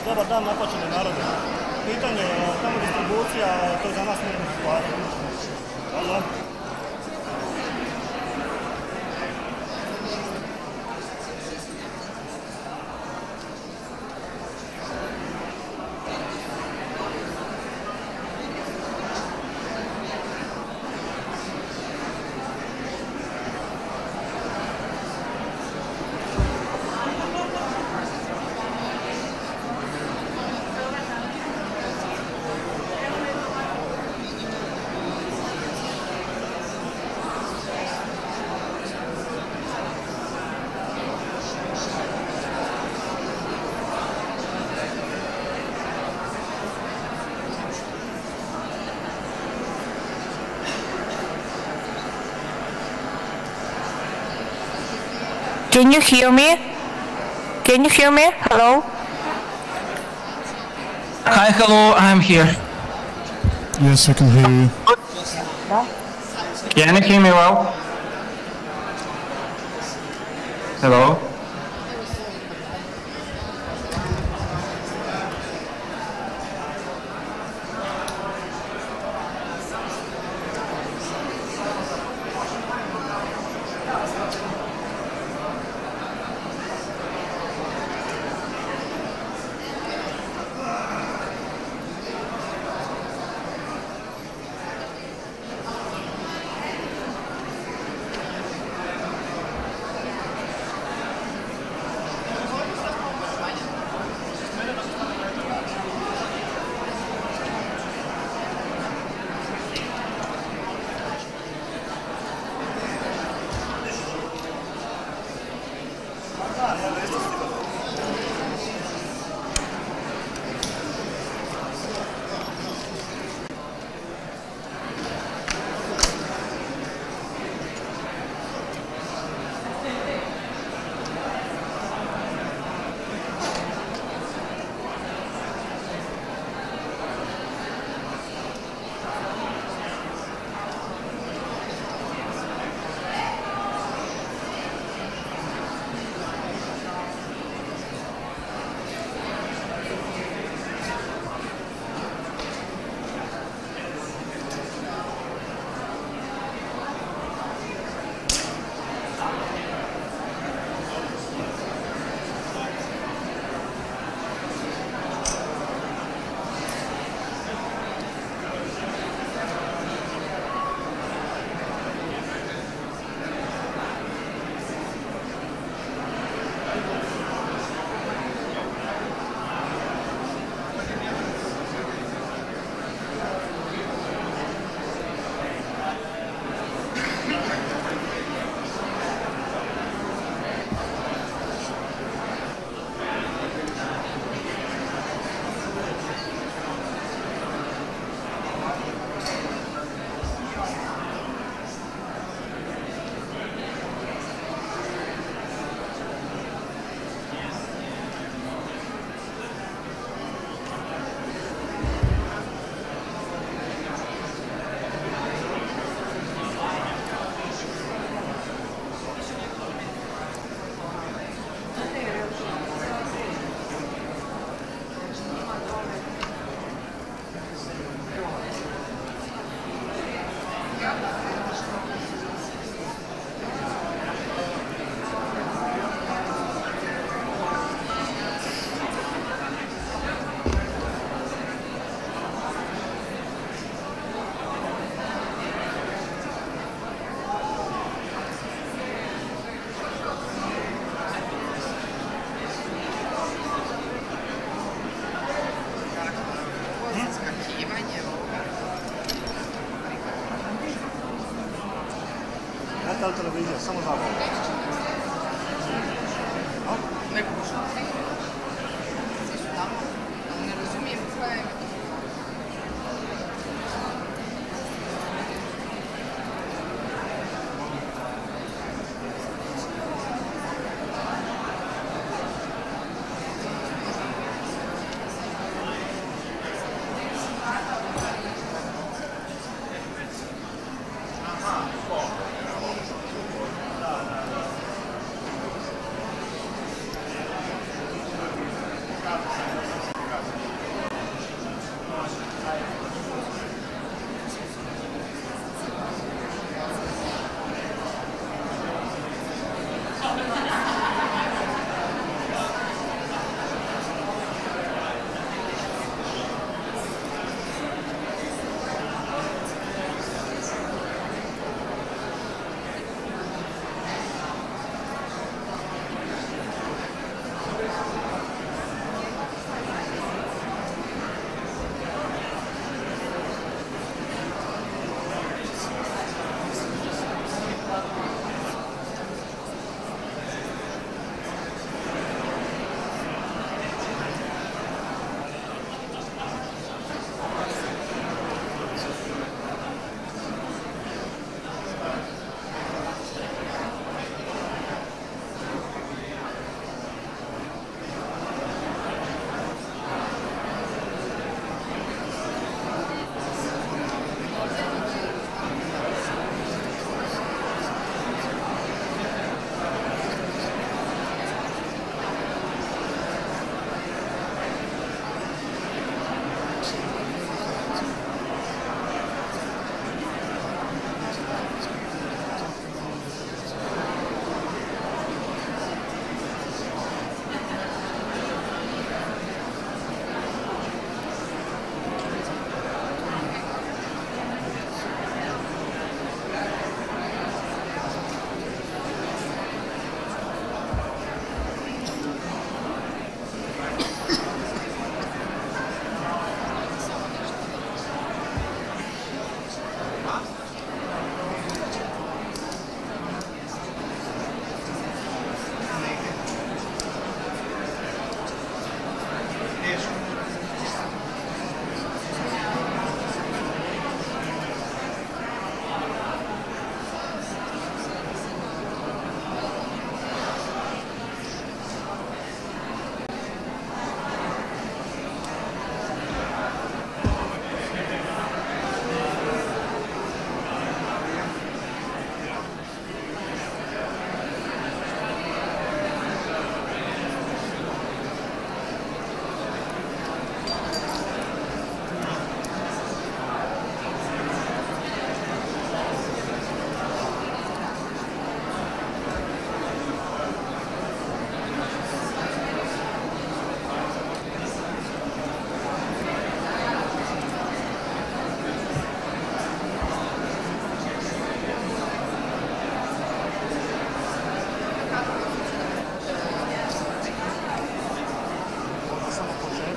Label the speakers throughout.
Speaker 1: Dobar dan, napačeni narode. Pitanje je tamo distribucija, to je za nas mirna situacija. Hvala.
Speaker 2: Can you hear me? Can you hear me? Hello?
Speaker 3: Hi, hello, I'm here.
Speaker 4: Yes, I can hear you.
Speaker 3: Can you hear me well? Hello?
Speaker 1: Televizija, samo zabavu.
Speaker 5: Ne kuću. Svi su tamo, ne razumijem koja je.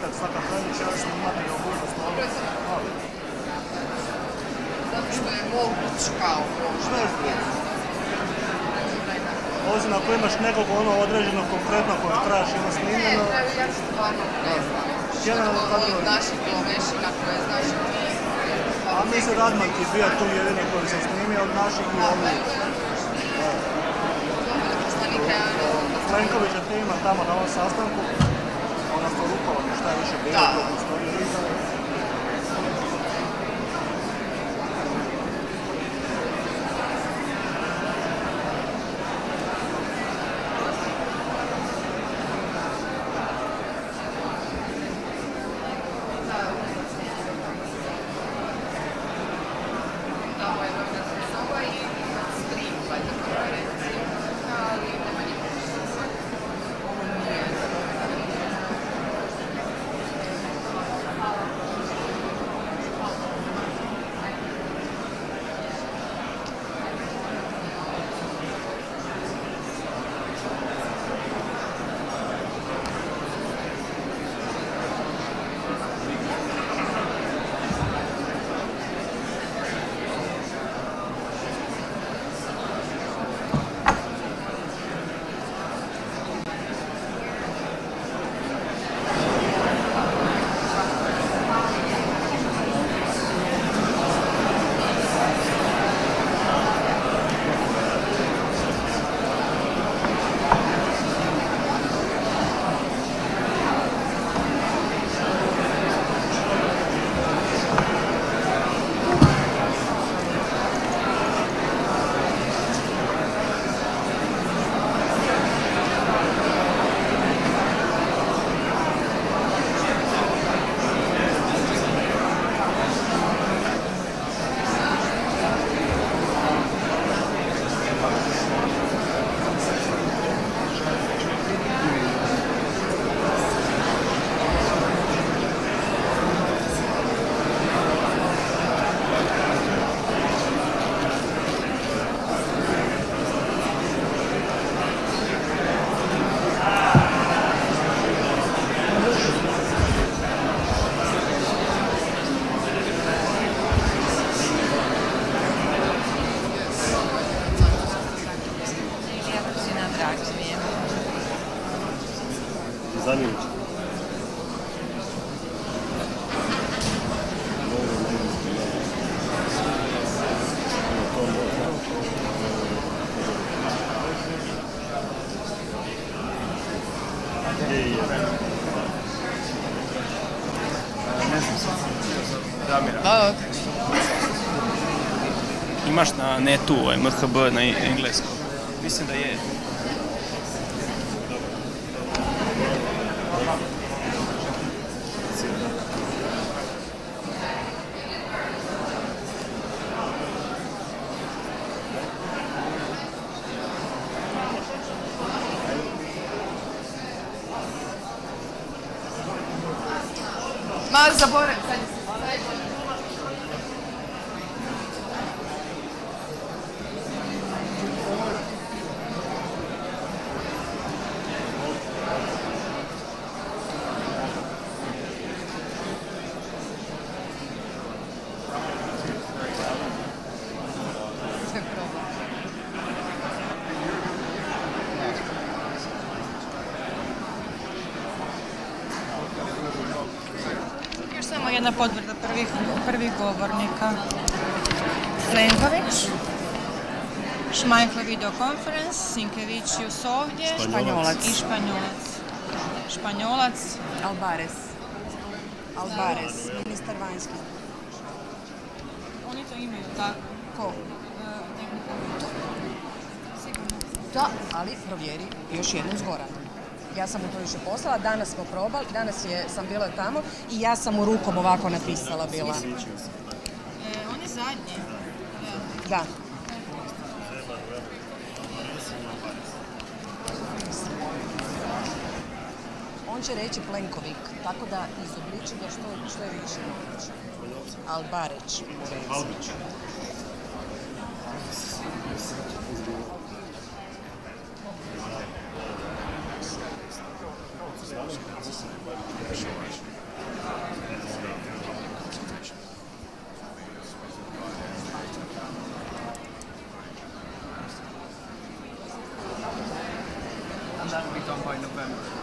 Speaker 1: kad svaka krajnić, ja sam imati mogućnost ovdje.
Speaker 5: Zato što je moguć kao
Speaker 1: Sve je prije. Osim ako imaš nekog ono određeno konkretno koje trebaš ima snimljeno.
Speaker 5: Ne, ja stvarno ne znam. Od naših Lovešina koje znaš ti.
Speaker 1: A mislim Radman ti bija tu jedini koji se snimio od naših i ovih. Plenkovića ti ima tamo na ovom sastanku. Ona to rukovanje šta je više bilo.
Speaker 5: Da.
Speaker 6: Imaš na netu MHB na engleskom? Mislim da je.
Speaker 5: Ma, zaboravim.
Speaker 7: Samo jedna potvrda prvih govornika. Plenković, Shmyhal video conference, Sinkevičius ovdje i Španjolac.
Speaker 8: Alvarez, ministar vanjski.
Speaker 7: Oni to imaju, tako?
Speaker 8: Ko? Da, ali provjeri još jednom s Goranom. Ja sam mu to više poslala, danas smo probali, sam bila tamo i ja sam mu rukom ovako napisala bila.
Speaker 7: On je zadnji.
Speaker 8: Da. On će reći Plenkovik, tako da izobliči ga što je više moguće. Albareć.
Speaker 6: And that will be done by November.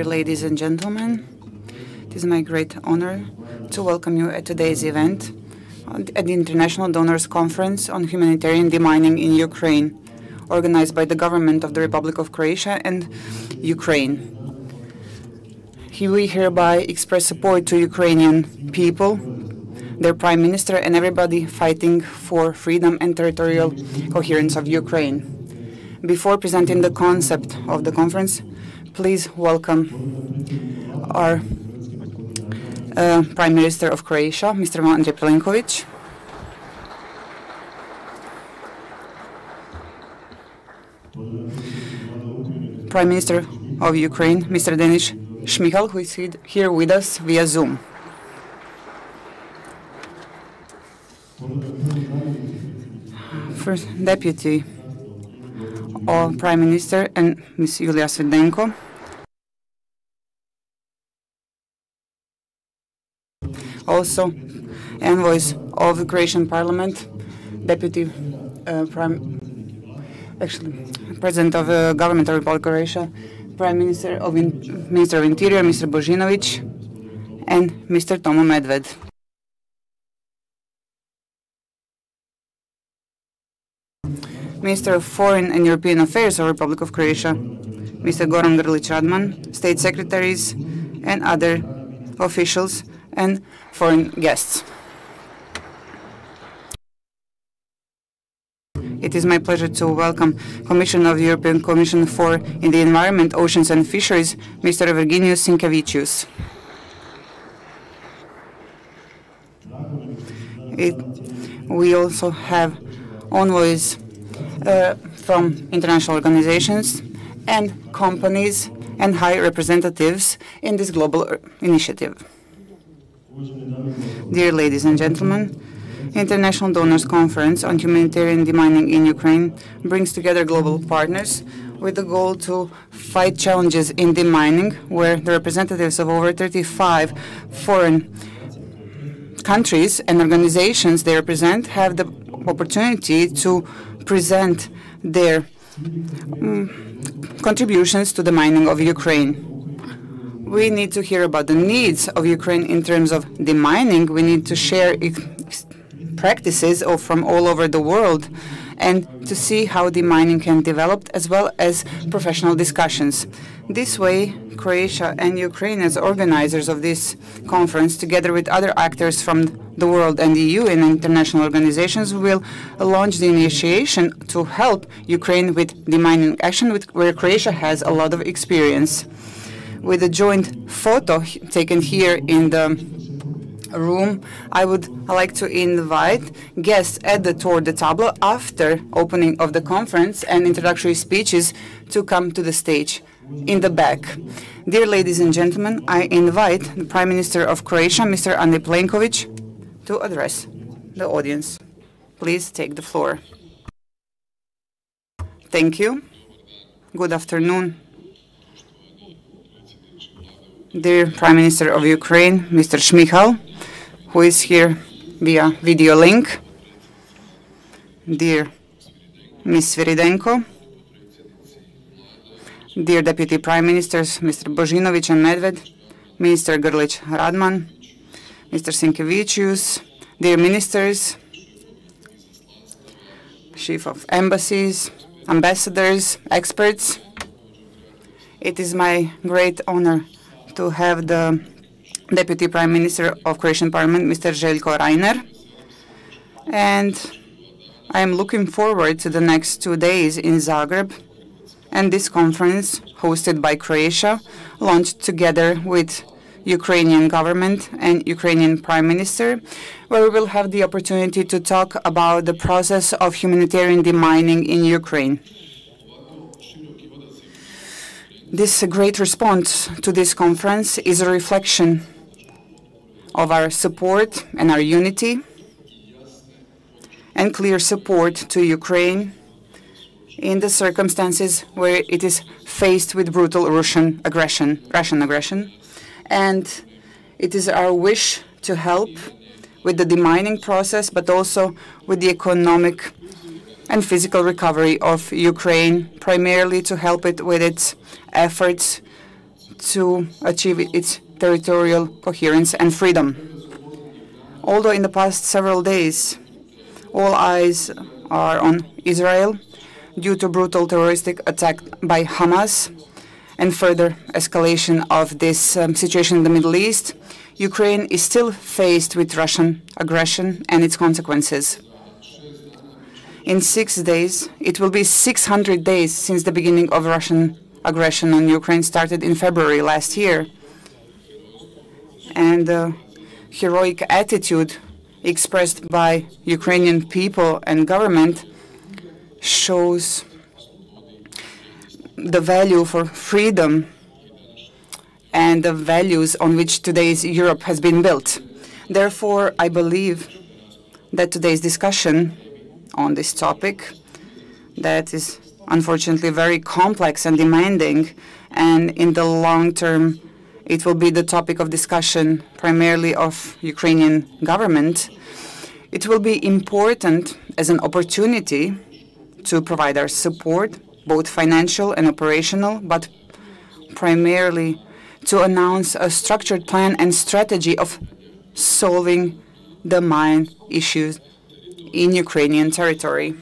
Speaker 9: Dear ladies and gentlemen, it is my great honor to welcome you at today's event at the International Donors Conference on Humanitarian Demining in Ukraine, organized by the government of the Republic of Croatia and Ukraine. We hereby express support to Ukrainian people, their Prime Minister, and everybody fighting for freedom and territorial coherence of Ukraine. Before presenting the concept of the conference, please welcome our Prime Minister of Croatia, Mr. Andrej Plenković. Prime Minister of Ukraine, Mr. Shmyhal, who is here with us via Zoom. First Deputy of Prime Minister and Ms. Julia Svidenko. Also, envoys of the Croatian Parliament, Deputy President of the Government of the Republic of Croatia, Minister of Interior, Mr. Božinović, and Mr. Tomo Medved. Minister of Foreign and European Affairs of the Republic of Croatia, Mr. Goran Grlić-Radman, State Secretaries, and other officials and foreign guests. It is my pleasure to welcome Commissioner of the European Commission for the Environment, Oceans and Fisheries, Mr. Virginijus Sinkevicius. We also have envoys from international organizations and companies and high representatives in this global initiative. Dear ladies and gentlemen, International Donors Conference on Humanitarian Demining in Ukraine brings together global partners with the goal to fight challenges in demining, where the representatives of over 35 foreign countries and organizations they represent have the opportunity to present their contributions to the mining of Ukraine. We need to hear about the needs of Ukraine in terms of demining. We need to share practices from all over the world and to see how demining can develop, as well as professional discussions. This way, Croatia and Ukraine, as organizers of this conference, together with other actors from the world and the EU and international organizations, will launch the initiation to help Ukraine with demining action, where Croatia has a lot of experience. With a joint photo taken here in the room, I would like to invite guests at the tour de table after opening of the conference and introductory speeches to come to the stage in the back. Dear ladies and gentlemen, I invite the Prime Minister of Croatia, Mr. Andrej Plenković, to address the audience. Please take the floor. Thank you. Good afternoon. Dear Prime Minister of Ukraine, Mr. Shmyhal, who is here via video link. Dear Ms. Svidenko, dear Deputy Prime Ministers, Mr. Božinović and Medved, Minister Grlić-Radman, Mr. Sinkevicius, dear Ministers, Chief of Embassies, Ambassadors, experts. It is my great honor to have the Deputy Prime Minister of Croatian Parliament, Mr. Željko Reiner. And I am looking forward to the next 2 days in Zagreb and this conference hosted by Croatia, launched together with Ukrainian government and Ukrainian Prime Minister, where we will have the opportunity to talk about the process of humanitarian demining in Ukraine. This great response to this conference is a reflection of our support and our unity and clear support to Ukraine in the circumstances where it is faced with brutal Russian aggression. And it is our wish to help with the demining process, but also with the economic and physical recovery of Ukraine, primarily to help it with its efforts to achieve its territorial coherence and freedom. Although in the past several days, all eyes are on Israel due to brutal terroristic attack by Hamas and further escalation of this situation in the Middle East, Ukraine is still faced with Russian aggression and its consequences. In 6 days, it will be 600 days since the beginning of Russian aggression on Ukraine started in February last year. And the heroic attitude expressed by Ukrainian people and government shows the value for freedom and the values on which today's Europe has been built. Therefore, I believe that today's discussion on this topic, that is unfortunately very complex and demanding, and in the long term, it will be the topic of discussion primarily of Ukrainian government. It will be important as an opportunity to provide our support, both financial and operational, but primarily to announce a structured plan and strategy of solving the main issues in Ukrainian territory.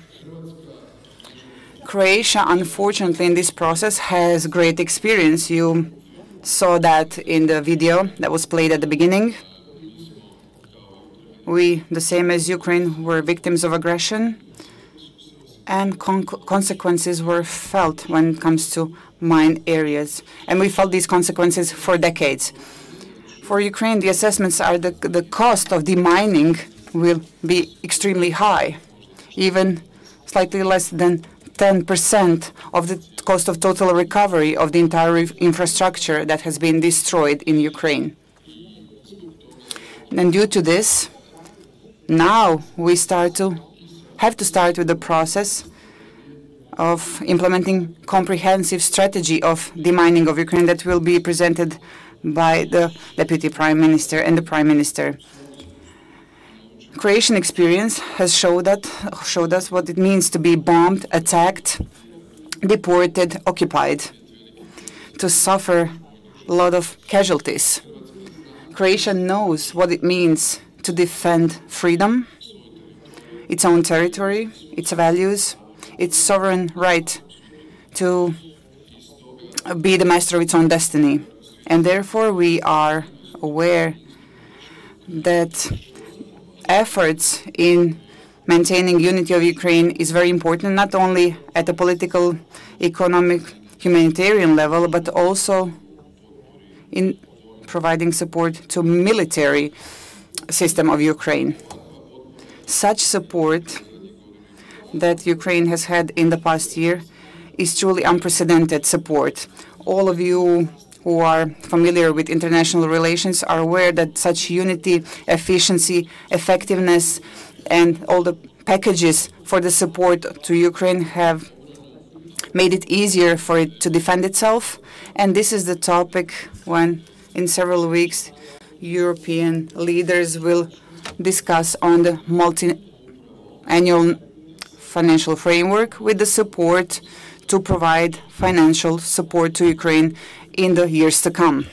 Speaker 9: Croatia, unfortunately, in this process has great experience. You saw that in the video that was played at the beginning. We, the same as Ukraine, were victims of aggression, and consequences were felt when it comes to mine areas. And we felt these consequences for decades. For Ukraine, the assessments are the cost of demining will be extremely high, even slightly less than 10% of the cost of total recovery of the entire infrastructure that has been destroyed in Ukraine. And due to this, now we have to start with the process of implementing comprehensive strategy of demining of Ukraine that will be presented by the Deputy Prime Minister and the Prime Minister. Croatian experience has showed us what it means to be bombed, attacked, deported, occupied, to suffer a lot of casualties. Croatia knows what it means to defend freedom, its own territory, its values, its sovereign right to be the master of its own destiny. And therefore, we are aware that efforts in maintaining unity of Ukraine is very important, not only at the political, economic, humanitarian level, but also in providing support to military system of Ukraine. Such support that Ukraine has had in the past year is truly unprecedented support. All of you who are familiar with international relations are aware that such unity, efficiency, effectiveness, and all the packages for the support to Ukraine have made it easier for it to defend itself. And this is the topic when, in several weeks, European leaders will discuss on the multi-annual financial framework with the support to provide financial support to Ukraine in the years to come.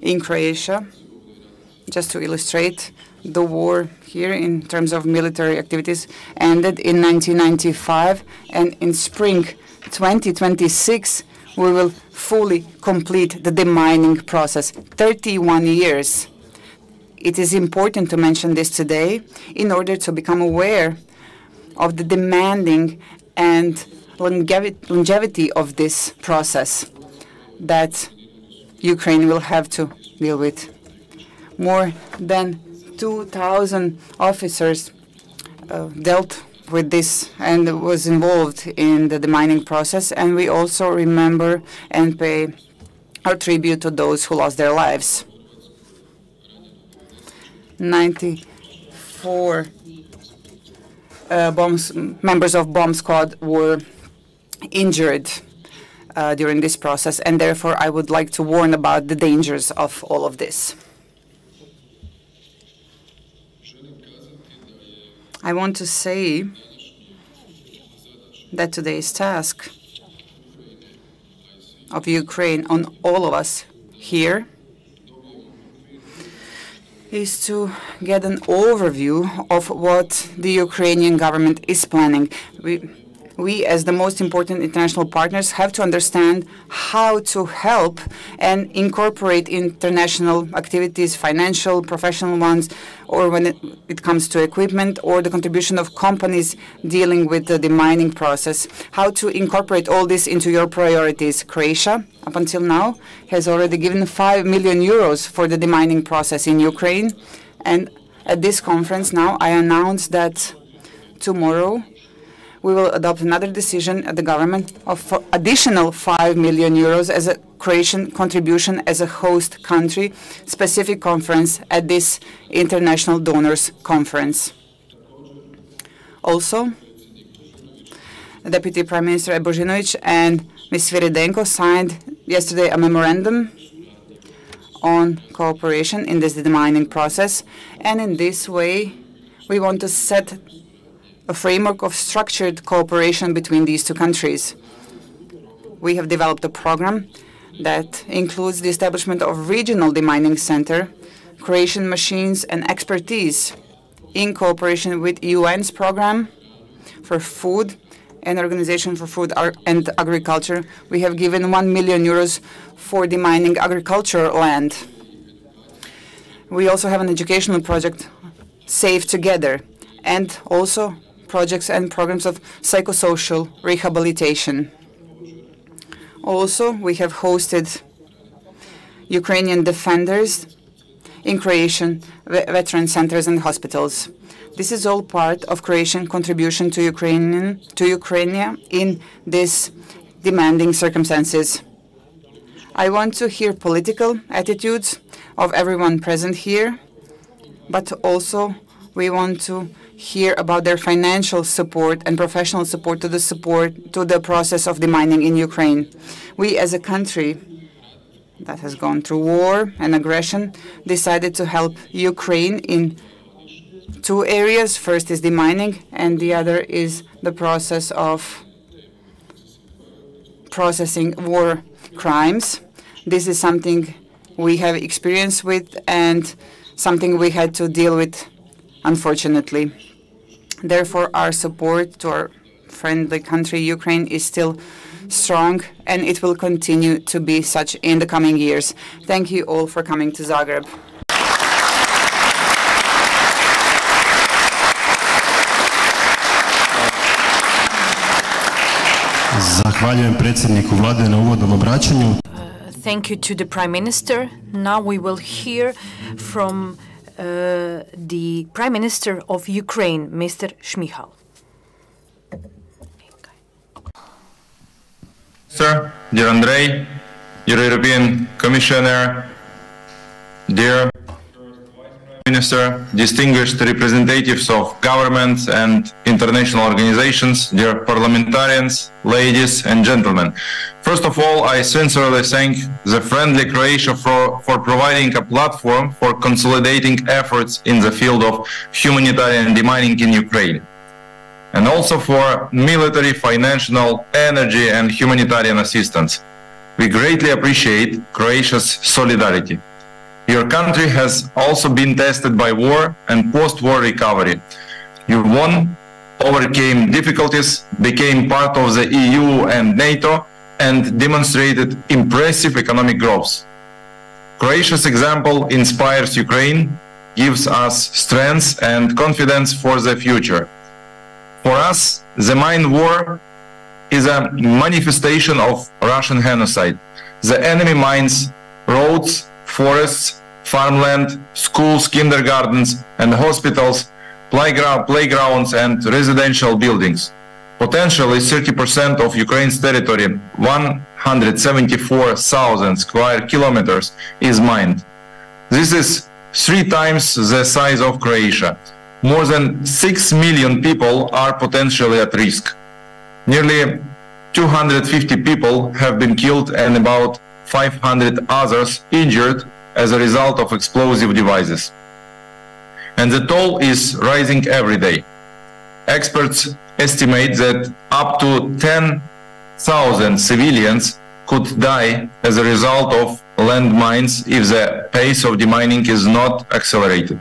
Speaker 9: In Croatia, just to illustrate, the war here in terms of military activities ended in 1995, and in spring 2026 we will fully complete the demining process. 31 years. It is important to mention this today in order to become aware of the demanding and longevity of this process that Ukraine will have to deal with. More than 2,000 officers dealt with this and was involved in the demining process, and we also remember and pay our tribute to those who lost their lives. 94 members of bomb squad were injured during this process, and therefore I would like to warn about the dangers of all of this. I want to say that today's task of Ukraine on all of us here is to get an overview of what the Ukrainian government is planning. We, as the most important international partners, have to understand how to help and incorporate international activities, financial, professional ones, or when it comes to equipment, or the contribution of companies dealing with the demining process. How to incorporate all this into your priorities. Croatia, up until now, has already given 5 million euros for the demining process in Ukraine. And at this conference now, I announce that tomorrow we will adopt another decision at the government of additional 5 million euros as a Croatian contribution as a host country specific conference at this International Donors Conference. Also, Deputy Prime Minister Božinović and Ms. Sviridenko signed yesterday a memorandum on cooperation in this demining process, and in this way we want to set a framework of structured cooperation between these two countries. We have developed a program that includes the establishment of regional demining center, Croatian machines and expertise in cooperation with UN's program for food and Organization for Food and Agriculture. We have given 1 million euros for demining agricultural land. We also have an educational project, Save Together, and also projects and programs of psychosocial rehabilitation. Also, we have hosted Ukrainian defenders in Croatian veteran centers and hospitals. This is all part of Croatian contribution to Ukraine in these demanding circumstances. I want to hear political attitudes of everyone present here, but also we want to hear about their financial support and professional support to the process of demining in Ukraine. We, as a country that has gone through war and aggression, decided to help Ukraine in two areas. First is demining, and the other is the process of processing war crimes. This is something we have experience with and something we had to deal with, unfortunately. Therefore, our support to our friendly country, Ukraine, is still strong, and it will continue to be such in the coming years. Thank you all for coming to Zagreb.
Speaker 4: Zahvaljujem predsjedniku Vlade na uvodnom obraćanju.
Speaker 2: Thank you to the Prime Minister. Now we will hear from the Prime Minister of Ukraine, Mr. Shmyhal.
Speaker 10: Sir, dear Andrej, dear European Commissioner, dear Minister, distinguished representatives of governments and international organizations, dear parliamentarians, ladies and gentlemen. First of all, I sincerely thank the friendly Croatia for providing a platform for consolidating efforts in the field of humanitarian demining in Ukraine, and also for military, financial, energy and humanitarian assistance. We greatly appreciate Croatia's solidarity. Your country has also been tested by war and post-war recovery. You won, overcame difficulties, became part of the EU and NATO, and demonstrated impressive economic growth. Croatia's example inspires Ukraine, gives us strength and confidence for the future. For us, the mine war is a manifestation of Russian genocide. The enemy mines roads, forests, farmland, schools, kindergartens and hospitals, playgrounds and residential buildings. Potentially 30% of Ukraine's territory, 174,000 square kilometers, is mined. This is 3 times the size of Croatia. More than 6 million people are potentially at risk. Nearly 250 people have been killed and about 500 others injured as a result of explosive devices. And the toll is rising every day. Experts estimate that up to 10,000 civilians could die as a result of landmines if the pace of demining is not accelerated.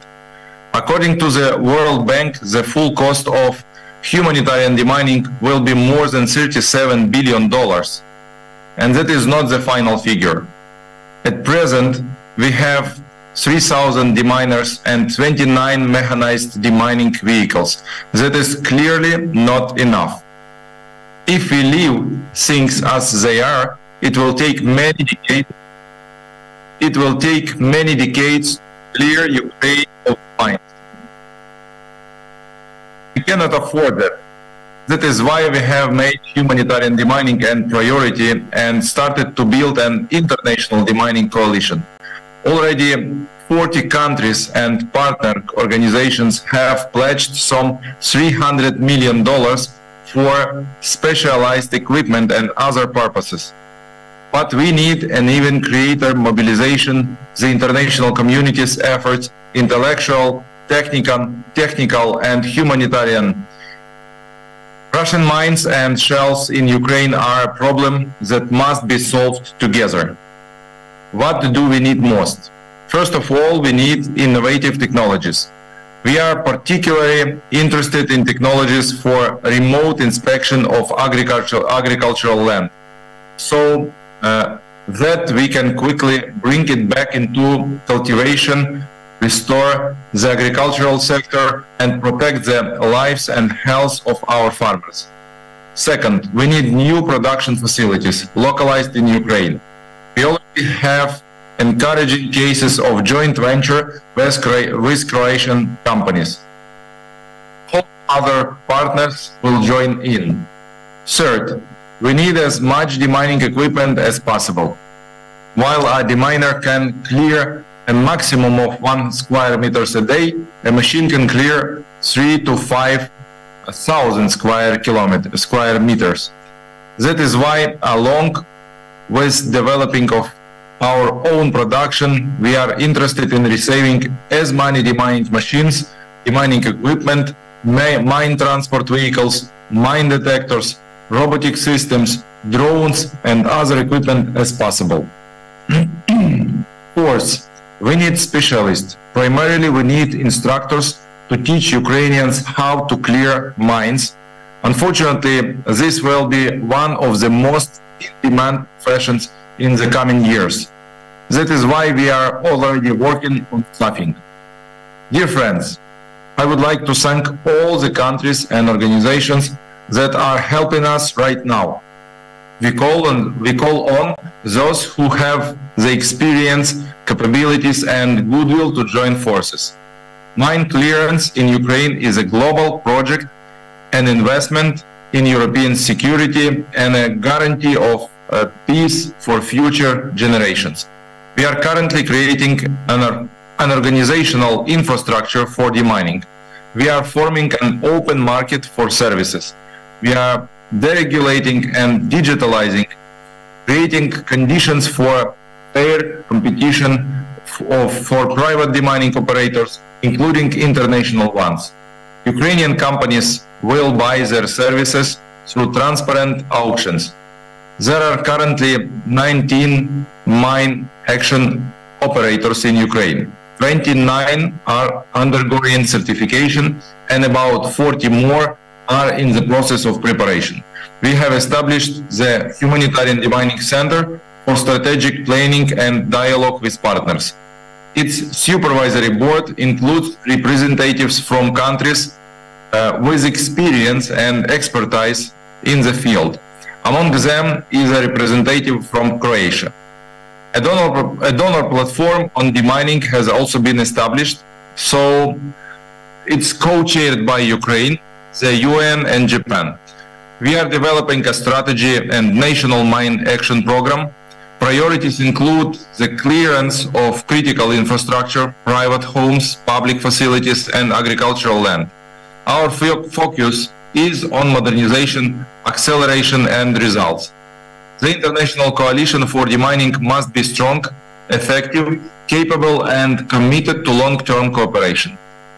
Speaker 10: According to the World Bank, the full cost of humanitarian demining will be more than $37 billion. And that is not the final figure. At present, we have 3,000 deminers and 29 mechanized demining vehicles. That is clearly not enough. If we leave things as they are, it will take many decades. It will take many decades to clear Ukraine of mines. We cannot afford that. That is why we have made humanitarian demining a priority and started to build an international demining coalition. Already 40 countries and partner organizations have pledged some $300 million for specialized equipment and other purposes. But we need an even greater mobilization, the international community's efforts, intellectual, technical and humanitarian. Russian mines and shells in Ukraine are a problem that must be solved together. What do we need most? First of all, we need innovative technologies. We are particularly interested in technologies for remote inspection of agricultural land, so that we can quickly bring it back into cultivation, restore the agricultural sector, and protect the lives and health of our farmers. Second, we need new production facilities localized in Ukraine. We already have encouraging cases of joint venture with Croatian companies. All other partners will join in. Third, we need as much demining equipment as possible. While a deminer can clear a maximum of 1 square meters a day, a machine can clear 3,000 to 5,000 square meters. That is why, along with developing of our own production, we are interested in receiving as many demining machines, demining equipment, mine transport vehicles, mine detectors, robotic systems, drones, and other equipment as possible. Fourth, we need specialists. Primarily, we need instructors to teach Ukrainians how to clear mines. Unfortunately, this will be one of the most in-demand professions in the coming years. That is why we are already working on staffing. Dear friends, I would like to thank all the countries and organizations that are helping us right now. We call on those who have the experience, capabilities, and goodwill to join forces. Mine clearance in Ukraine is a global project, an investment in European security, and a guarantee of peace for future generations. We are currently creating an organizational infrastructure for demining. We are forming an open market for services. We are deregulating and digitalizing, creating conditions for fair competition for private demining operators, including international ones. Ukrainian companies will buy their services through transparent auctions. There are currently 19 mine action operators in Ukraine. 29 are undergoing certification, and about 40 more are in the process of preparation. We have established the Humanitarian Demining Center for strategic planning and dialogue with partners. Its supervisory board includes representatives from countries with experience and expertise in the field. Among them is a representative from Croatia. A donor platform on demining has also been established, so it's co-chaired by Ukraine, the UN, and Japan. We are developing a strategy and national mine action program. Priorities include the clearance of critical infrastructure, private homes, public facilities, and agricultural land. Our focus is on modernization, acceleration, and results. The international coalition for demining must be strong, effective, capable, and committed to long-term cooperation.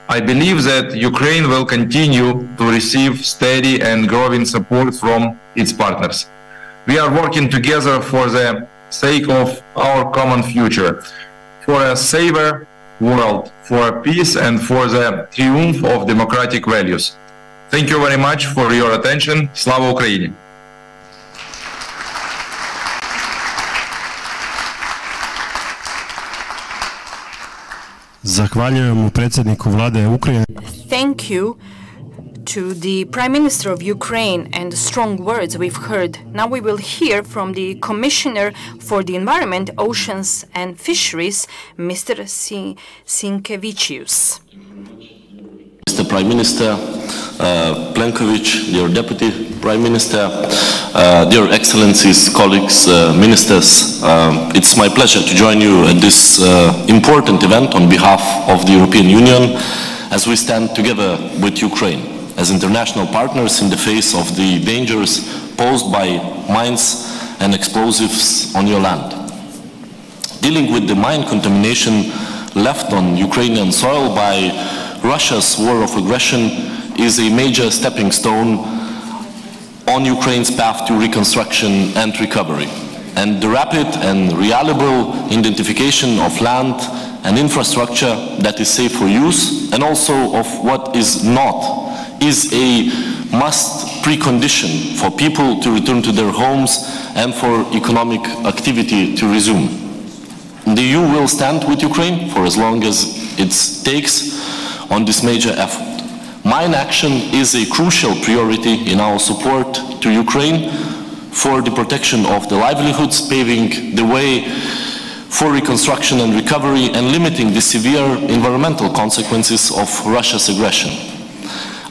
Speaker 10: I believe that Ukraine will continue to receive steady and growing support from its partners. We are working together for the sake of our common future, for a safer world, for peace and for the triumph of democratic values. Thank you very much for your attention. Slava Ukraini!
Speaker 4: Zahvaljujem predsjedniku vlade Ukrajine.
Speaker 2: Thank you to the Prime Minister of Ukraine and the strong words we've heard. Now we will hear from the Commissioner for the Environment, Oceans and Fisheries, Mr. Sinkevičius.
Speaker 11: Mr. Prime Minister, Plenković, dear Deputy Prime Minister, dear Excellencies, colleagues, ministers, it's my pleasure to join you at this important event on behalf of the European Union as we stand together with Ukraine as international partners in the face of the dangers posed by mines and explosives on your land. Dealing with the mine contamination left on Ukrainian soil by Russia's war of aggression is a major stepping stone on Ukraine's path to reconstruction and recovery. And the rapid and reliable identification of land and infrastructure that is safe for use and also of what is not is a must precondition for people to return to their homes and for economic activity to resume. The EU will stand with Ukraine for as long as it takes on this major effort. Mine action is a crucial priority in our support to Ukraine for the protection of the livelihoods, paving the way for reconstruction and recovery and limiting the severe environmental consequences of Russia's aggression.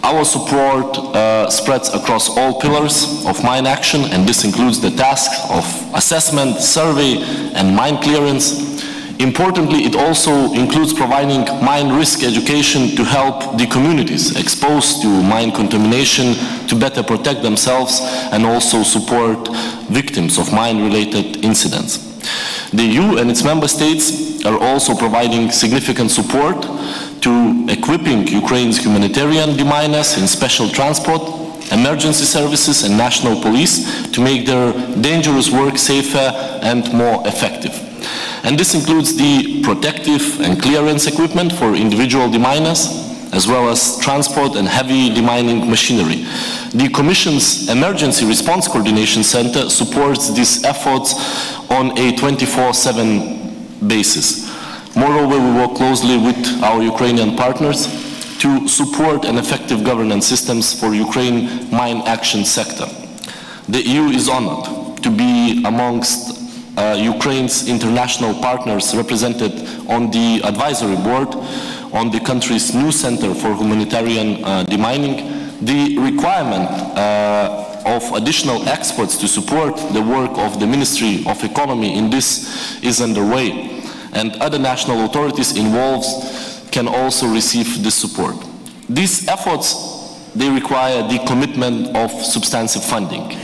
Speaker 11: Our support spreads across all pillars of mine action, and this includes the tasks of assessment, survey, and mine clearance. Importantly, it also includes providing mine risk education to help the communities exposed to mine contamination to better protect themselves and also support victims of mine-related incidents. The EU and its member states are also providing significant support to equipping Ukraine's humanitarian deminers in special transport, emergency services and national police to make their dangerous work safer and more effective. And this includes the protective and clearance equipment for individual deminers, as well as transport and heavy demining machinery. The Commission's Emergency Response Coordination Center supports these efforts on a 24/7 basis. Moreover, we work closely with our Ukrainian partners to support an effective governance systems for Ukraine mine action sector. The EU is honored to be amongst Ukraine's international partners represented on the advisory board on the country's new Center for Humanitarian Demining. The requirement of additional experts to support the work of the Ministry of Economy in this is underway, and other national authorities involved can also receive this support. These efforts, they require the commitment of substantive funding.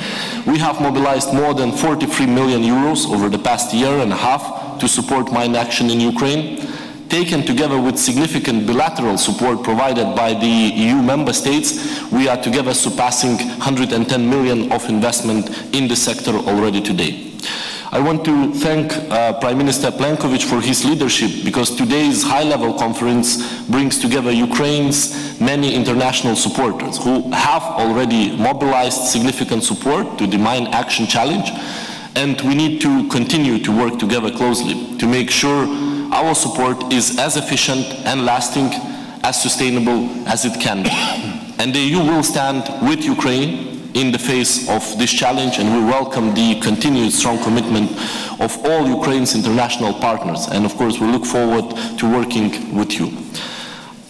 Speaker 11: We have mobilized more than 43 million euros over the past year and a half to support mine action in Ukraine. Taken together with significant bilateral support provided by the EU member states, we are together surpassing 110 million of investment in the sector already today. I want to thank Prime Minister Plenković for his leadership, because today's high-level conference brings together Ukraine's many international supporters who have already mobilized significant support to the Mine Action Challenge, and we need to continue to work together closely to make sure our support is as efficient and lasting, as sustainable as it can be. And the EU will stand with Ukraine in the face of this challenge, and we welcome the continued strong commitment of all Ukraine's international partners. And of course, we look forward to working with you.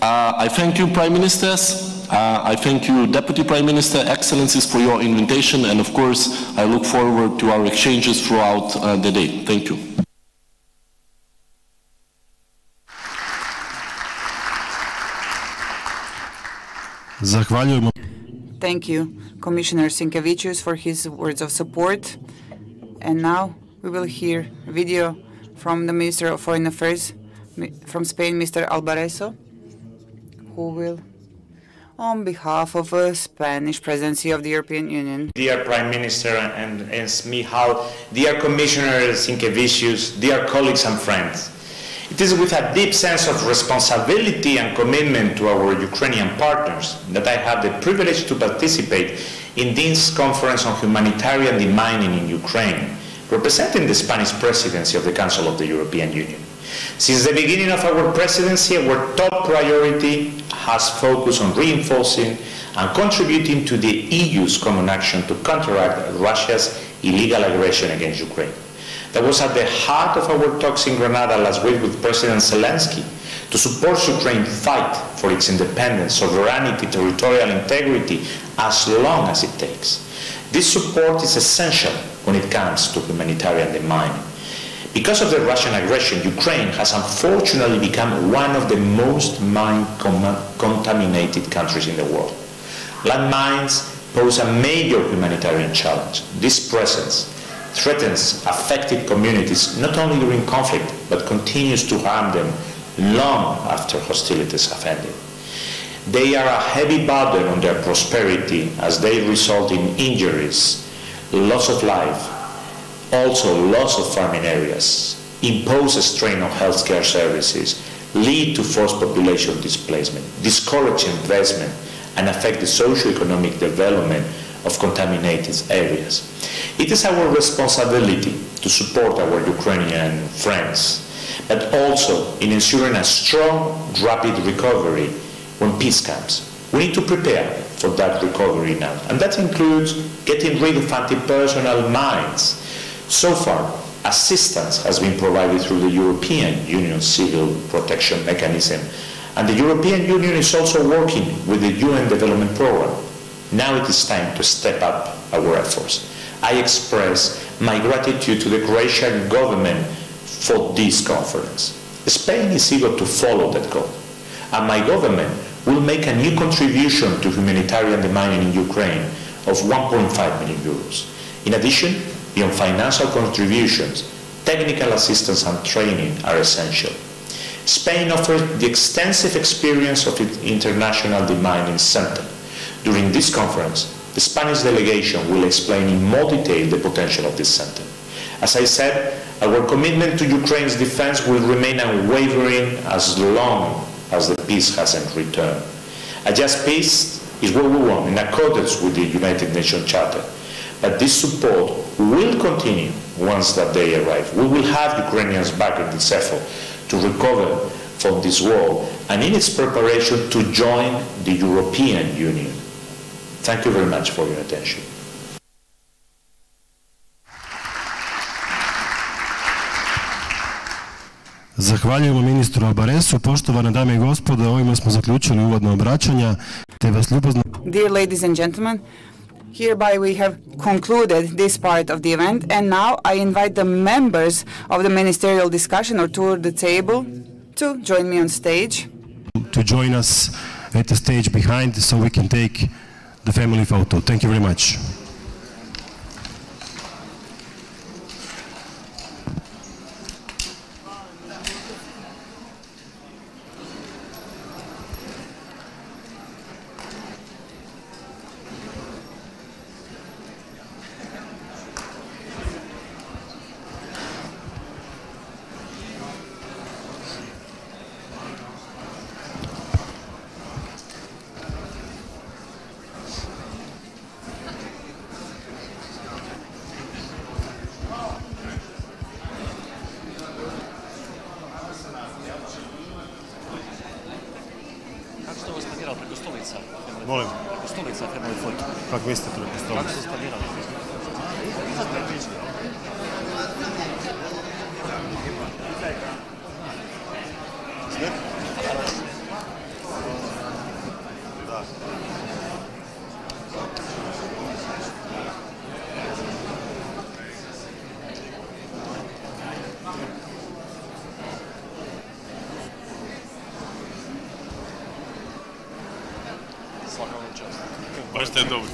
Speaker 11: I thank you, Prime Ministers. I thank you, Deputy Prime Minister, Excellencies, for your invitation. And of course, I look forward to our exchanges throughout the day. Thank you.
Speaker 4: Zahvaljujemo.
Speaker 9: Thank you, Commissioner Sinkevičius, for his words of support. And now we will hear a video from the Minister of Foreign Affairs from Spain, Mr. Albareso, who who will, on behalf of the Spanish presidency of the European Union.
Speaker 12: Dear Prime Minister and Shmyhal, dear Commissioner Sinkevicius, dear colleagues and friends, it is with a deep sense of responsibility and commitment to our Ukrainian partners that I have the privilege to participate in this conference on humanitarian demining in Ukraine, representing the Spanish presidency of the Council of the European Union. Since the beginning of our presidency, our top priority has focused on reinforcing and contributing to the EU's common action to counteract Russia's illegal aggression against Ukraine. That was at the heart of our talks in Granada last week with President Zelensky to support Ukraine's fight for its independence, sovereignty, territorial integrity, as long as it takes. This support is essential when it comes to humanitarian demining. Because of the Russian aggression, Ukraine has unfortunately become one of the most mine-contaminated countries in the world. Landmines pose a major humanitarian challenge. This presence threatens affected communities not only during conflict, but continues to harm them long after hostilities have ended. They are a heavy burden on their prosperity as they result in injuries, loss of life, also loss of farming areas, impose a strain on healthcare services, lead to forced population displacement, discourage investment, and affect the socio-economic development of contaminated areas. It is our responsibility to support our Ukrainian friends, but also in ensuring a strong, rapid recovery when peace comes. We need to prepare for that recovery now, and that includes getting rid of anti-personnel mines. So far, assistance has been provided through the European Union Civil Protection Mechanism, and the European Union is also working with the UN Development Programme. Now it is time to step up our efforts. I express my gratitude to the Croatian government for this conference. Spain is eager to follow that goal, and my government will make a new contribution to humanitarian demining in Ukraine of 1.5 million euros. In addition, beyond financial contributions, technical assistance and training are essential. Spain offers the extensive experience of its International Demining Center. During this conference, the Spanish delegation will explain in more detail the potential of this center. As I said, our commitment to Ukraine's defense will remain unwavering as long as the peace hasn't returned. A just peace is what we want in accordance with the United Nations Charter. But this support will continue once that day arrives. We will have Ukrainians back in this effort to recover from this war and in its preparation to join the European Union. Thank you very much for your attention.
Speaker 4: Zahvaljujemo ministru Abaresu. Poštovane dame i gospodo, ovime smo zaključili uvodno obraćanja, te vas ljubazno...
Speaker 9: Dear ladies and gentlemen, hereby we have concluded this part of the event, and now I invite the members of the ministerial discussion or tour the table to join me on stage.
Speaker 4: To join us at the stage behind so we can take the family photo. Thank you very much.
Speaker 1: Molim. Stolica family foto. Kako mislite preko stolica? Kako se spanirali? Sneg? Da.
Speaker 13: Baš ste dobro.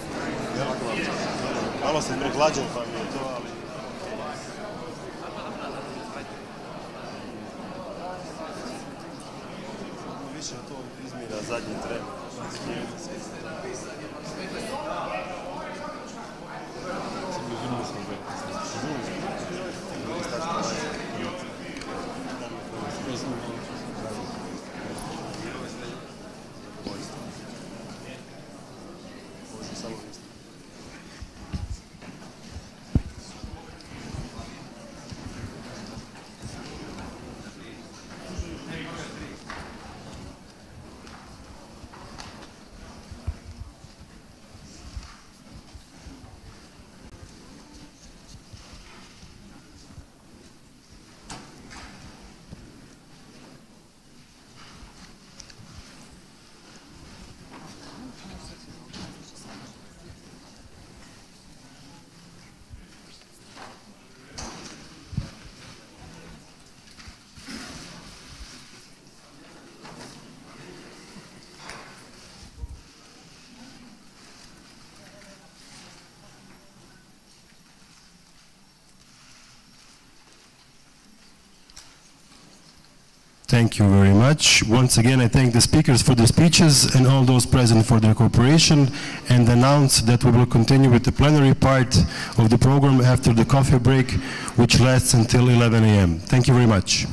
Speaker 1: Malo sam preglađen pa mi je to, ali... Više to izmjera zadnji tren.
Speaker 4: Thank you very much. Once again, I thank the speakers for the speeches and all those present for their cooperation, and announce that we will continue with the plenary part of the program after the coffee break, which lasts until 11 a.m. Thank you very much.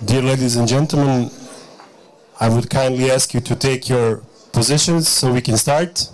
Speaker 4: Dear ladies and gentlemen, I would kindly ask you to take your positions so we can start.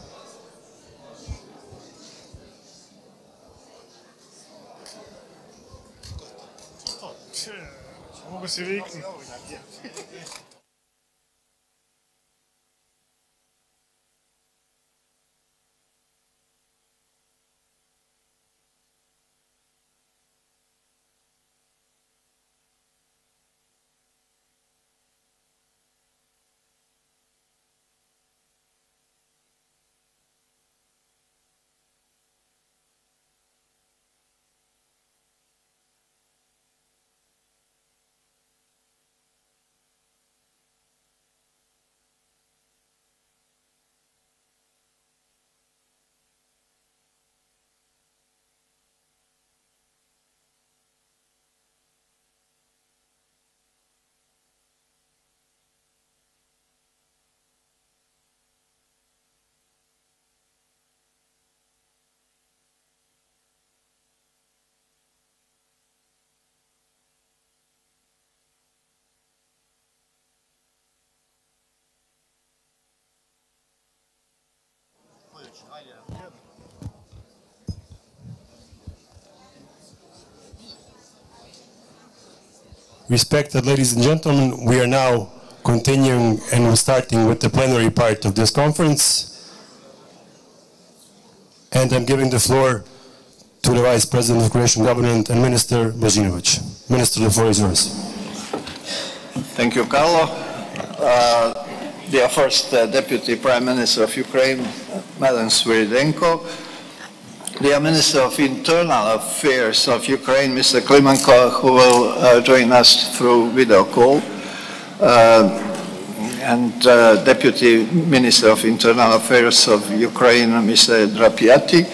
Speaker 4: Respected ladies and gentlemen, we are now continuing and we're starting with the plenary part of this conference. And I'm giving the floor to the Vice President of Croatian Government and Minister Božinović. Minister, the floor is yours.
Speaker 13: Thank you, Carlo. Dear First Deputy Prime Minister of Ukraine, Madam Shmyhal, dear Minister of Internal Affairs of Ukraine, Mr. Klymenko, who will join us through video call, and Deputy Minister of Internal Affairs of Ukraine, Mr. Andrej,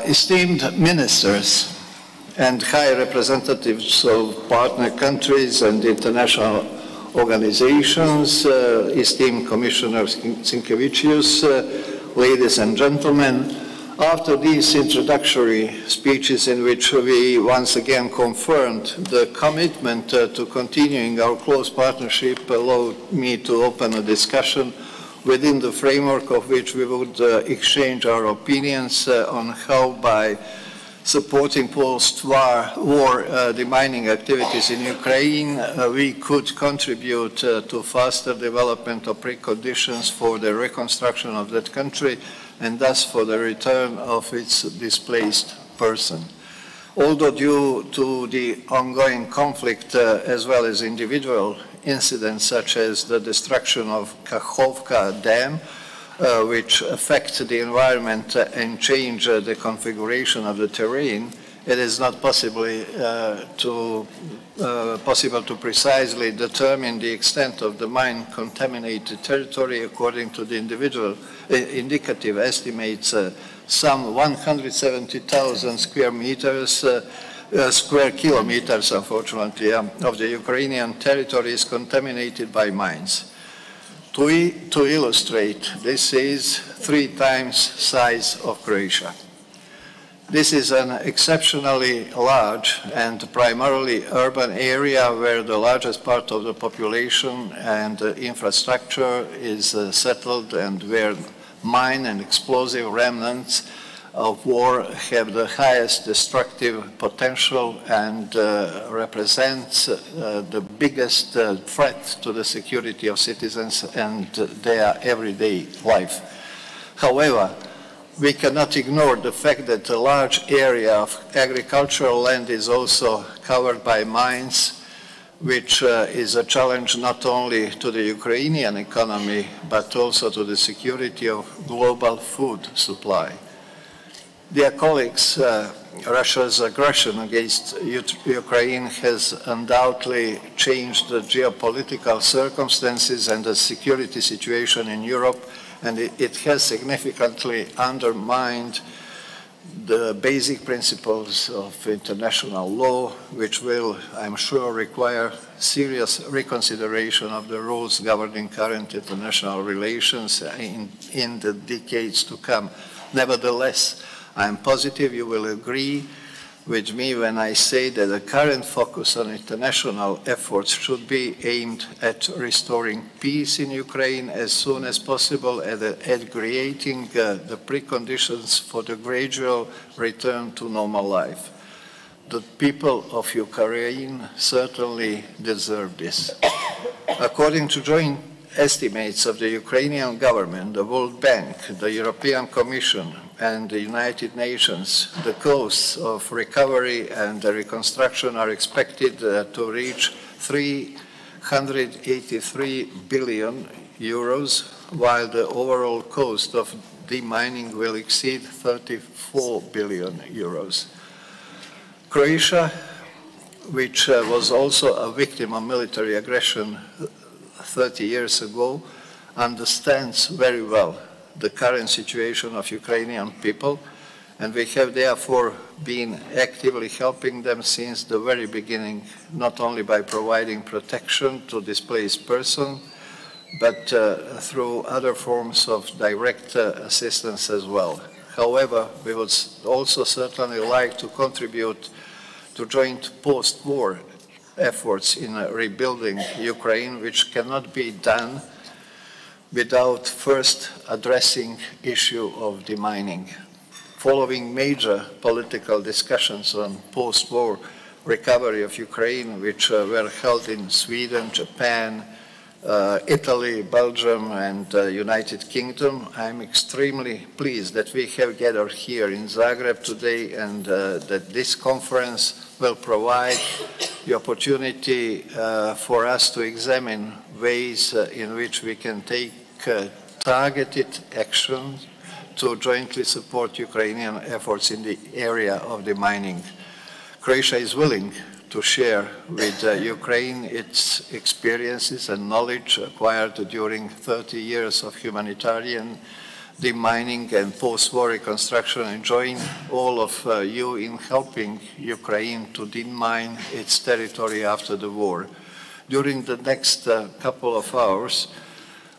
Speaker 13: esteemed ministers and high representatives of partner countries and international organizations, esteemed Commissioner Plenković, ladies and gentlemen, after these introductory speeches in which we once again confirmed the commitment to continuing our close partnership, allow me to open a discussion within the framework of which we would exchange our opinions on how by supporting post-war demining activities in Ukraine, we could contribute to faster development of preconditions for the reconstruction of that country and thus for the return of its displaced person. Although due to the ongoing conflict as well as individual incidents such as the destruction of Kakhovka Dam, which affect the environment and change the configuration of the terrain, it is not possible to precisely determine the extent of the mine-contaminated territory according to the indicative estimates. Some 170,000 square kilometers, unfortunately, of the Ukrainian territory is contaminated by mines. To illustrate, this is 3 times size of Croatia. This is an exceptionally large and primarily urban area where the largest part of the population and infrastructure is settled and where mine and explosive remnants of war have the highest destructive potential and represents the biggest threat to the security of citizens and their everyday life. However, we cannot ignore the fact that a large area of agricultural land is also covered by mines, which is a challenge not only to the Ukrainian economy, but also to the security of global food supply. Dear colleagues, Russia's aggression against Ukraine has undoubtedly changed the geopolitical circumstances and the security situation in Europe, and it has significantly undermined the basic principles of international law, which will, I'm sure, require serious reconsideration of the rules governing current international relations in the decades to come. Nevertheless, I'm positive you will agree with me when I say that the current focus on international efforts should be aimed at restoring peace in Ukraine as soon as possible and at creating the preconditions for the gradual return to normal life. The people of Ukraine certainly deserve this. According to joint estimates of the Ukrainian government, the World Bank, the European Commission, and the United Nations, the costs of recovery and the reconstruction are expected to reach 383 billion euros, while the overall cost of demining will exceed 34 billion euros. Croatia, which was also a victim of military aggression 30 years ago, understands very well the current situation of Ukrainian people, and we have therefore been actively helping them since the very beginning, not only by providing protection to displaced persons, but through other forms of direct assistance as well. However, we would also certainly like to contribute to joint post-war efforts in rebuilding Ukraine, which cannot be done without first addressing the issue of demining. Following major political discussions on post-war recovery of Ukraine, which were held in Sweden, Japan, Italy, Belgium, and United Kingdom, I'm extremely pleased that we have gathered here in Zagreb today and that this conference will provide the opportunity for us to examine ways in which we can take targeted action to jointly support Ukrainian efforts in the area of demining. Croatia is willing to share with Ukraine its experiences and knowledge acquired during 30 years of humanitarian demining and post-war reconstruction, and join all of you in helping Ukraine to demine its territory after the war. During the next couple of hours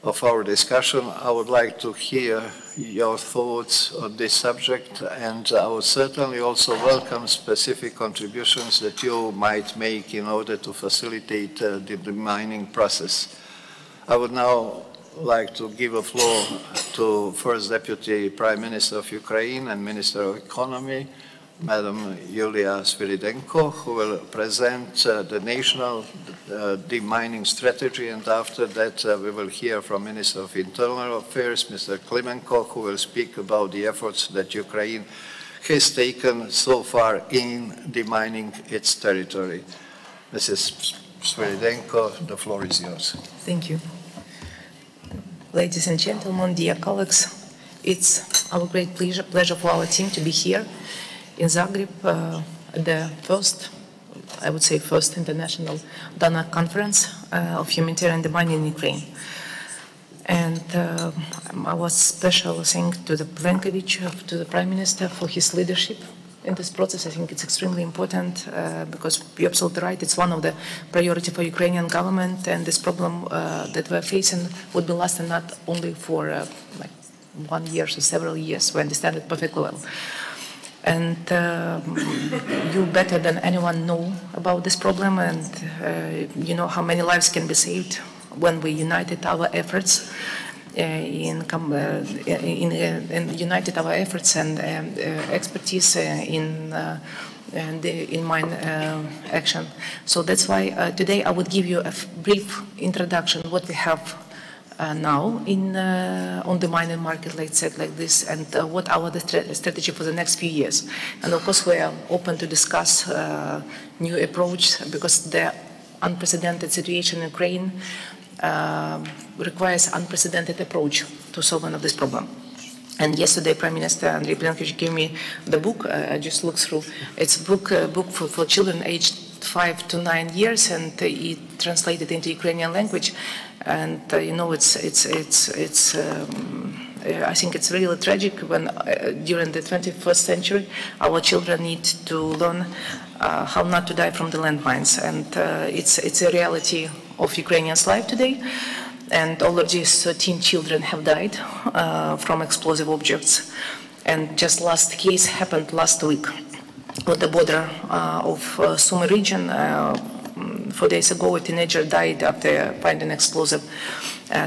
Speaker 13: of our discussion, I would like to hear your thoughts on this subject, and I would certainly also welcome specific contributions that you might make in order to facilitate the demining process. I would now like to give a floor to First Deputy Prime Minister of Ukraine and Minister of Economy, Madam Yulia Sviridenko, who will present the national demining strategy, and after that we will hear from Minister of Internal Affairs, Mr. Klymenko, who will speak about the efforts that Ukraine has taken so far in demining its territory. Mrs. Sviridenko, the floor is yours.
Speaker 14: Thank you. Ladies and gentlemen, dear colleagues, it's our great pleasure for our team to be here in Zagreb at the first international donor conference of humanitarian demining in Ukraine. And our special thanks to the Plenković, to the Prime Minister, for his leadership in this process. I think it's extremely important because you're absolutely right, it's one of the priorities for Ukrainian government, and this problem that we're facing would be lasting not only for like 1 year, so several years. We understand it perfectly well. And you better than anyone know about this problem, and you know how many lives can be saved when we united our efforts united our efforts and expertise in mine action. So that's why today I would give you a brief introduction what we have now on the mining market, let's say like this, and what our strategy for the next few years. And of course we are open to discuss new approach, because the unprecedented situation in Ukraine requires unprecedented approach to solving of this problem. And yesterday, Prime Minister Andrej Plenković gave me the book. I just looked through. It's a book for children aged 5 to 9 years, and it translated into Ukrainian language. And you know, it's I think it's really tragic when during the 21st century our children need to learn how not to die from the landmines, and it's a reality of Ukrainians' life today. And already 13 children have died from explosive objects. And just last case happened last week on the border of Sumy region. 4 days ago, a teenager died after finding an explosive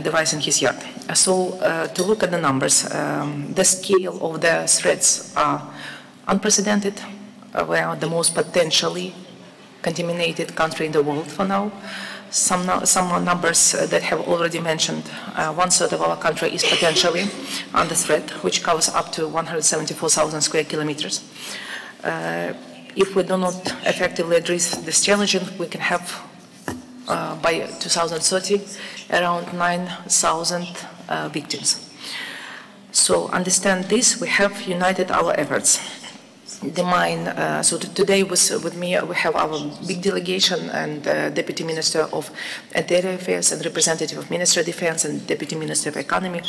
Speaker 14: device in his yard. So to look at the numbers, the scale of the threats are unprecedented. We are the most potentially contaminated country in the world for now. Some numbers that have already mentioned. 1/3 of our country is potentially under threat, which covers up to 174,000 square kilometers. If we do not effectively address this challenge, we can have by 2030 around 9,000 victims. So understand this, we have united our efforts. So today with me we have our big delegation and Deputy Minister of Interior Affairs and representative of Ministry of Defense and Deputy Minister of Economy.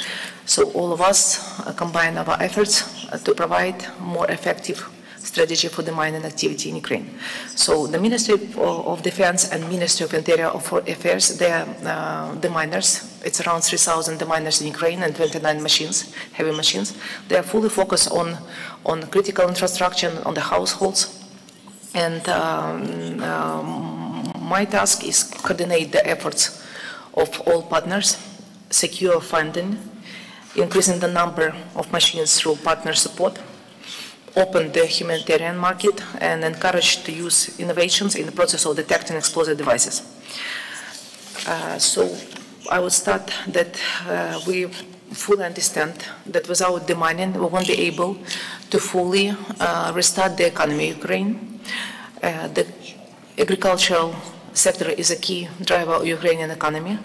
Speaker 14: So all of us combine our efforts to provide more effective strategy for the mining activity in Ukraine. So the Ministry of Defense and Ministry of Interior Affairs, they are the miners. It's around 3,000 miners in Ukraine and 29 machines, heavy machines. They are fully focused on critical infrastructure, on the households. And my task is coordinate the efforts of all partners, secure funding, increasing the number of machines through partner support, open the humanitarian market, and encourage to use innovations in the process of detecting explosive devices. So I would start that we fully understand that without demining we won't be able to fully restart the economy in Ukraine. The agricultural sector is a key driver of Ukrainian economy.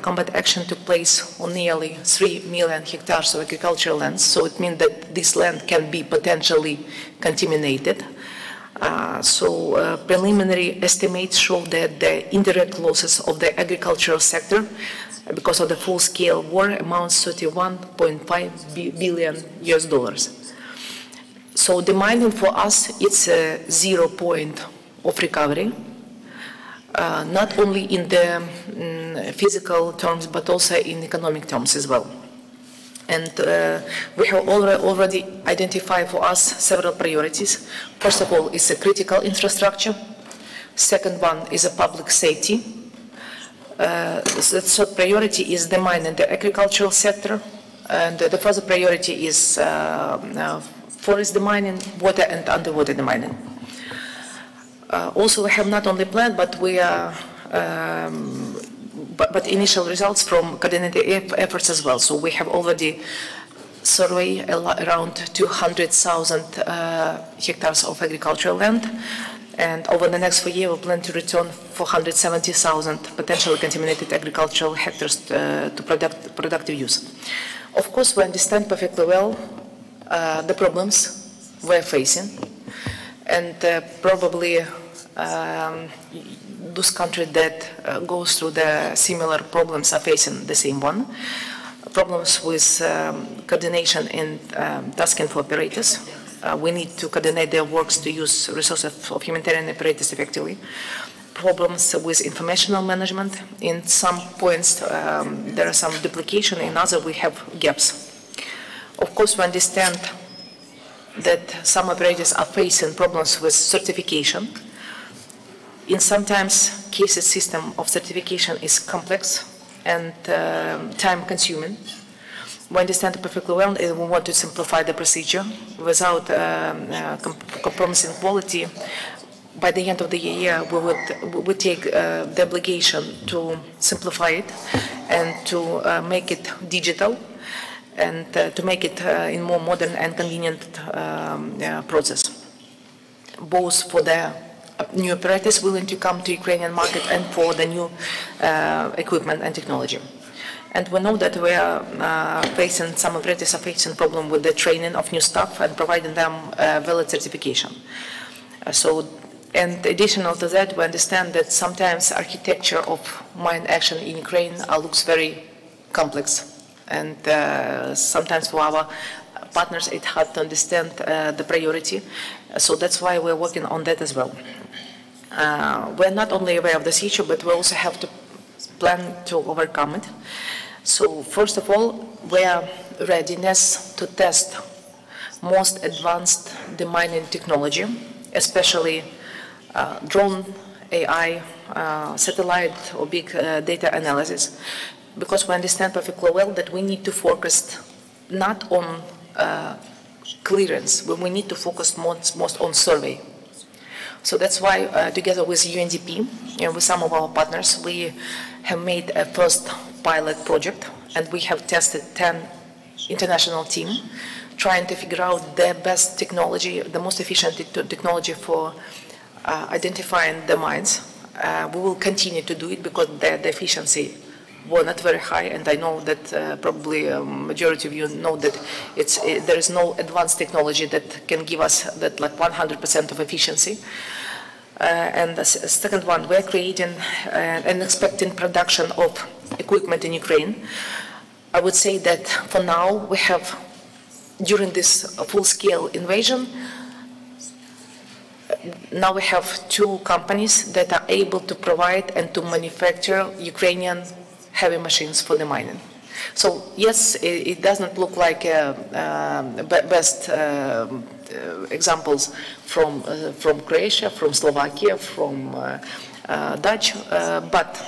Speaker 14: Combat action took place on nearly 3 million hectares of agricultural land, so it means that this land can be potentially contaminated. Preliminary estimates show that the indirect losses of the agricultural sector because of the full-scale war amounts to $31.5 billion. So the mining for us, it's a 0 point of recovery. Not only in the physical terms, but also in economic terms as well. And we have already identified for us several priorities. First of all, it's a critical infrastructure. Second one is a public safety. The third priority is the mine and the agricultural sector. And the further priority is forest demining, water and underwater demining. Also, we have not only planned, but we are, but initial results from coordinated efforts as well. So we have already surveyed around 200,000 hectares of agricultural land, and over the next 4 years, we plan to return 470,000 potentially contaminated agricultural hectares to productive use. Of course, we understand perfectly well the problems we're facing. And probably those countries that goes through the similar problems are facing the same one. Problems with coordination and tasking for operators. We need to coordinate their works to use resources of humanitarian operators effectively. Problems with informational management. In some points there are some duplication, in others we have gaps. Of course, we understand that some operators are facing problems with certification. In sometimes cases, system of certification is complex and time-consuming. We understand perfectly well, and we want to simplify the procedure without compromising quality. By the end of the year, we would take the obligation to simplify it and to make it digital, and to make it in more modern and convenient process, both for the new operators willing to come to Ukrainian market and for the new equipment and technology. And we know that we are facing, some operators are facing problem with the training of new staff and providing them valid certification. And additional to that, we understand that sometimes architecture of mine action in Ukraine looks very complex. And sometimes for our partners, it's hard to understand the priority. So that's why we're working on that as well. We're not only aware of this issue, but we also have to plan to overcome it. So first of all, we are readiness to test most advanced demining technology, especially drone, AI, satellite or big data analysis, because we understand perfectly well that we need to focus not on clearance, but we need to focus most on survey. So that's why together with UNDP and with some of our partners, we have made a first pilot project, and we have tested 10 international teams trying to figure out the best technology, the most efficient technology for identifying the mines. We will continue to do it because the efficiency were not very high, and I know that probably a majority of you know that there is no advanced technology that can give us that like 100% of efficiency. And the second one, we're creating and expecting production of equipment in Ukraine. I would say that for now we have, during this full-scale invasion, now we have 2 companies that are able to provide and to manufacture Ukrainian heavy machines for the mining. So yes, it doesn't look like best examples from Croatia, from Slovakia, from Dutch, but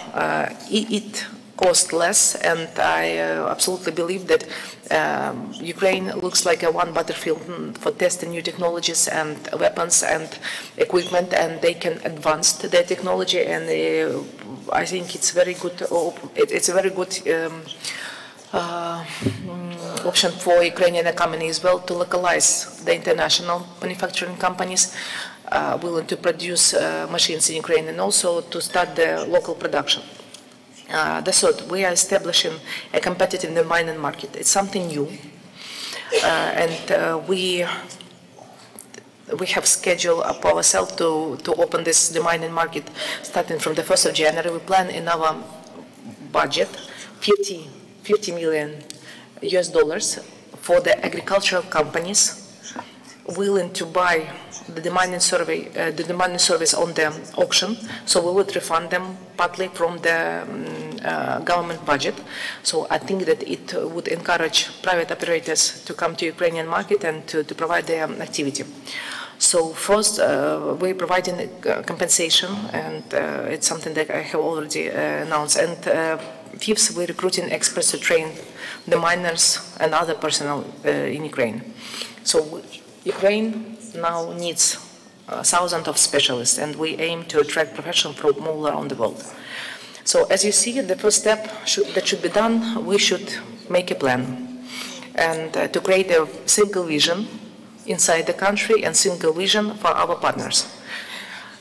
Speaker 14: it costs less, and I absolutely believe that Ukraine looks like a one battlefield for testing new technologies and weapons and equipment, and they can advance their technology, and I think it's very good. It's a very good option for Ukrainian economy as well to localize the international manufacturing companies willing to produce machines in Ukraine, and also to start the local production. The third, we are establishing a competitive mining market. It's something new, and we have scheduled up ourselves to open this demining market starting from the 1st of January. We plan in our budget $50 million for the agricultural companies willing to buy the demining service on the auction. So we would refund them partly from the government budget. So I think that it would encourage private operators to come to Ukrainian market and to provide their activity. So first, we're providing compensation, and it's something that I have already announced. And fifth, we're recruiting experts to train the miners and other personnel in Ukraine. So Ukraine now needs thousands of specialists, and we aim to attract professionals from all around the world. So as you see, the first step that should be done, we should make a plan and to create a single vision inside the country and single vision for our partners.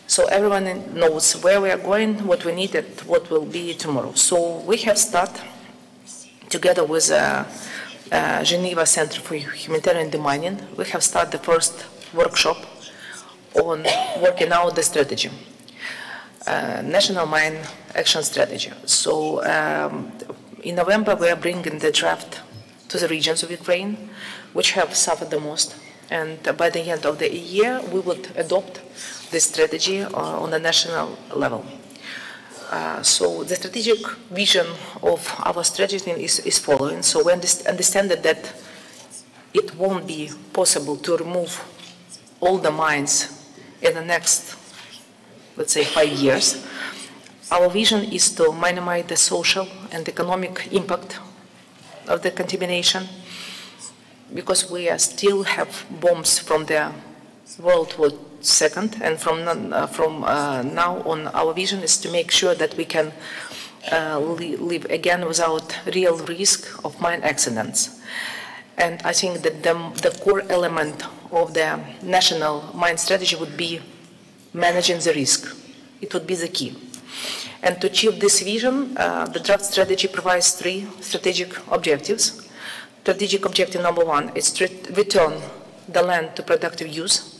Speaker 14: So everyone knows where we are going, what we need, and what will be tomorrow. So we have started together with Geneva Center for Humanitarian Demining. We have started the first workshop on working out the strategy, National Mine Action Strategy. So in November, we are bringing the draft to the regions of Ukraine, which have suffered the most. And by the end of the year, we would adopt this strategy on the national level. So the strategic vision of our strategy is following. So we understand that it won't be possible to remove all the mines in the next, let's say, 5 years. Our vision is to minimize the social and economic impact of the contamination, because we still have bombs from the World War II, and from now on, our vision is to make sure that we can live again without real risk of mine accidents. And I think that the core element of the national mine strategy would be managing the risk. It would be the key. And to achieve this vision, the draft strategy provides 3 strategic objectives. Strategic objective number 1 is to return the land to productive use.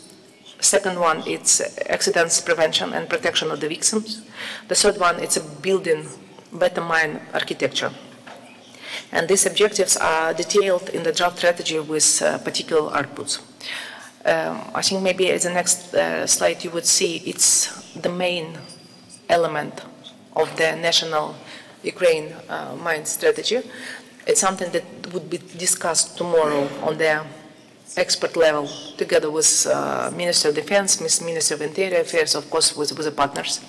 Speaker 14: Second one, it's accidents prevention and protection of the victims. The third one, it's building better mine architecture. And these objectives are detailed in the draft strategy with particular outputs. I think maybe as the next slide you would see it's the main element of the national Ukraine mine strategy. It's something that would be discussed tomorrow on the expert level together with Minister of Defense, Minister of Interior Affairs, of course with the partners.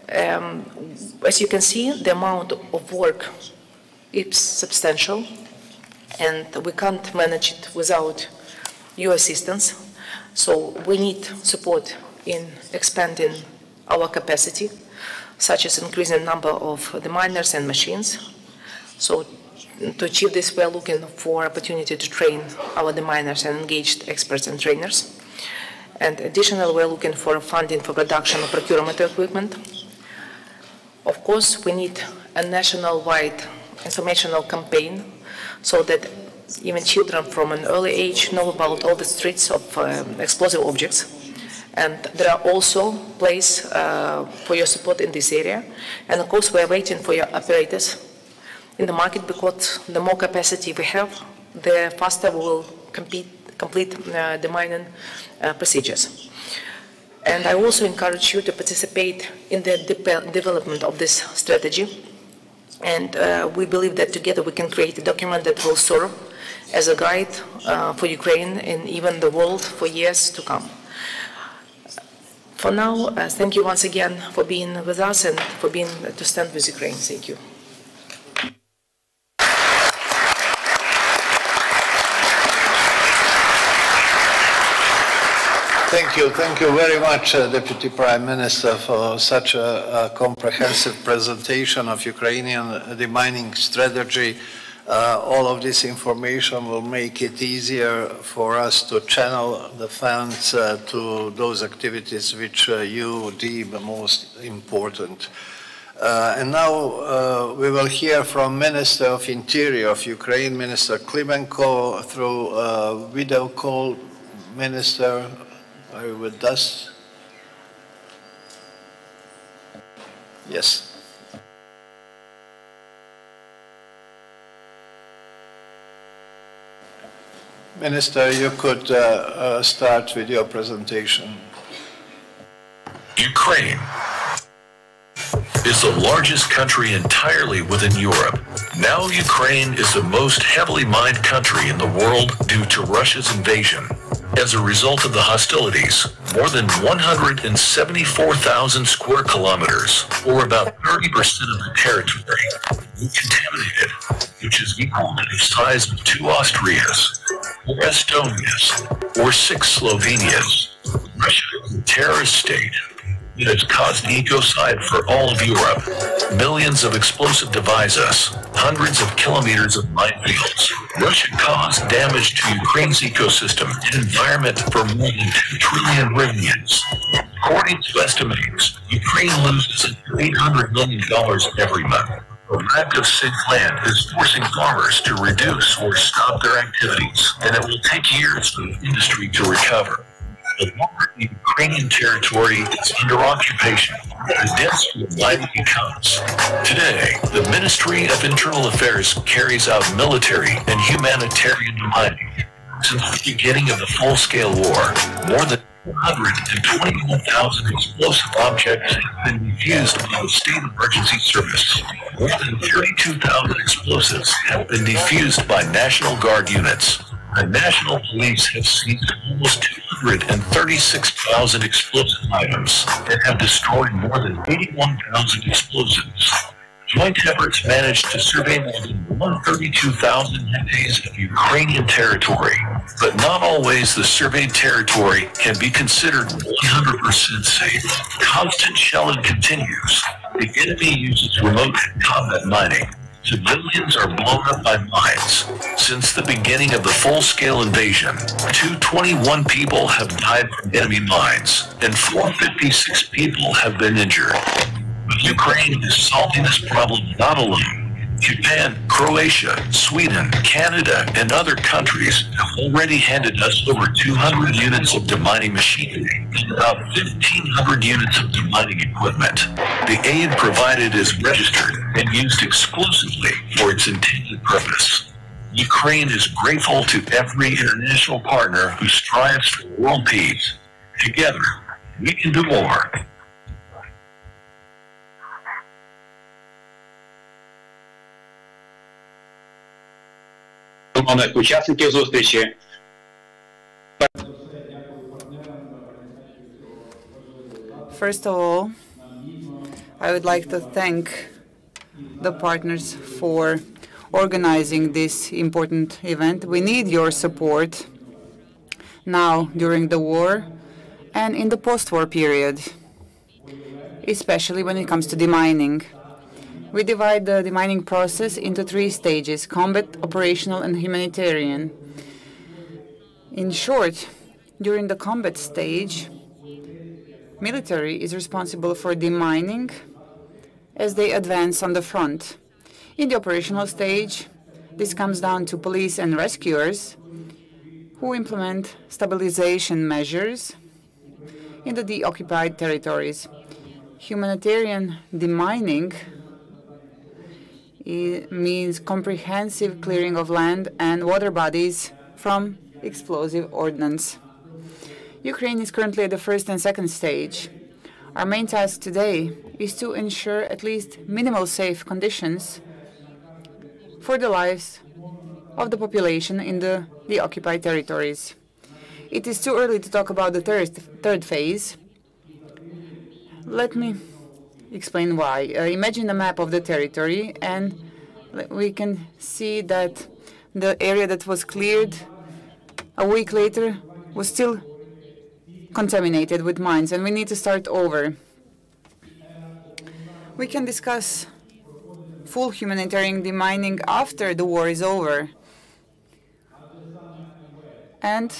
Speaker 14: As you can see, the amount of work is substantial and we can't manage it without your assistance. So we need support in expanding our capacity, such as increasing the number of the miners and machines. So to achieve this, we are looking for opportunity to train our miners and engaged experts and trainers. And additionally, we are looking for funding for production of procurement equipment. Of course, we need a national-wide informational campaign so that even children from an early age know about all the threats of explosive objects. And there are also places for your support in this area. And of course, we are waiting for your operators in the market, because the more capacity we have, the faster we will complete the mining procedures. And I also encourage you to participate in the development of this strategy. And we believe that together we can create a document that will serve as a guide for Ukraine and even the world for years to come. For now, thank you once again for being with us and for being to stand with Ukraine. Thank you.
Speaker 13: Thank you very much, Deputy Prime Minister, for such a comprehensive presentation of Ukrainian demining strategy. All of this information will make it easier for us to channel the funds to those activities which you deem most important. And now we will hear from Minister of Interior of Ukraine, Minister Klymenko, through video call. Minister, are you with us? Yes. Minister, you could start with your presentation.
Speaker 15: Ukraine is the largest country entirely within Europe. Now Ukraine is the most heavily mined country in the world due to Russia's invasion. As a result of the hostilities, more than 174,000 square kilometers, or about 30% of the territory, was contaminated, which is equal to the size of 2 Austrias, or Estonias, or 6 Slovenias. Russia is a terrorist state that has caused ecocide for all of Europe. Millions of explosive devices, hundreds of kilometers of minefields. Russia caused damage to Ukraine's ecosystem and environment for more than 2 trillion hryvnias. According to estimates, Ukraine loses $800 million every month. A lack of safe land is forcing farmers to reduce or stop their activities, and it will take years for the industry to recover. The longer the Ukrainian territory is under occupation, the denser the mining becomes. Today, the Ministry of Internal Affairs carries out military and humanitarian demining. Since the beginning of the full-scale war, more than 121,000 explosive objects have been defused by the State Emergency Service. More than 32,000 explosives have been defused by National Guard units. The National Police have seized almost 236,000 explosive items and have destroyed more than 81,000 explosives. Joint efforts managed to survey more than 132,000 hectares of Ukrainian territory, but not always the surveyed territory can be considered 100% safe. Constant shelling continues. The enemy uses remote combat mining. Civilians are blown up by mines. Since the beginning of the full-scale invasion, 221 people have died from enemy mines, and 456 people have been injured. But Ukraine is solving this problem not alone. Japan, Croatia, Sweden, Canada, and other countries have already handed us over 200 units of demining machinery and about 1,500 units of demining equipment. The aid provided is registered and used exclusively for its intended purpose. Ukraine is grateful to every international partner who strives for world peace. Together, we can do more.
Speaker 16: Учасники зустрічі.
Speaker 9: First of all, I would like to thank the partners for organizing this important event. We need your support now during the war and in the post-war period, especially when it comes to demining. We divide the demining process into 3 stages: combat, operational, and humanitarian. In short, during the combat stage, military is responsible for demining as they advance on the front. In the operational stage, this comes down to police and rescuers who implement stabilization measures in the deoccupied territories. Humanitarian demining means comprehensive clearing of land and water bodies from explosive ordnance. Ukraine is currently at the first and second stage. Our main task today is to ensure at least minimal safe conditions for the lives of the population in the occupied territories. It is too early to talk about the third phase. Let me explain why. Imagine a map of the territory, and we can see that the area that was cleared a week later was still contaminated with mines, and we need to start over. We can discuss full humanitarian demining after the war is over. And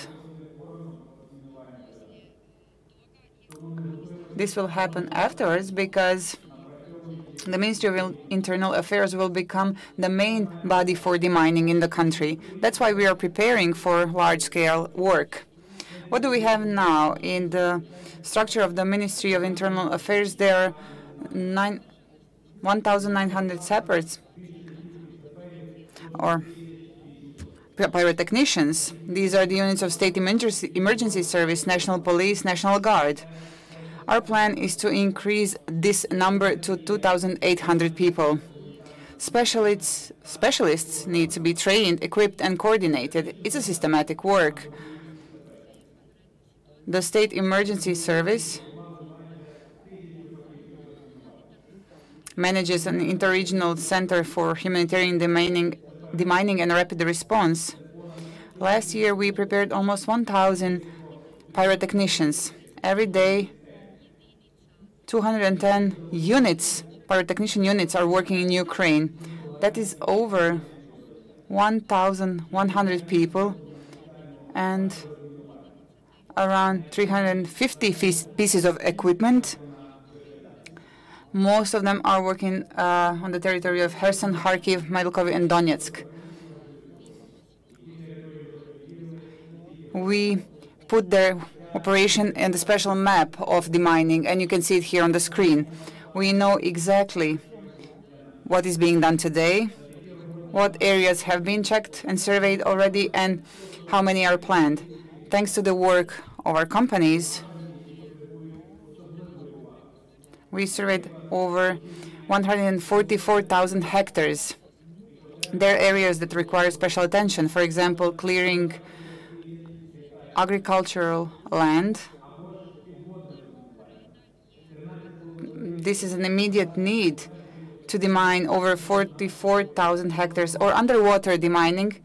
Speaker 9: this will happen afterwards because the Ministry of Internal Affairs will become the main body for demining in the country. That's why we are preparing for large-scale work. What do we have now? In the structure of the Ministry of Internal Affairs, there are 1,900 sappers or pyrotechnicians. These are the units of State Emergency Service, National Police, National Guard. Our plan is to increase this number to 2,800 people. Specialists need to be trained, equipped, and coordinated. It's a systematic work. The State Emergency Service manages an interregional center for humanitarian demining and rapid response. Last year, we prepared almost 1,000 pyrotechnicians. Every day, 210 units, pyrotechnician units, are working in Ukraine. That is over 1,100 people and around 350 pieces of equipment. Most of them are working on the territory of Kherson, Kharkiv, Mariupol, and Donetsk. We put their operation in the special map of demining, and you can see it here on the screen. We know exactly what is being done today, what areas have been checked and surveyed already, and how many are planned. Thanks to the work of our companies, we surveyed over 144,000 hectares. There are areas that require special attention, for example, clearing agricultural land. This is an immediate need to demine over 44,000 hectares, or underwater demining.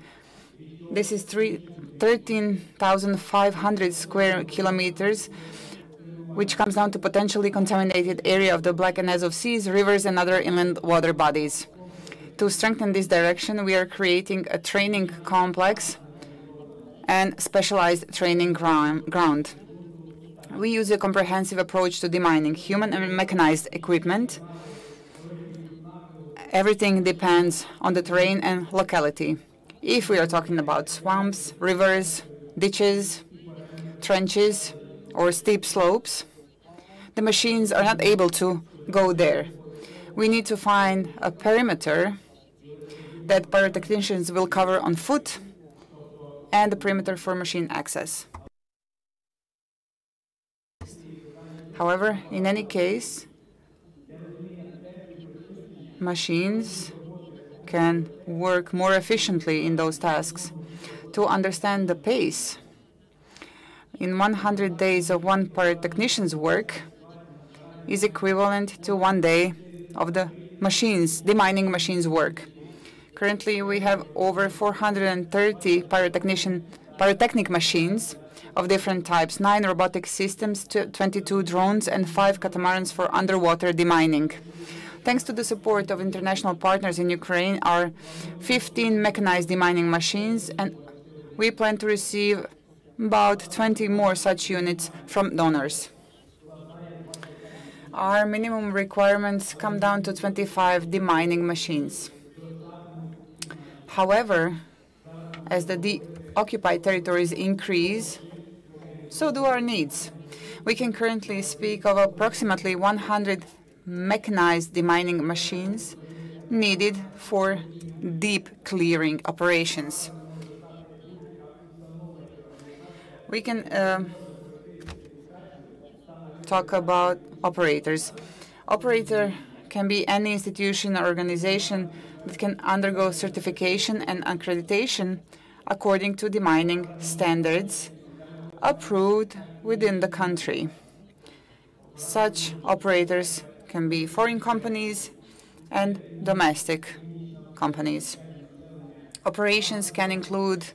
Speaker 9: This is 13,500 square kilometers, which comes down to potentially contaminated area of the Black and Azov seas, rivers, and other inland water bodies. To strengthen this direction, we are creating a training complex and specialized training ground. We use a comprehensive approach to demining, human and mechanized equipment, Everything depends on the terrain and locality. If we are talking about swamps, rivers, ditches, trenches, or steep slopes, the machines are not able to go there. We need to find a perimeter that pyrotechnicians will cover on foot and the perimeter for machine access. However, in any case, machines can work more efficiently in those tasks. To understand the pace, in 100 days of one pyrotechnician's work is equivalent to 1 day of the demining machines' work. Currently, we have over 430 pyrotechnic machines of different types, 9 robotic systems, 22 drones, and 5 catamarans for underwater demining. Thanks to the support of international partners in Ukraine, are 15 mechanized demining machines, and we plan to receive about 20 more such units from donors. Our minimum requirements come down to 25 demining machines. However, as the occupied territories increase, so do our needs. We can currently speak of approximately 100 mechanized demining machines needed for deep clearing operations. We can talk about operators. Operator can be any institution or organization that can undergo certification and accreditation according to demining standards approved within the country. Such operators can be foreign companies and domestic companies. Operations can include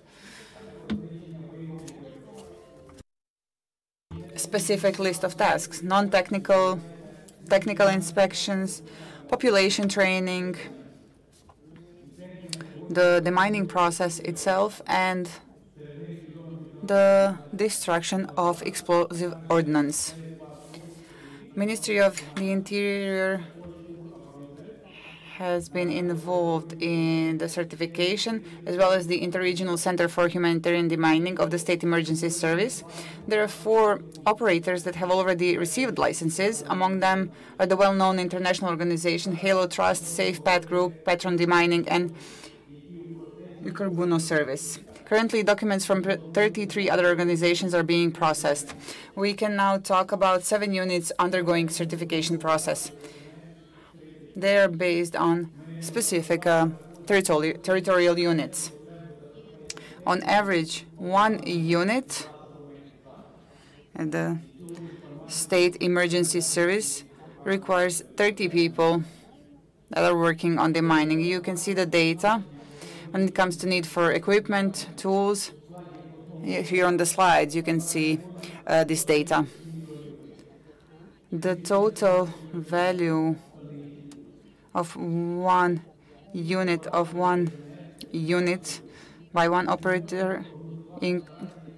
Speaker 9: a specific list of tasks, non-technical, technical inspections, population training, the demining process itself, and the destruction of explosive ordnance. Ministry of the Interior has been involved in the certification, as well as the Interregional Center for Humanitarian Demining of the State Emergency Service. There are 4 operators that have already received licenses. Among them are the well-known international organization Halo Trust, Safe Path Group, Petron Demining, and Ihor Service. Currently, documents from 33 other organizations are being processed. We can now talk about 7 units undergoing certification process. They are based on specific territorial units. On average, 1 unit at the State Emergency Service requires 30 people that are working on demining. You can see the data when it comes to need for equipment, tools. Here on the slides, you can see this data. The total value of one unit by one operator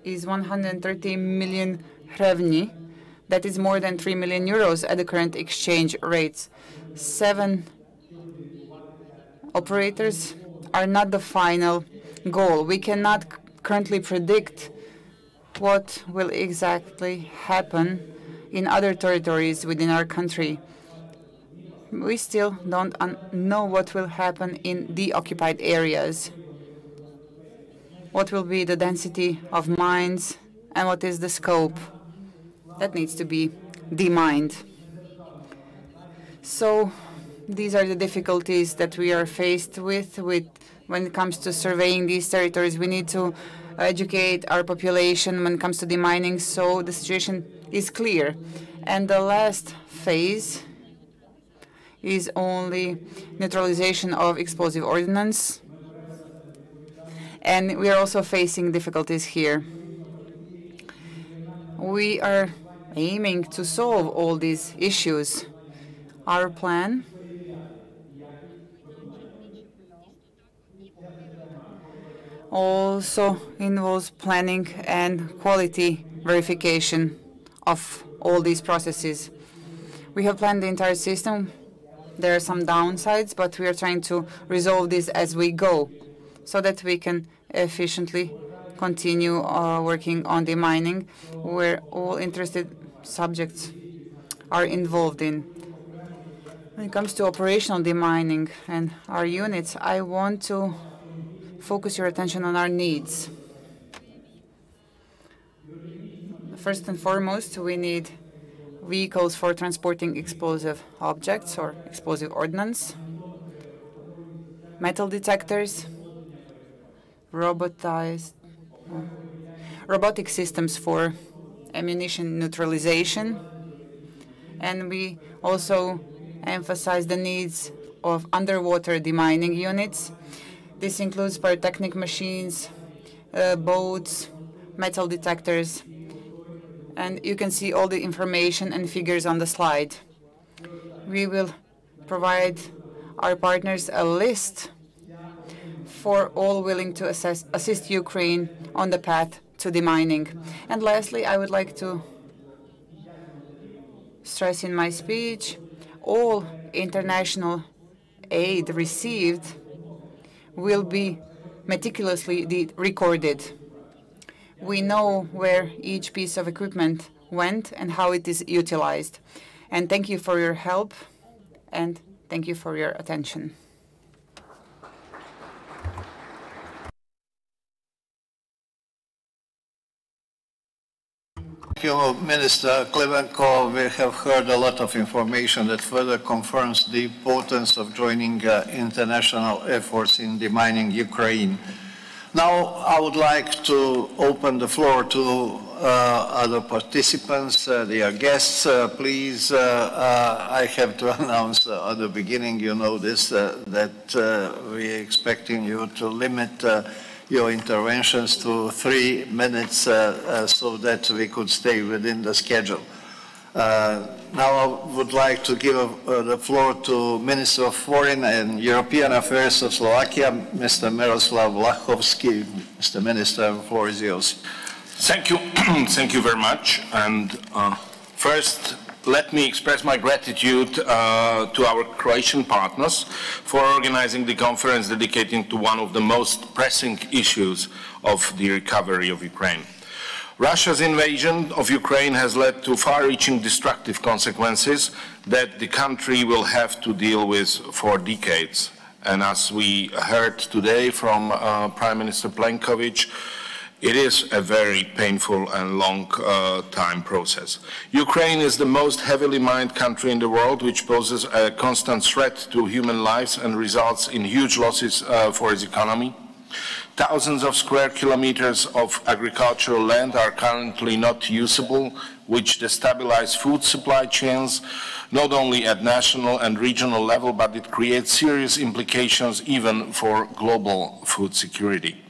Speaker 9: is 130 million hryvnia. That is more than 3 million euros at the current exchange rates. 7 operators are not the final goal. We cannot currently predict what will exactly happen in other territories within our country. We still don't know what will happen in the occupied areas. What will be the density of mines and what is the scope that needs to be demined. So these are the difficulties that we are faced with when it comes to surveying these territories. We need to educate our population when it comes to demining, so the situation is clear. And the last phase is only neutralization of explosive ordnance. And we are also facing difficulties here. We are aiming to solve all these issues. Our plan also involves planning and quality verification of all these processes. We have planned the entire system There are some downsides, but we are trying to resolve this as we go so that we can efficiently continue working on demining, where all interested subjects are involved in. When it comes to operational demining and our units, I want to focus your attention on our needs. First and foremost, we need vehicles for transporting explosive objects or explosive ordnance, metal detectors, robotic systems for ammunition neutralization, and we also emphasize the needs of underwater demining units. This includes pyrotechnic machines, boats, metal detectors, and you can see all the information and figures on the slide. We will provide our partners a list for all willing to assist Ukraine on the path to demining. And lastly, I would like to stress in my speech, all international aid received will be meticulously recorded. We know where each piece of equipment went and how it is utilized. And thank you for your help, and thank you for your attention.
Speaker 13: Thank you, Minister Klymenko. We have heard a lot of information that further confirms the importance of joining international efforts in demining Ukraine. Now, I would like to open the floor to other participants, dear guests. Please, I have to announce at the beginning, you know this, that we're expecting you to limit your interventions to 3 minutes so that we could stay within the schedule. Now I would like to give the floor to Minister of Foreign and European Affairs of Slovakia, Mr. Miroslav Lachovský. Mr. Minister, the floor is yours.
Speaker 15: Thank you. Thank you very much. And first, let me express my gratitude to our Croatian partners for organizing the conference dedicated to one of the most pressing issues of the recovery of Ukraine. Russia's invasion of Ukraine has led to far-reaching destructive consequences that the country will have to deal with for decades. And as we heard today from Prime Minister Plenković, it is a very painful and long time process. Ukraine is the most heavily mined country in the world, which poses a constant threat to human lives and results in huge losses for its economy. Thousands of square kilometers of agricultural land are currently not usable, which destabilize food supply chains, not only at national and regional level, but it creates serious implications even for global food security.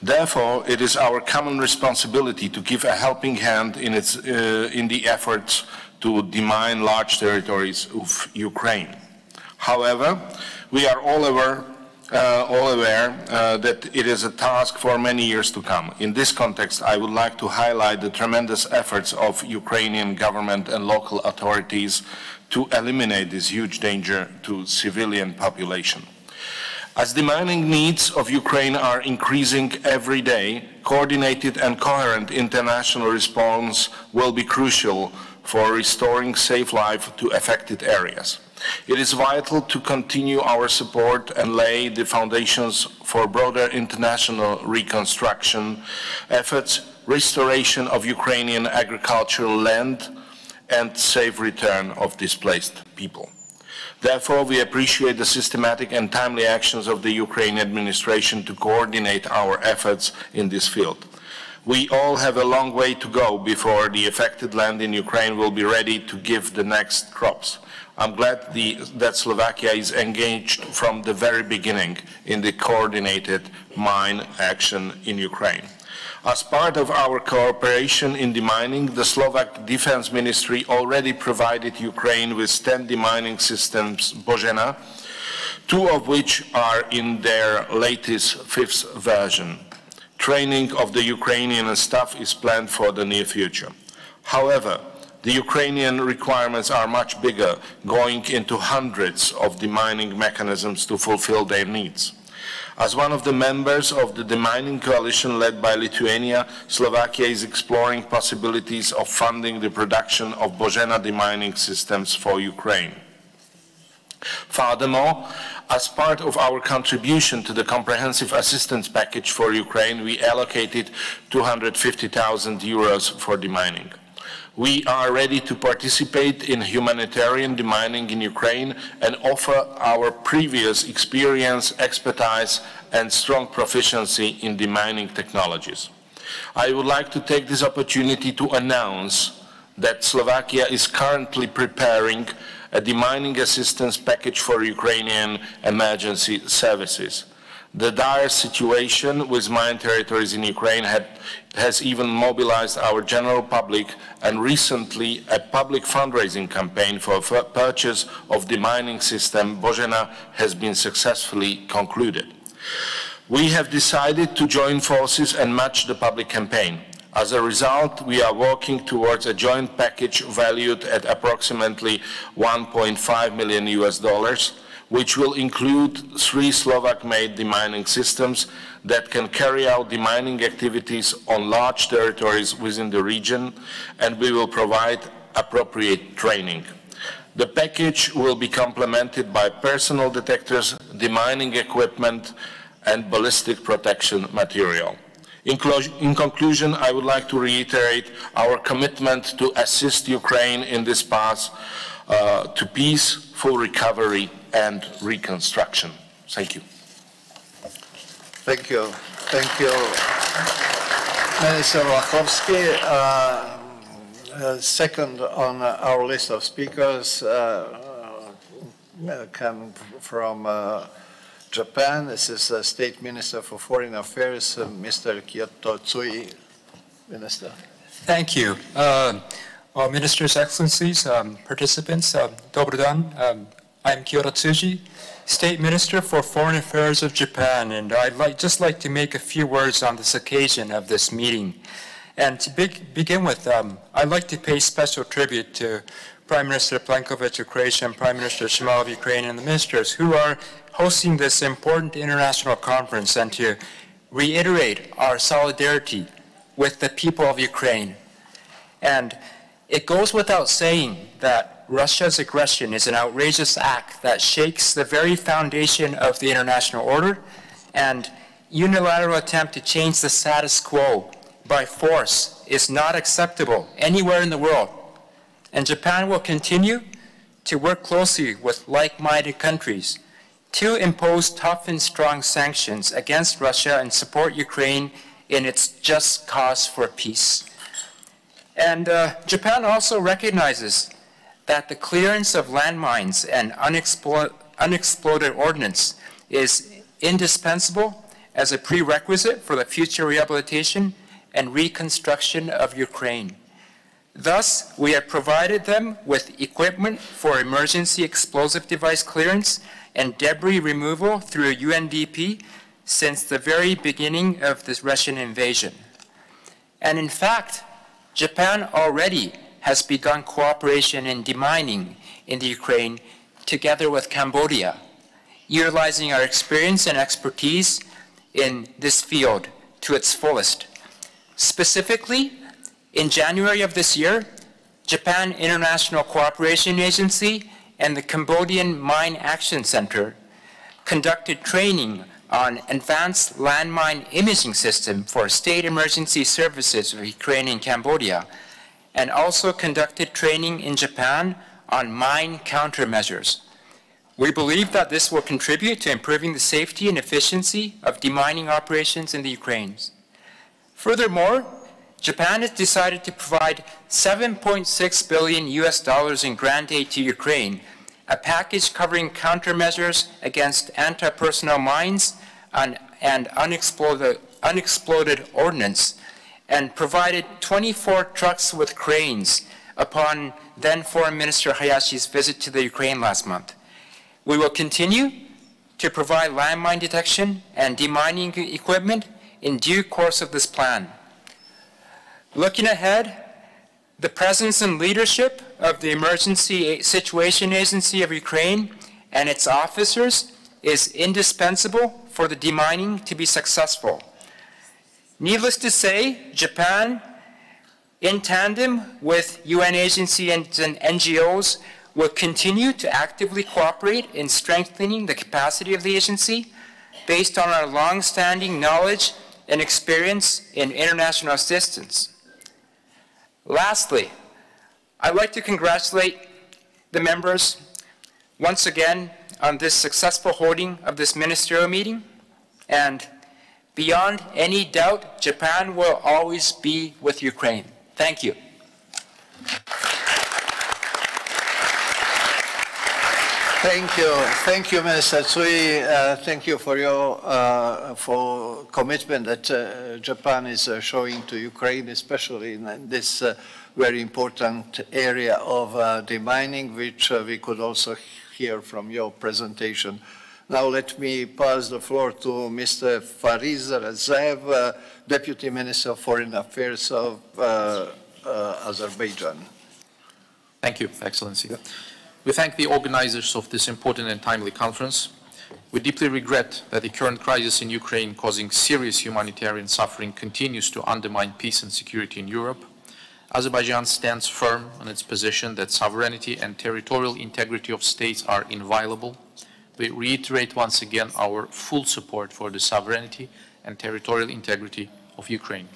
Speaker 15: Therefore, it is our common responsibility to give a helping hand in the efforts to demine large territories of Ukraine. However, we are all aware that it is a task for many years to come. In this context, I would like to highlight the tremendous efforts of Ukrainian government and local authorities to eliminate this huge danger to civilian population. As the mining needs of Ukraine are increasing every day, coordinated and coherent international response will be crucial for restoring safe life to affected areas. It is vital to continue our support and lay the foundations for broader international reconstruction efforts, restoration of Ukrainian agricultural land, and safe return of displaced people. Therefore, we appreciate the systematic and timely actions of the Ukrainian administration to coordinate our efforts in this field. We all have a long way to go before the affected land in Ukraine will be ready to give the next crops. I'm glad that Slovakia is engaged from the very beginning in the coordinated mine action in Ukraine. As part of our cooperation in demining, the Slovak Defense Ministry already provided Ukraine with 10 demining systems Bozena, 2 of which are in their latest 5th version. Training of the Ukrainian staff is planned for the near future. However,
Speaker 17: The Ukrainian requirements are much bigger, going into hundreds of demining mechanisms to fulfill their needs. As one of the members of the demining coalition led by Lithuania, Slovakia is exploring possibilities of funding the production of Božena demining systems for Ukraine. Furthermore, as part of our contribution to the comprehensive assistance package for Ukraine, we allocated 250,000 euros for demining. We are ready to participate in humanitarian demining in Ukraine and offer our previous experience, expertise, and strong proficiency in demining technologies. I would like to take this opportunity to announce that Slovakia is currently preparing a demining assistance package for Ukrainian emergency services. The dire situation with mine territories in Ukraine has even mobilized our general public, and recently a public fundraising campaign for purchase of demining system Božena has been successfully concluded. We have decided to join forces and match the public campaign. As a result, we are working towards a joint package valued at approximately $1.5 million, which will include 3 Slovak-made demining systems that can carry out demining activities on large territories within the region, and we will provide appropriate training. The package will be complemented by personal detectors, demining equipment, and ballistic protection material. In conclusion, I would like to reiterate our commitment to assist Ukraine in this path to peace, full recovery, and reconstruction. Thank you.
Speaker 13: Thank you. Thank you, Minister Wachowski. Second on our list of speakers come from Japan. This is the State Minister for Foreign Affairs, Mr. Kyoto Tsui. Minister.
Speaker 18: Thank you. Ministers, Excellencies, participants, Dobry dan. I'm Kyoto Tsuji, State Minister for Foreign Affairs of Japan, and I'd just like to make a few words on this occasion of this meeting. And to begin with, I'd like to pay special tribute to Prime Minister Plenković of Croatia and Prime Minister Shmyhal of Ukraine and the ministers who are hosting this important international conference, and to reiterate our solidarity with the people of Ukraine. And it goes without saying that Russia's aggression is an outrageous act that shakes the very foundation of the international order, and unilateral attempt to change the status quo by force is not acceptable anywhere in the world. And Japan will continue to work closely with like-minded countries to impose tough and strong sanctions against Russia and support Ukraine in its just cause for peace. And Japan also recognizes that the clearance of landmines and unexploded ordnance is indispensable as a prerequisite for the future rehabilitation and reconstruction of Ukraine. Thus, we have provided them with equipment for emergency explosive device clearance and debris removal through UNDP since the very beginning of this Russian invasion. And in fact, Japan already has begun cooperation in demining in the Ukraine together with Cambodia, utilizing our experience and expertise in this field to its fullest. Specifically, in January of this year, Japan International Cooperation Agency and the Cambodian Mine Action Center conducted training on advanced landmine imaging system for state emergency services of Ukraine and Cambodia, and also conducted training in Japan on mine countermeasures. We believe that this will contribute to improving the safety and efficiency of demining operations in the Ukraine. Furthermore, Japan has decided to provide $7.6 billion in grant aid to Ukraine, a package covering countermeasures against anti-personnel mines and unexploded ordnance, and provided 24 trucks with cranes upon then Foreign Minister Hayashi's visit to the Ukraine last month. We will continue to provide landmine detection and demining equipment in due course of this plan. Looking ahead, The presence and leadership of the Emergency Situation Agency of Ukraine and its officers is indispensable for the demining to be successful. Needless to say, Japan, in tandem with UN agencies and NGOs, will continue to actively cooperate in strengthening the capacity of the agency based on our long-standing knowledge and experience in international assistance. Lastly, I'd like to congratulate the members once again on this successful holding of this ministerial meeting, and beyond any doubt, Japan will always be with Ukraine. Thank you.
Speaker 13: Thank you, Minister Tsui. Thank you for your commitment that Japan is showing to Ukraine, especially in this very important area of demining, which we could also hear from your presentation. Now let me pass the floor to Mr. Fariz Razaev, Deputy Minister of Foreign Affairs of Azerbaijan.
Speaker 19: Thank you, Excellency. We thank the organizers of this important and timely conference. We deeply regret that the current crisis in Ukraine, causing serious humanitarian suffering, continues to undermine peace and security in Europe. Azerbaijan stands firm on its position that sovereignty and territorial integrity of states are inviolable. We reiterate once again our full support for the sovereignty and territorial integrity of Ukraine.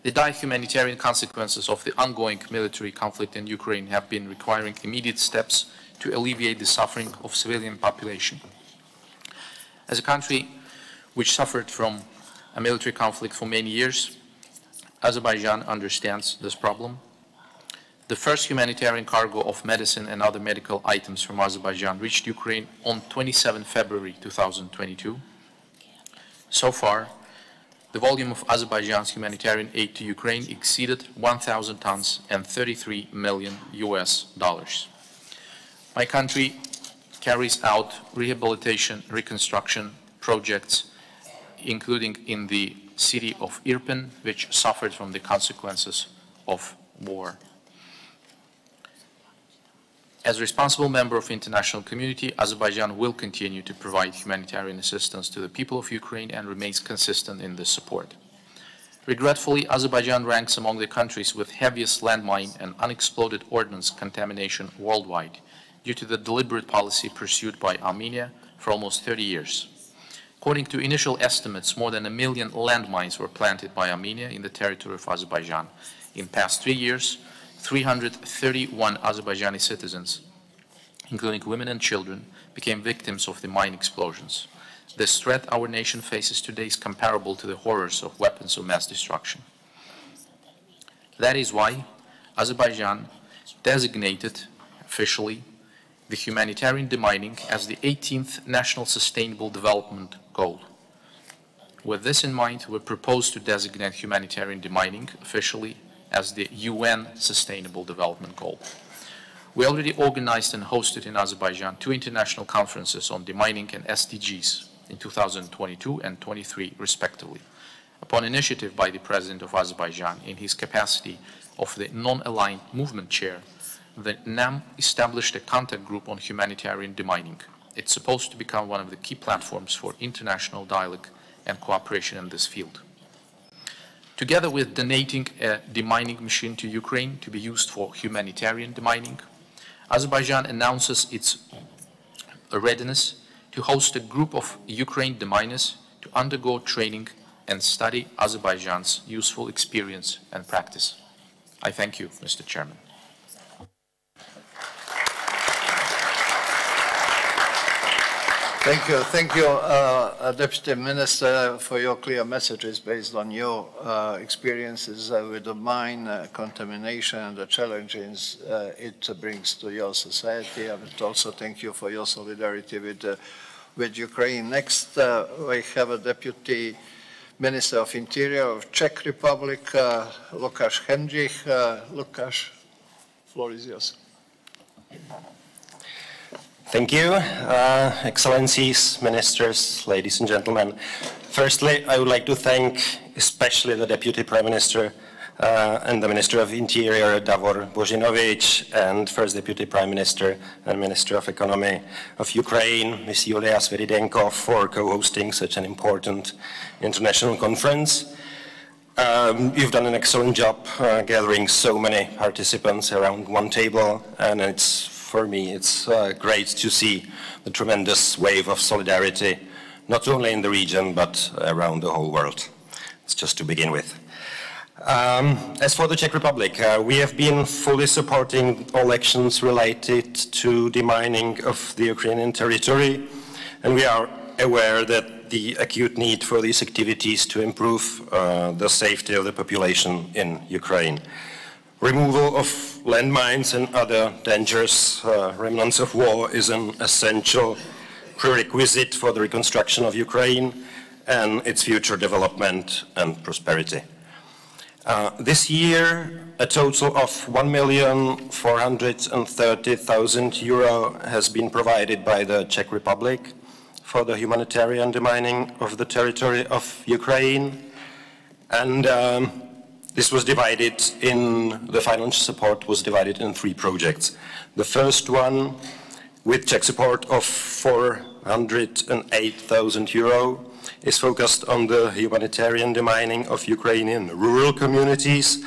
Speaker 19: The dire humanitarian consequences of the ongoing military conflict in Ukraine have been requiring immediate steps to alleviate the suffering of civilian population. As a country which suffered from a military conflict for many years, Azerbaijan understands this problem. The first humanitarian cargo of medicine and other medical items from Azerbaijan reached Ukraine on 27 February 2022. So far, the volume of Azerbaijan's humanitarian aid to Ukraine exceeded 1,000 tons and $33 million. My country carries out rehabilitation, reconstruction projects, including in the city of Irpin, which suffered from the consequences of war. As a responsible member of the international community, Azerbaijan will continue to provide humanitarian assistance to the people of Ukraine and remains consistent in this support. Regretfully, Azerbaijan ranks among the countries with heaviest landmine and unexploded ordnance contamination worldwide due to the deliberate policy pursued by Armenia for almost 30 years. According to initial estimates, more than 1 million landmines were planted by Armenia in the territory of Azerbaijan. In the past 3 years, 331 Azerbaijani citizens, including women and children, became victims of the mine explosions. This threat our nation faces today is comparable to the horrors of weapons of mass destruction. That is why Azerbaijan designated officially the humanitarian demining as the 18th National Sustainable Development Goal. With this in mind, we propose to designate humanitarian demining officially as the UN Sustainable Development Goal. We already organized and hosted in Azerbaijan 2 international conferences on demining and SDGs in 2022 and 23 respectively. Upon initiative by the President of Azerbaijan in his capacity of the non-aligned movement chair, the NAM established a contact group on humanitarian demining. It's supposed to become one of the key platforms for international dialogue and cooperation in this field. Together with donating a demining machine to Ukraine to be used for humanitarian demining, Azerbaijan announces its readiness to host a group of Ukraine deminers to undergo training and study Azerbaijan's useful experience and practice. I thank you, Mr. Chairman.
Speaker 13: Thank you, Deputy Minister, for your clear messages based on your experiences with the mine contamination and the challenges it brings to your society. I would also thank you for your solidarity with Ukraine. Next, we have a Deputy Minister of Interior of Czech Republic, Lukáš Hendrich. Lukáš, floor is yours.
Speaker 20: Thank you, Excellencies, Ministers, ladies and gentlemen. Firstly, I would like to thank especially the Deputy Prime Minister and the Minister of Interior, Davor Božinović, and First Deputy Prime Minister and Minister of Economy of Ukraine, Ms. Yulia Sviridenko, for co-hosting such an important international conference. You've done an excellent job gathering so many participants around one table, and for me, it's great to see the tremendous wave of solidarity, not only in the region, but around the whole world. It's just to begin with. As for the Czech Republic, we have been fully supporting all actions related to demining of the Ukrainian territory, and we are aware that the acute need for these activities to improve the safety of the population in Ukraine. Removal of landmines and other dangerous remnants of war is an essential prerequisite for the reconstruction of Ukraine and its future development and prosperity. This year, a total of €1,430,000 has been provided by the Czech Republic for the humanitarian demining of the territory of Ukraine, and this was divided the financial support was divided in 3 projects. The first one, with Czech support of €408,000, is focused on the humanitarian demining of Ukrainian rural communities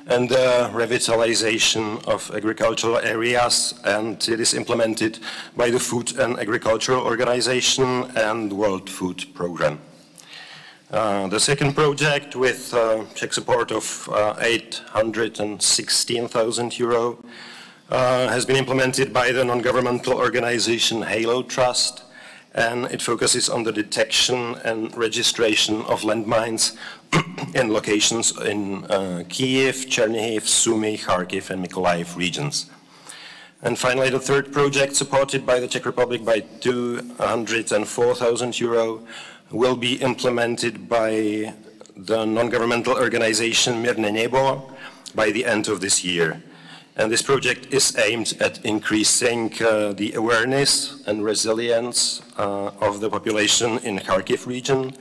Speaker 20: and the revitalization of agricultural areas, and it is implemented by the Food and Agricultural Organization and World Food Programme. The second project, with Czech support of €816,000, has been implemented by the non-governmental organization Halo Trust, and it focuses on the detection and registration of landmines in locations in Kyiv, Chernihiv, Sumy, Kharkiv, and Mykolaiv regions. And finally, the third project, supported by the Czech Republic by €204,000, will be implemented by the non-governmental organization Mirne Nebo by the end of this year. And this project is aimed at increasing the awareness and resilience of the population in Kharkiv region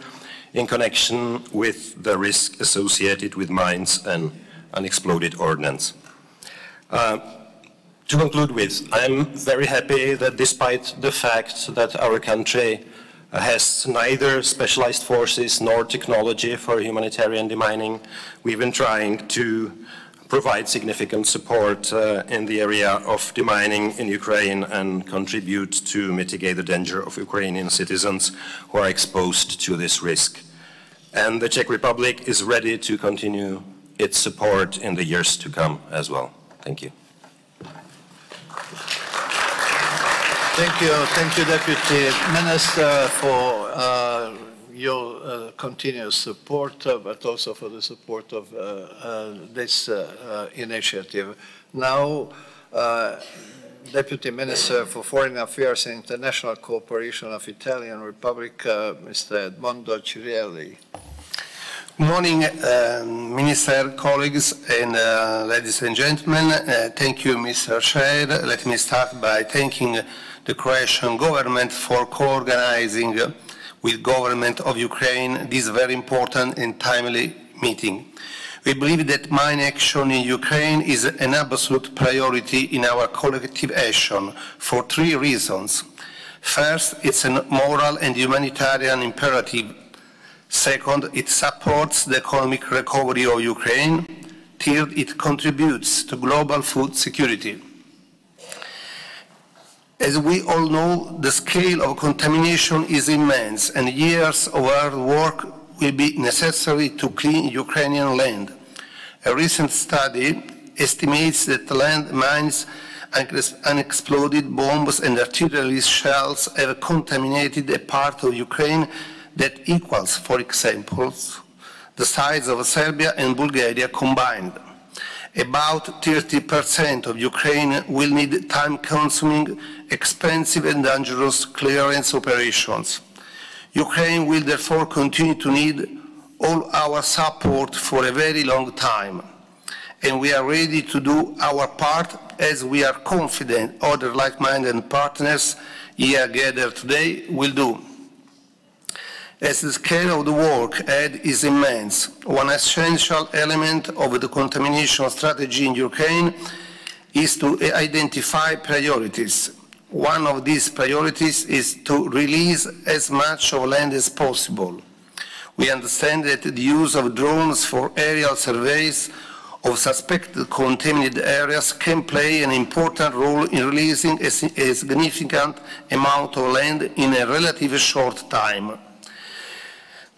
Speaker 20: in connection with the risk associated with mines and unexploded ordnance. To conclude with, I am very happy that despite the fact that our country has neither specialized forces nor technology for humanitarian demining, we've been trying to provide significant support in the area of demining in Ukraine and contribute to mitigate the danger of Ukrainian citizens who are exposed to this risk. And the Czech Republic is ready to continue its support in the years to come as well. Thank you.
Speaker 13: Thank you, Deputy Minister, for your continuous support, but also for the support of this initiative. Now, Deputy Minister for Foreign Affairs and International Cooperation of Italian Republic, Mr. Edmondo Cirielli.
Speaker 21: Good morning, Minister, colleagues, and ladies and gentlemen. Thank you, Mr. Chair. Let me start by thanking the Croatian government for co-organizing with government of Ukraine this very important and timely meeting. We believe that mine action in Ukraine is an absolute priority in our collective action for 3 reasons. First, it's a moral and humanitarian imperative. Second, it supports the economic recovery of Ukraine. Third, it contributes to global food security. As we all know, the scale of contamination is immense, and years of hard work will be necessary to clean Ukrainian land. A recent study estimates that landmines, unexploded bombs, and artillery shells have contaminated a part of Ukraine that equals, for example, the size of Serbia and Bulgaria combined. About 30% of Ukraine will need time-consuming, expensive and dangerous clearance operations. Ukraine will therefore continue to need all our support for a very long time, and we are ready to do our part, as we are confident other like-minded partners here gathered today will do. as the scale of the work ahead is immense. One essential element of the contamination strategy in Ukraine is to identify priorities. One of these priorities is to release as much of land as possible. We understand that the use of drones for aerial surveys of suspected contaminated areas can play an important role in releasing a significant amount of land in a relatively short time.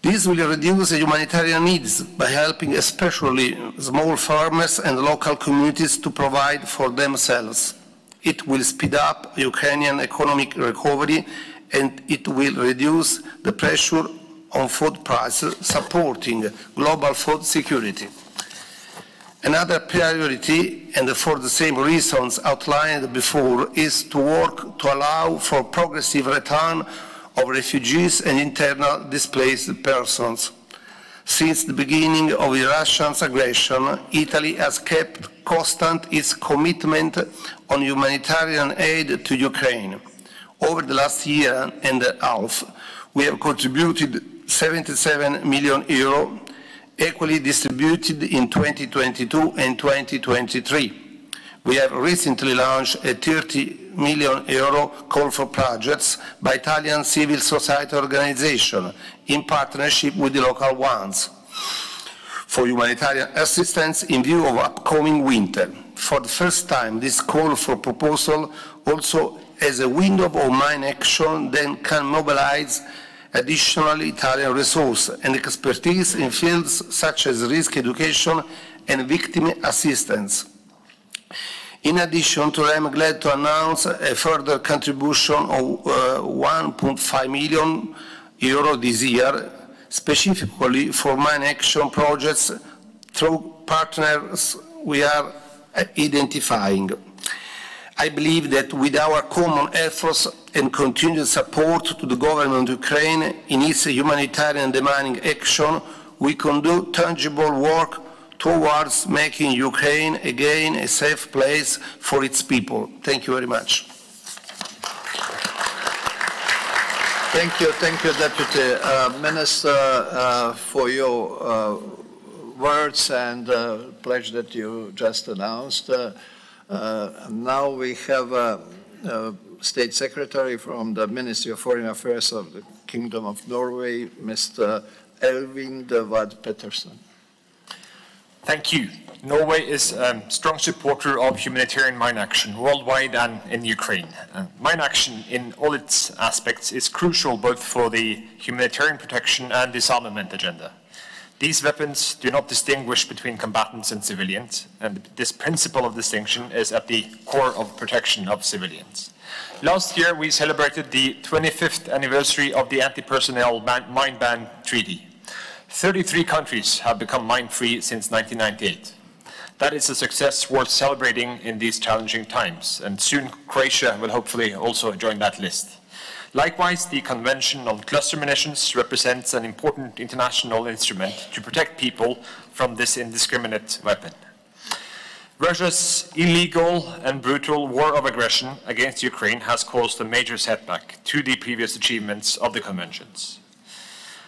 Speaker 21: This will reduce the humanitarian needs by helping especially small farmers and local communities to provide for themselves. It will speed up Ukrainian economic recovery and it will reduce the pressure on food prices, supporting global food security. Another priority, and for the same reasons outlined before, is to work to allow for progressive return of refugees and internally displaced persons. Since the beginning of the Russian aggression, Italy has kept constant its commitment on humanitarian aid to Ukraine. Over the last year and a half, we have contributed 77 million euro, equally distributed in 2022 and 2023. We have recently launched a 30 million euro call for projects by Italian civil society organizations in partnership with the local ones for humanitarian assistance in view of upcoming winter. For the first time, this call for proposal also has a window of mine action that can mobilize additional Italian resources and expertise in fields such as risk education and victim assistance. In addition to that, I'm glad to announce a further contribution of 1.5 million euro this year, specifically for mine action projects through partners we are identifying. I believe that with our common efforts and continued support to the government of Ukraine in its humanitarian demining action, we can do tangible work towards making Ukraine again a safe place for its people. Thank you very much.
Speaker 13: Thank you, Deputy Minister, for your words and pledge that you just announced. Now we have a State Secretary from the Ministry of Foreign Affairs of the Kingdom of Norway, Mr. Elvin Vad Pettersen.
Speaker 3: Thank you. Norway is a strong supporter of humanitarian mine action worldwide and in Ukraine. Mine action in all its aspects is crucial both for the humanitarian protection and disarmament agenda. These weapons do not distinguish between combatants and civilians, and this principle of distinction is at the core of protection of civilians. Last year, we celebrated the 25th anniversary of the Anti-Personnel Mine Ban Treaty. 33 countries have become mine-free since 1998. That is a success worth celebrating in these challenging times, and soon Croatia will hopefully also join that list. Likewise, the Convention on Cluster Munitions represents an important international instrument to protect people from this indiscriminate weapon. Russia's illegal and brutal war of aggression against Ukraine has caused a major setback to the previous achievements of the conventions.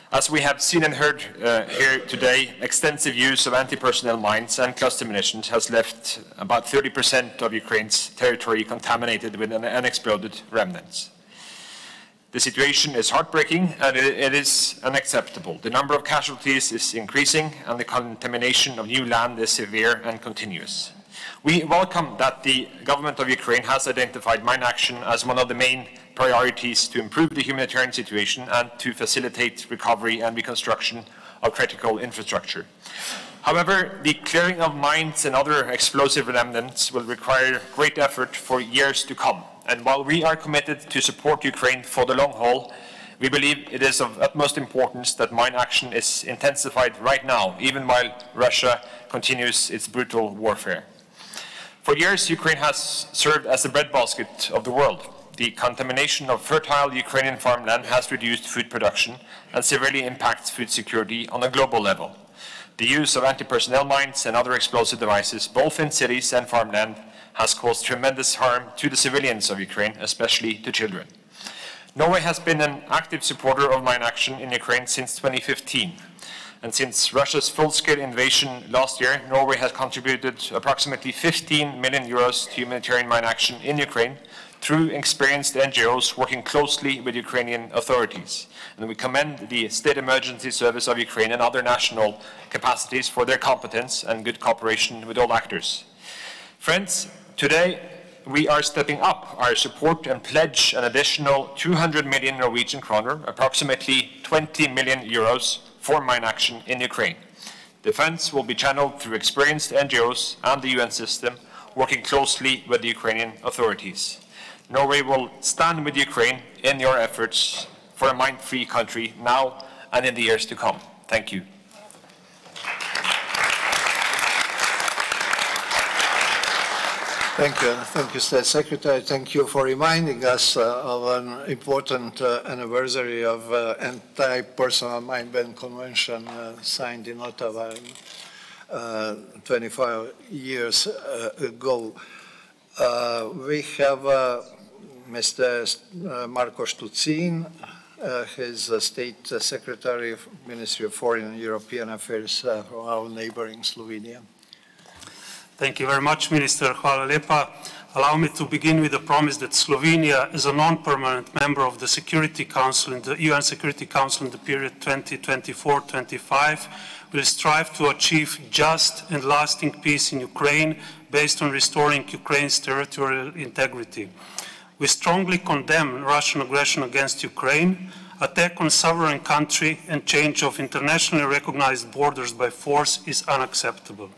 Speaker 3: As we have seen and heard here today, extensive use of anti-personnel mines and cluster munitions has left about 30% of Ukraine's territory contaminated with unexploded remnants. The situation is heartbreaking and it is unacceptable. The number of casualties is increasing and the contamination of new land is severe and continuous. We welcome that the government of Ukraine has identified mine action as one of the main priorities to improve the humanitarian situation and to facilitate recovery and reconstruction of critical infrastructure. However, the clearing of mines and other explosive remnants will require great effort for years to come. And while we are committed to support Ukraine for the long haul, we believe it is of utmost importance that mine action is intensified right now, even while Russia continues its brutal warfare. For years, Ukraine has served as the breadbasket of the world. The contamination of fertile Ukrainian farmland has reduced food production and severely impacts food security on a global level. The use of anti-personnel mines and other explosive devices, both in cities and farmland, has caused tremendous harm to the civilians of Ukraine, especially to children. Norway has been an active supporter of mine action in Ukraine since 2015. And since Russia's full-scale invasion last year, Norway has contributed approximately 15 million euros to humanitarian mine action in Ukraine through experienced NGOs working closely with Ukrainian authorities. And we commend the State Emergency Service of Ukraine and other national capacities for their competence and good cooperation with all actors. Friends, today we are stepping up our support and pledge an additional 200 million Norwegian kroner, approximately 20 million euros, for mine action in Ukraine. The funds will be channeled through experienced NGOs and the UN system, working closely with the Ukrainian authorities. Norway will stand with Ukraine in your efforts for a mine-free country now and in the years to come. Thank you.
Speaker 13: Thank you, State Secretary. Thank you for reminding us of an important anniversary of Anti-Personal Mine Ban Convention signed in Ottawa 25 years ago. We have Mr. Marko Štucin, his State Secretary of Ministry of Foreign and European Affairs from our neighboring Slovenia.
Speaker 5: Thank you very much, Minister. Hvala lepa. Allow me to begin with a promise that Slovenia, as a non-permanent member of the Security Council, in the UN Security Council in the period 2024-25, will strive to achieve just and lasting peace in Ukraine based on restoring Ukraine's territorial integrity. We strongly condemn Russian aggression against Ukraine, attack on sovereign country, and change of internationally recognized borders by force is unacceptable.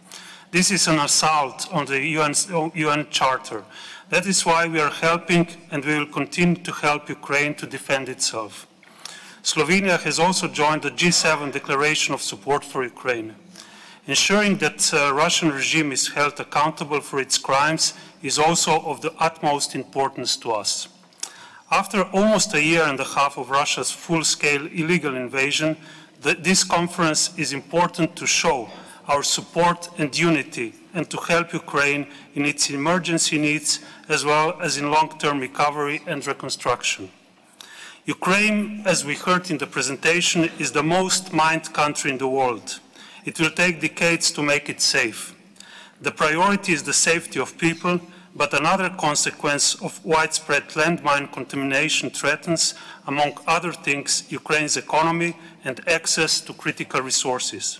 Speaker 5: This is an assault on the UN Charter. That is why we are helping and we will continue to help Ukraine to defend itself. Slovenia has also joined the G7 Declaration of Support for Ukraine. Ensuring that the Russian regime is held accountable for its crimes is also of the utmost importance to us. After almost a year and a half of Russia's full-scale illegal invasion, this conference is important to show our support and unity, and to help Ukraine in its emergency needs, as well as in long-term recovery and reconstruction. Ukraine, as we heard in the presentation, is the most mined country in the world. It will take decades to make it safe. The priority is the safety of people, but another consequence of widespread landmine contamination threatens, among other things, Ukraine's economy and access to critical resources.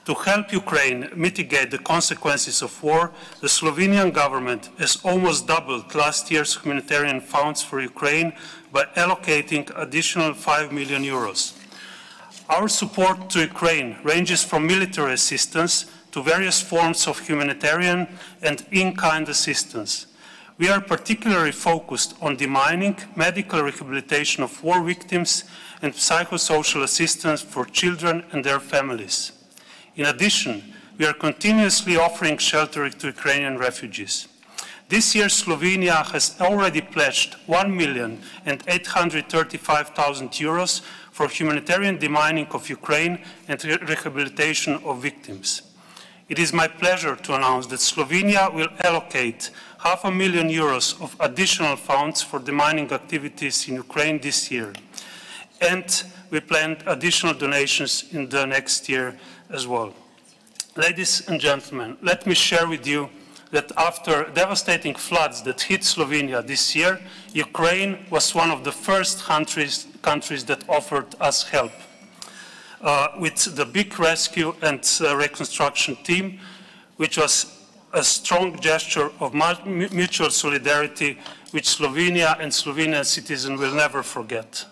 Speaker 5: To help Ukraine mitigate the consequences of war, the Slovenian government has almost doubled last year's humanitarian funds for Ukraine by allocating additional 5 million euros. Our support to Ukraine ranges from military assistance to various forms of humanitarian and in-kind assistance. We are particularly focused on demining, medical rehabilitation of war victims, and psychosocial assistance for children and their families. In addition, we are continuously offering shelter to Ukrainian refugees. This year, Slovenia has already pledged 1,835,000 euros for humanitarian demining of Ukraine and rehabilitation of victims. It is my pleasure to announce that Slovenia will allocate €500,000 euros of additional funds for demining activities in Ukraine this year. And we plan additional donations in the next year as well. Ladies and gentlemen, let me share with you that after devastating floods that hit Slovenia this year, Ukraine was one of the first countries that offered us help. With the big rescue and reconstruction team, which was a strong gesture of mutual solidarity, which Slovenia and Slovenian citizens will never forget.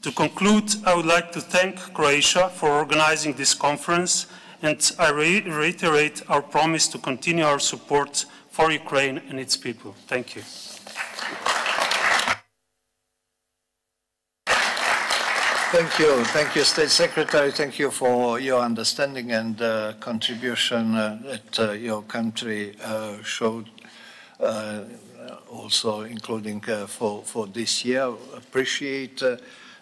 Speaker 5: To conclude, I would like to thank Croatia for organizing this conference, and I reiterate our promise to continue our support for Ukraine and its people. Thank you.
Speaker 13: Thank you, State Secretary. Thank you for your understanding and contribution that your country showed, also including for this year. Appreciate.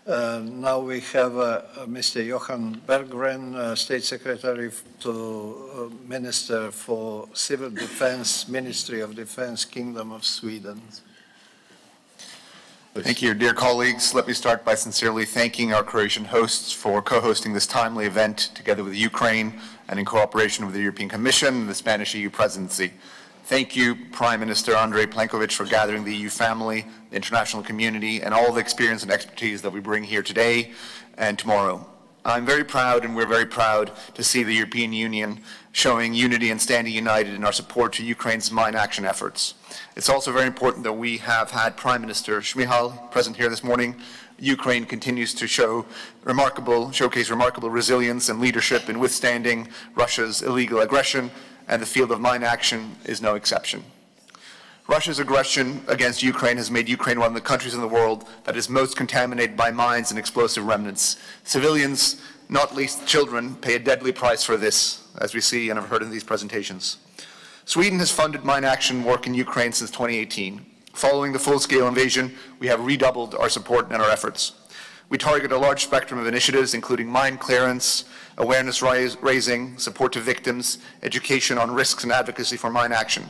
Speaker 13: Now we have Mr. Johan Berggren, State Secretary to Minister for Civil Defense, Ministry of Defense, Kingdom of Sweden.
Speaker 7: Thank you, dear colleagues. Let me start by sincerely thanking our Croatian hosts for co-hosting this timely event together with Ukraine and in cooperation with the European Commission and the Spanish EU presidency. Thank you, Prime Minister Andrej Plenković, for gathering the EU family, the international community, and all the experience and expertise that we bring here today and tomorrow. I'm very proud, and we're very proud, to see the European Union showing unity and standing united in our support to Ukraine's mine action efforts. It's also very important that we have had Prime Minister Shmyhal present here this morning. Ukraine continues to showcase remarkable resilience and leadership in withstanding Russia's illegal aggression, and the field of mine action is no exception. Russia's aggression against Ukraine has made Ukraine one of the countries in the world that is most contaminated by mines and explosive remnants. Civilians, not least children, pay a deadly price for this, as we see and have heard in these presentations. Sweden has funded mine action work in Ukraine since 2018. Following the full-scale invasion, we have redoubled our support and our efforts. We target a large spectrum of initiatives, including mine clearance, awareness raising, support to victims, education on risks and advocacy for mine action.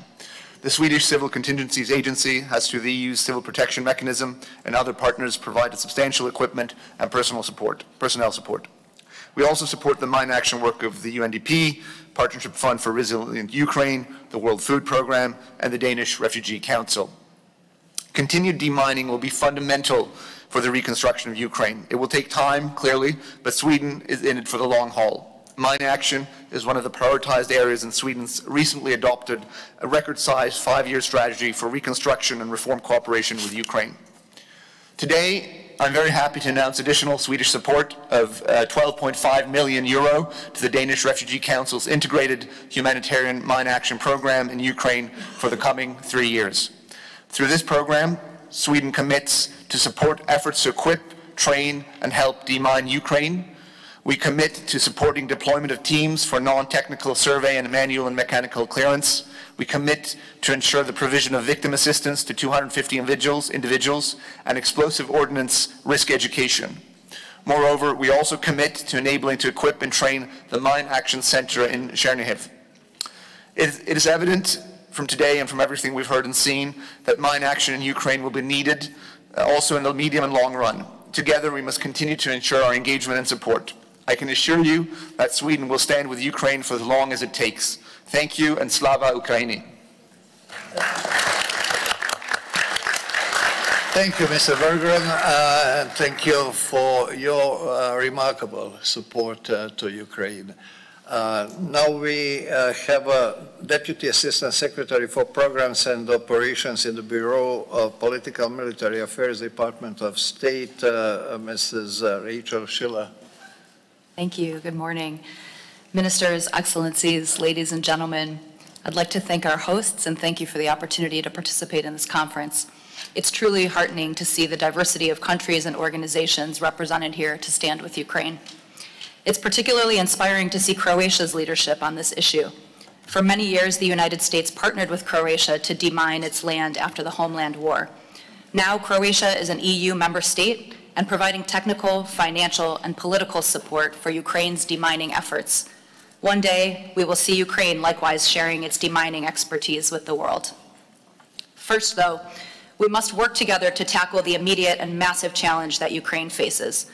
Speaker 7: The Swedish Civil Contingencies Agency has, through the EU's Civil Protection Mechanism and other partners, provided substantial equipment and personnel support. We also support the mine action work of the UNDP, Partnership Fund for Resilient Ukraine, the World Food Programme, and the Danish Refugee Council. Continued demining will be fundamental for the reconstruction of Ukraine. It will take time, clearly, but Sweden is in it for the long haul. Mine action is one of the prioritized areas in Sweden's recently adopted a record-sized 5-year strategy for reconstruction and reform cooperation with Ukraine. Today, I'm very happy to announce additional Swedish support of €12.5 million to the Danish Refugee Council's integrated humanitarian mine action program in Ukraine for the coming 3 years. Through this program, Sweden commits to support efforts to equip, train, and help demine Ukraine. We commit to supporting deployment of teams for non-technical survey and manual and mechanical clearance. We commit to ensure the provision of victim assistance to 250 individuals and explosive ordnance risk education. Moreover, we also commit to enabling to equip and train the Mine Action Center in Shmyhal. It is evident from today and from everything we've heard and seen that mine action in Ukraine will be needed also in the medium and long run. Together, we must continue to ensure our engagement and support. I can assure you that Sweden will stand with Ukraine for as long as it takes. Thank you, and Slava Ukraini.
Speaker 13: Thank you, Mr. Berggren, and thank you for your remarkable support to Ukraine. Now we have a Deputy Assistant Secretary for Programs and Operations in the Bureau of Political and Military Affairs, Department of State, Mrs. Rachel Schiller.
Speaker 22: Thank you. Good morning. Ministers, Excellencies, ladies and gentlemen, I'd like to thank our hosts and thank you for the opportunity to participate in this conference. It's truly heartening to see the diversity of countries and organizations represented here to stand with Ukraine. It's particularly inspiring to see Croatia's leadership on this issue. For many years, the United States partnered with Croatia to demine its land after the homeland war. Now, Croatia is an EU member state and providing technical, financial, and political support for Ukraine's demining efforts. One day, we will see Ukraine likewise sharing its demining expertise with the world. First, though, we must work together to tackle the immediate and massive challenge that Ukraine faces.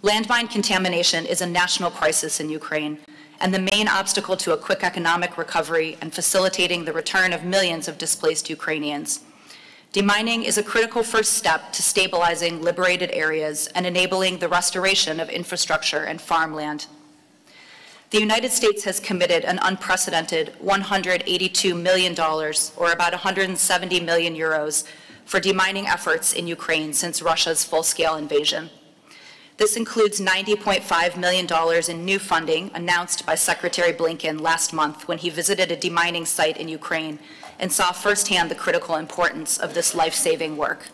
Speaker 22: Landmine contamination is a national crisis in Ukraine and the main obstacle to a quick economic recovery and facilitating the return of millions of displaced Ukrainians. Demining is a critical first step to stabilizing liberated areas and enabling the restoration of infrastructure and farmland. The United States has committed an unprecedented $182 million, or about 170 million euros, for demining efforts in Ukraine since Russia's full-scale invasion. This includes $90.5 million in new funding announced by Secretary Blinken last month when he visited a demining site in Ukraine and saw firsthand the critical importance of this life-saving work.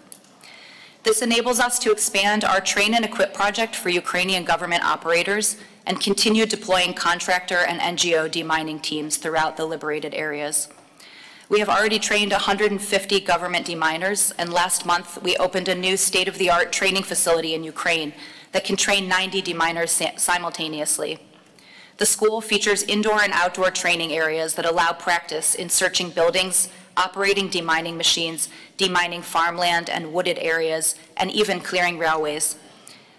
Speaker 22: This enables us to expand our Train and Equip project for Ukrainian government operators and continue deploying contractor and NGO demining teams throughout the liberated areas. We have already trained 150 government deminers, and last month we opened a new state-of-the-art training facility in Ukraine that can train 90 deminers simultaneously. The school features indoor and outdoor training areas that allow practice in searching buildings, operating demining machines, demining farmland and wooded areas, and even clearing railways.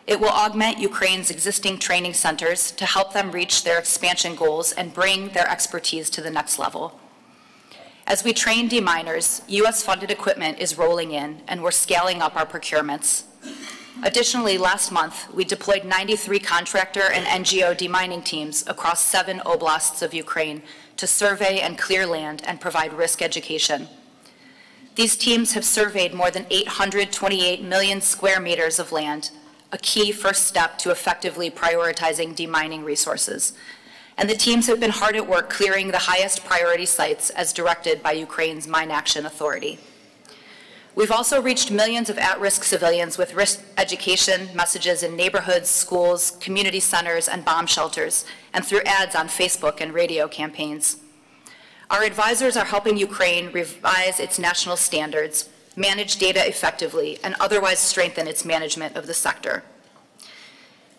Speaker 22: It will augment Ukraine's existing training centers to help them reach their expansion goals and bring their expertise to the next level. As we train deminers, U.S.-funded equipment is rolling in, and we're scaling up our procurements. Additionally, last month, we deployed 93 contractor and NGO demining teams across 7 oblasts of Ukraine to survey and clear land and provide risk education. These teams have surveyed more than 828 million square meters of land, a key first step to effectively prioritizing demining resources. And the teams have been hard at work clearing the highest priority sites as directed by Ukraine's Mine Action Authority. We've also reached millions of at-risk civilians with risk education messages in neighborhoods, schools, community centers, and bomb shelters, and through ads on Facebook and radio campaigns. Our advisors are helping Ukraine revise its national standards, manage data effectively, and otherwise strengthen its management of the sector.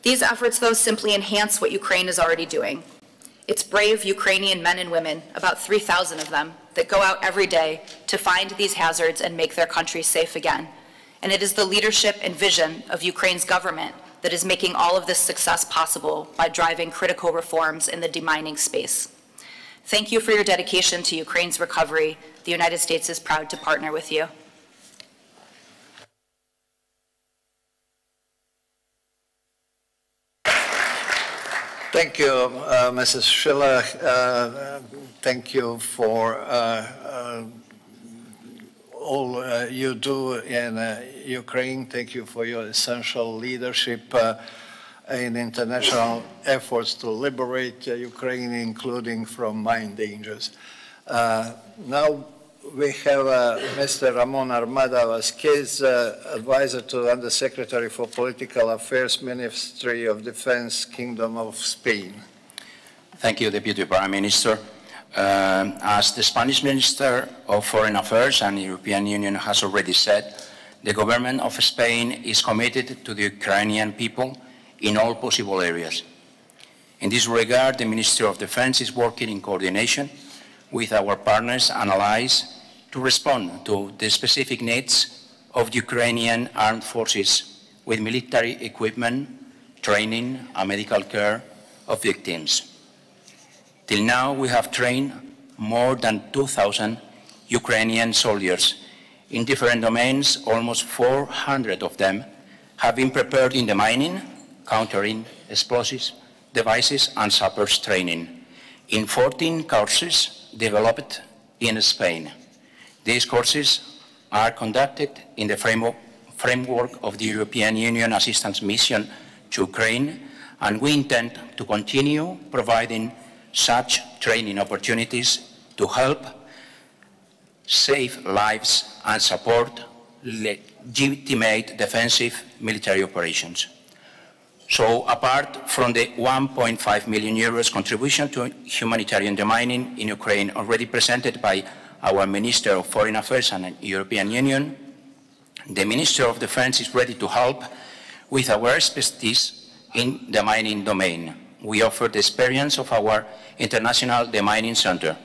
Speaker 22: These efforts, though, simply enhance what Ukraine is already doing. It's brave Ukrainian men and women, about 3,000 of them, that go out every day to find these hazards and make their country safe again. And it is the leadership and vision of Ukraine's government that is making all of this success possible by driving critical reforms in the demining space. Thank you for your dedication to Ukraine's recovery. The United States is proud to partner with you.
Speaker 13: Thank you, Mrs. Schiller. Thank you for all you do in Ukraine. Thank you for your essential leadership in international efforts to liberate Ukraine, including from mine dangers. Now we have Mr. Ramon Armada Vasquez, advisor to Undersecretary for Political Affairs, Ministry of Defense, Kingdom of Spain.
Speaker 6: Thank you, Deputy Prime Minister. As the Spanish Minister of Foreign Affairs and the European Union has already said, the government of Spain is committed to the Ukrainian people in all possible areas. In this regard, the Ministry of Defense is working in coordination with our partners and allies to respond to the specific needs of the Ukrainian armed forces with military equipment, training, and medical care of victims. Till now, we have trained more than 2,000 Ukrainian soldiers in different domains. Almost 400 of them have been prepared in the mining, countering explosives, devices, and sappers training in 14 courses developed in Spain. These courses are conducted in the framework of the European Union Assistance Mission to Ukraine, and we intend to continue providing such training opportunities to help save lives and support legitimate defensive military operations. So apart from the 1.5 million euros contribution to humanitarian demining in Ukraine already presented by our Minister of Foreign Affairs and the European Union, the Minister of Defense is ready to help with our expertise in the mining domain. We offer the experience of our International Demining Center,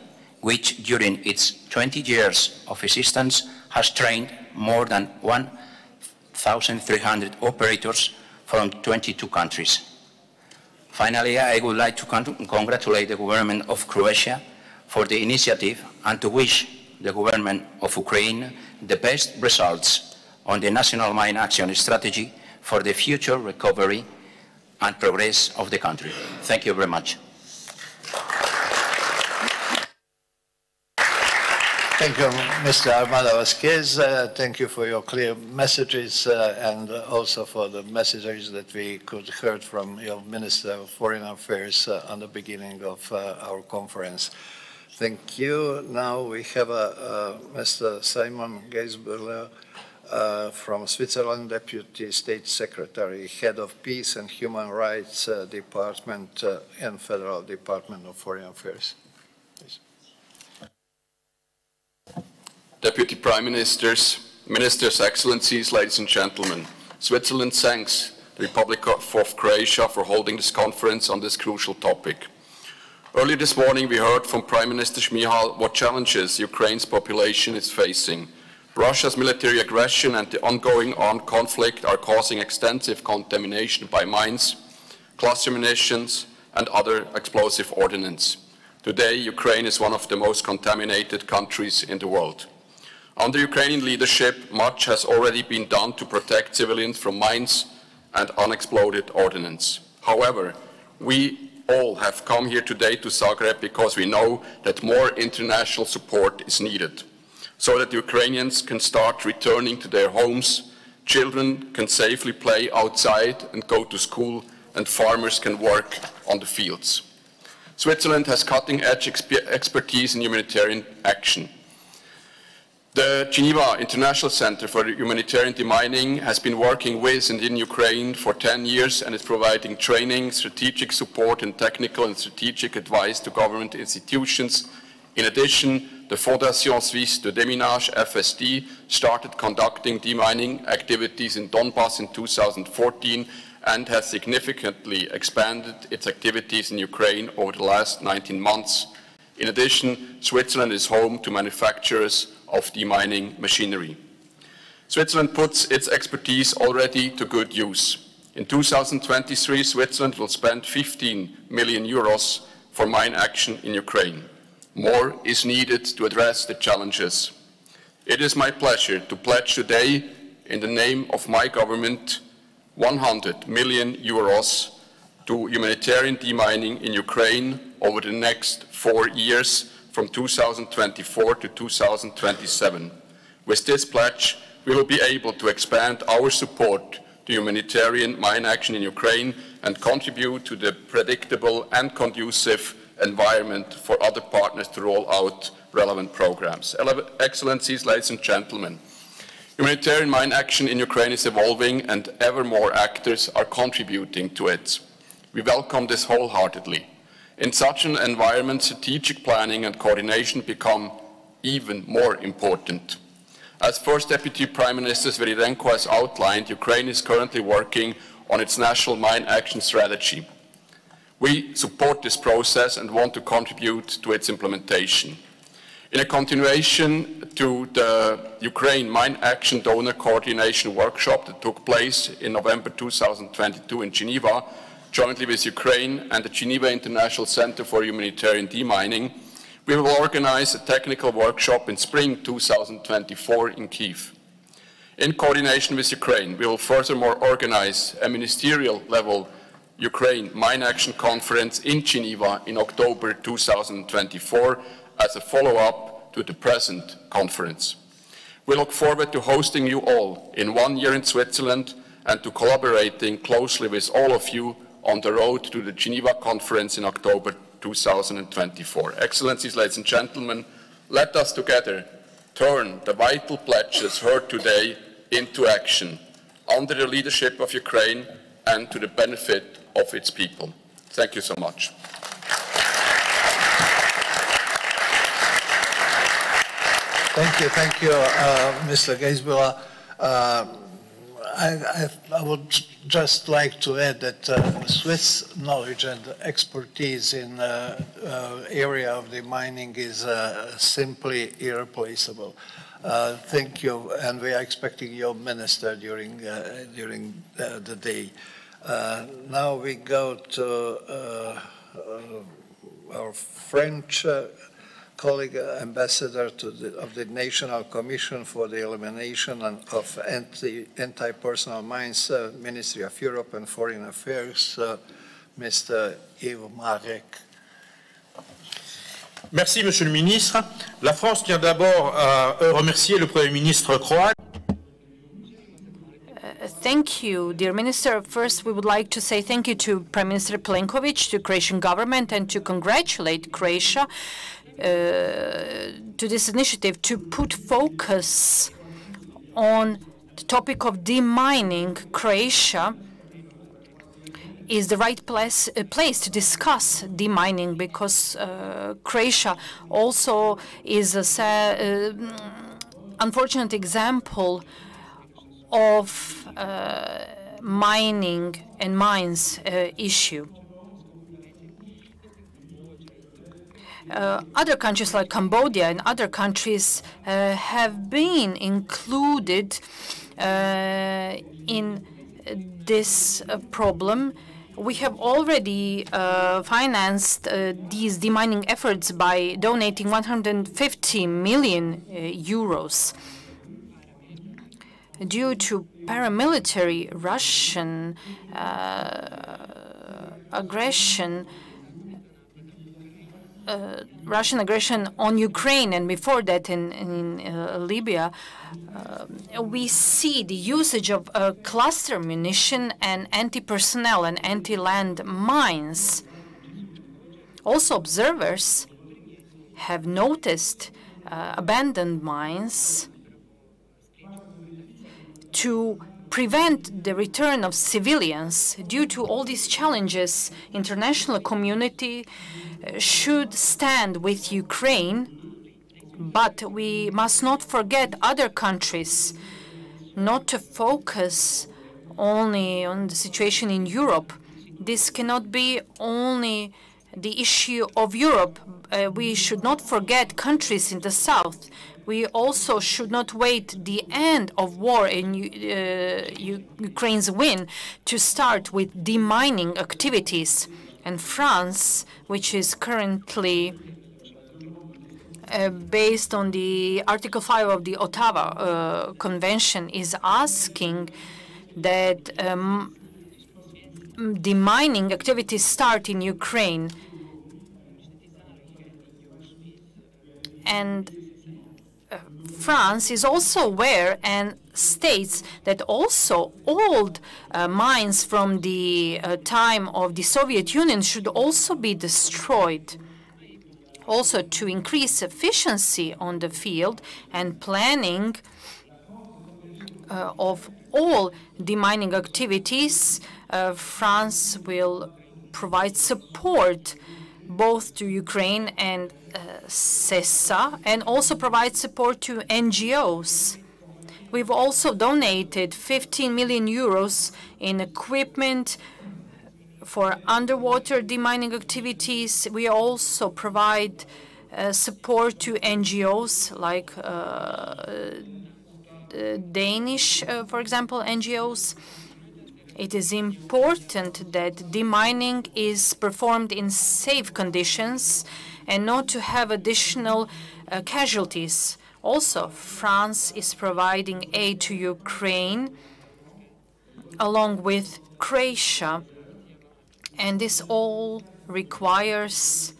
Speaker 6: which during its 20 years of existence has trained more than 1,300 operators from 22 countries. Finally, I would like to congratulate the government of Croatia for the initiative and to wish the government of Ukraine the best results on the National Mine Action Strategy for the future recovery and progress of the country. Thank you very much.
Speaker 13: Thank you, Mr. Armada Vasquez. Thank you for your clear messages and also for the messages that we could heard from your Minister of Foreign Affairs on the beginning of our conference. Thank you. Now we have Mr. Simon Geisberler from Switzerland, Deputy State Secretary, Head of Peace and Human Rights Department and Federal Department of Foreign Affairs. Please.
Speaker 8: Deputy Prime Ministers, Ministers, Excellencies, ladies and gentlemen, Switzerland thanks the Republic of Croatia for holding this conference on this crucial topic. Earlier this morning, we heard from Prime Minister Shmyhal what challenges Ukraine's population is facing. Russia's military aggression and the ongoing armed conflict are causing extensive contamination by mines, cluster munitions, and other explosive ordnance. Today, Ukraine is one of the most contaminated countries in the world. Under Ukrainian leadership, much has already been done to protect civilians from mines and unexploded ordnance. However, we all have come here today to Zagreb because we know that more international support is needed, so that Ukrainians can start returning to their homes, children can safely play outside and go to school, and farmers can work on the fields. Switzerland has cutting-edge expertise in humanitarian action. The Geneva International Center for Humanitarian Demining has been working with and in Ukraine for 10 years and is providing training, strategic support, and technical and strategic advice to government institutions. In addition, the Fondation Suisse de Déminage, FSD, started conducting demining activities in Donbass in 2014 and has significantly expanded its activities in Ukraine over the last 19 months. In addition, Switzerland is home to manufacturers of demining machinery. Switzerland puts its expertise already to good use. In 2023, Switzerland will spend 15 million euros for mine action in Ukraine. More is needed to address the challenges. It is my pleasure to pledge today, in the name of my government, 100 million euros to humanitarian demining in Ukraine over the next 4 years, from 2024 to 2027. With this pledge, we will be able to expand our support to humanitarian mine action in Ukraine and contribute to the predictable and conducive environment for other partners to roll out relevant programs. Excellencies, ladies and gentlemen, humanitarian mine action in Ukraine is evolving and ever more actors are contributing to it. We welcome this wholeheartedly. In such an environment, strategic planning and coordination become even more important. As First Deputy Prime Minister Sviridenko has outlined, Ukraine is currently working on its national mine action strategy. We support this process and want to contribute to its implementation. In a continuation to the Ukraine Mine Action Donor Coordination Workshop that took place in November 2022 in Geneva, jointly with Ukraine and the Geneva International Center for Humanitarian Demining, we will organize a technical workshop in spring 2024 in Kyiv. In coordination with Ukraine, we will furthermore organize a ministerial-level Ukraine Mine Action Conference in Geneva in October 2024 as a follow-up to the present conference. We look forward to hosting you all in 1 year in Switzerland and to collaborating closely with all of you on the road to the Geneva conference in October 2024. Excellencies, ladies and gentlemen, let us together turn the vital pledges heard today into action under the leadership of Ukraine and to the benefit of its people. Thank you so much.
Speaker 13: Thank you, Mr. Geisbühler. I would just like to add that Swiss knowledge and expertise in area of the mining is simply irreplaceable. Thank you, and we are expecting your minister during the day. Now we go to our French colleague, ambassador of the National Commission for the Elimination of Anti-Personnel Mines, Ministry of Europe and Foreign Affairs, Mr. Ihor.
Speaker 2: Merci, Monsieur le Ministre. La France tient d'abord à remercier le Premier ministre croate.
Speaker 10: Thank you, dear Minister. First, we would like to say thank you to Prime Minister Plenković, to Croatian government, and to congratulate Croatia to this initiative to put focus on the topic of demining. Croatia is the right place to discuss demining because Croatia also is a unfortunate example of mining and mines issue. Other countries like Cambodia and other countries have been included in this problem. We have already financed these demining efforts by donating 150 million euros. Due to paramilitary Russian aggression, on Ukraine, and before that in Libya, we see the usage of cluster munition and anti-personnel and anti-land mines. Also, observers have noticed abandoned mines to prevent the return of civilians. Due to all these challenges, international community should stand with Ukraine, but we must not forget other countries, not to focus only on the situation in Europe. This cannot be only the issue of Europe. We should not forget countries in the south. We also should not wait the end of war and Ukraine's win to start with demining activities. And France, which is currently based on the Article 5 of the Ottawa Convention, is asking that demining activities start in Ukraine. And France is also aware and states that also old mines from the time of the Soviet Union should also be destroyed. Also, to increase efficiency on the field and planning of all demining activities, France will provide support both to Ukraine and CESA, and also provide support to NGOs. We've also donated 15 million euros in equipment for underwater demining activities. We also provide support to NGOs like Danish, for example, NGOs. It is important that demining is performed in safe conditions and not to have additional casualties. Also, France is providing aid to Ukraine along with Croatia, and this all requires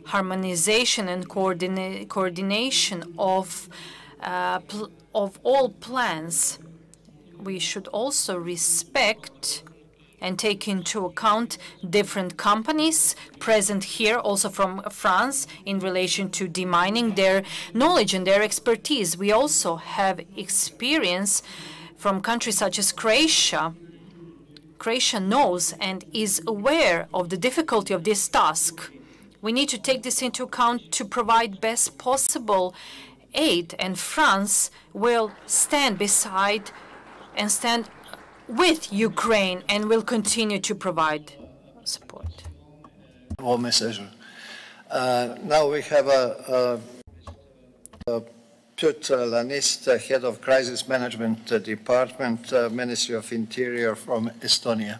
Speaker 10: harmonization and coordination of all plans. We should also respect and take into account different companies present here, also from France, in relation to demining, their knowledge and their expertise. We also have experience from countries such as Croatia. Croatia knows and is aware of the difficulty of this task. We need to take this into account to provide best possible aid, and France will stand beside and stand with Ukraine and will continue to provide support.
Speaker 13: Now we have Piotr Lanist, Head of Crisis Management Department, Ministry of Interior from Estonia.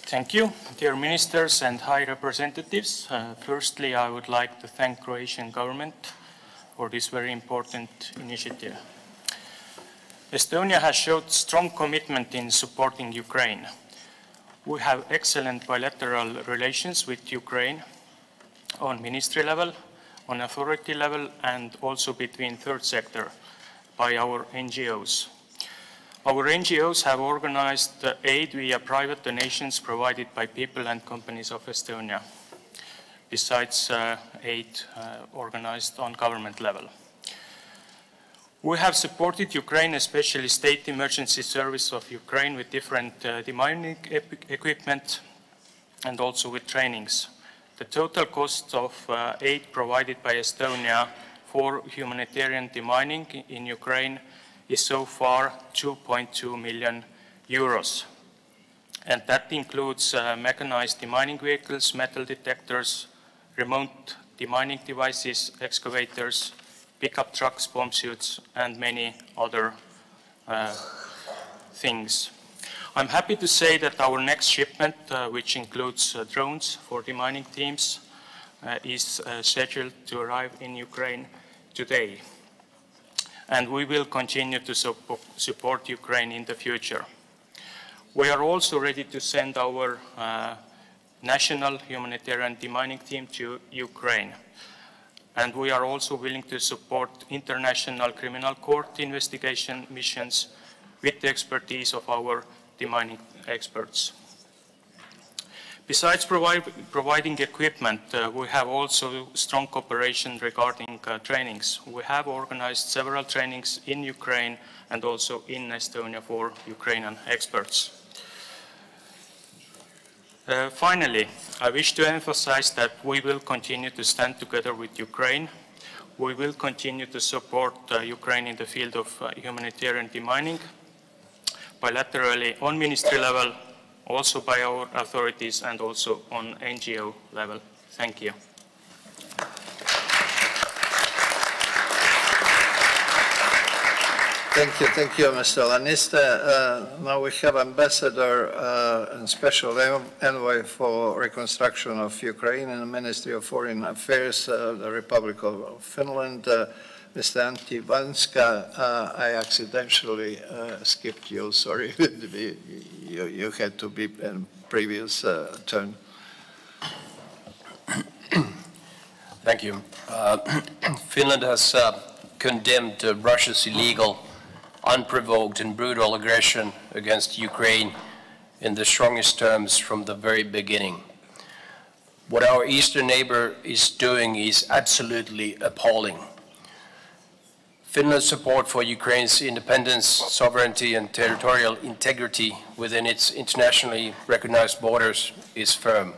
Speaker 11: Thank you, dear ministers and high representatives. Firstly, I would like to thank Croatian government for this very important initiative. Estonia has showed strong commitment in supporting Ukraine. We have excellent bilateral relations with Ukraine on ministry level, on authority level, and also between third sector by our NGOs. Our NGOs have organized aid via private donations provided by people and companies of Estonia, besides aid organized on government level. We have supported Ukraine, especially State Emergency Service of Ukraine, with different demining equipment and also with trainings. The total cost of aid provided by Estonia for humanitarian demining in Ukraine is so far 2.2 million euros. And that includes mechanized demining vehicles, metal detectors, remote demining devices, excavators, pickup trucks, bomb suits, and many other things. I'm happy to say that our next shipment, which includes drones for demining teams, is scheduled to arrive in Ukraine today. And we will continue to support Ukraine in the future. We are also ready to send our national humanitarian demining team to Ukraine. And we are also willing to support international criminal court investigation missions with the expertise of our demining experts. Besides providing equipment, we have also strong cooperation regarding trainings. We have organized several trainings in Ukraine and also in Estonia for Ukrainian experts. Finally, I wish to emphasize that we will continue to stand together with Ukraine. We will continue to support Ukraine in the field of humanitarian demining, bilaterally on ministry level, also by our authorities and also on NGO level. Thank you.
Speaker 13: Thank you, Mr. Laniste. Now we have Ambassador and Special Envoy for Reconstruction of Ukraine in the Ministry of Foreign Affairs, the Republic of Finland, Mr. Antti Vanska. I accidentally skipped you, sorry. You had to be in previous turn.
Speaker 1: Thank you. Finland has condemned Russia's illegal, unprovoked and brutal aggression against Ukraine in the strongest terms from the very beginning. What our eastern neighbor is doing is absolutely appalling. Finland's support for Ukraine's independence, sovereignty and territorial integrity within its internationally recognized borders is firm.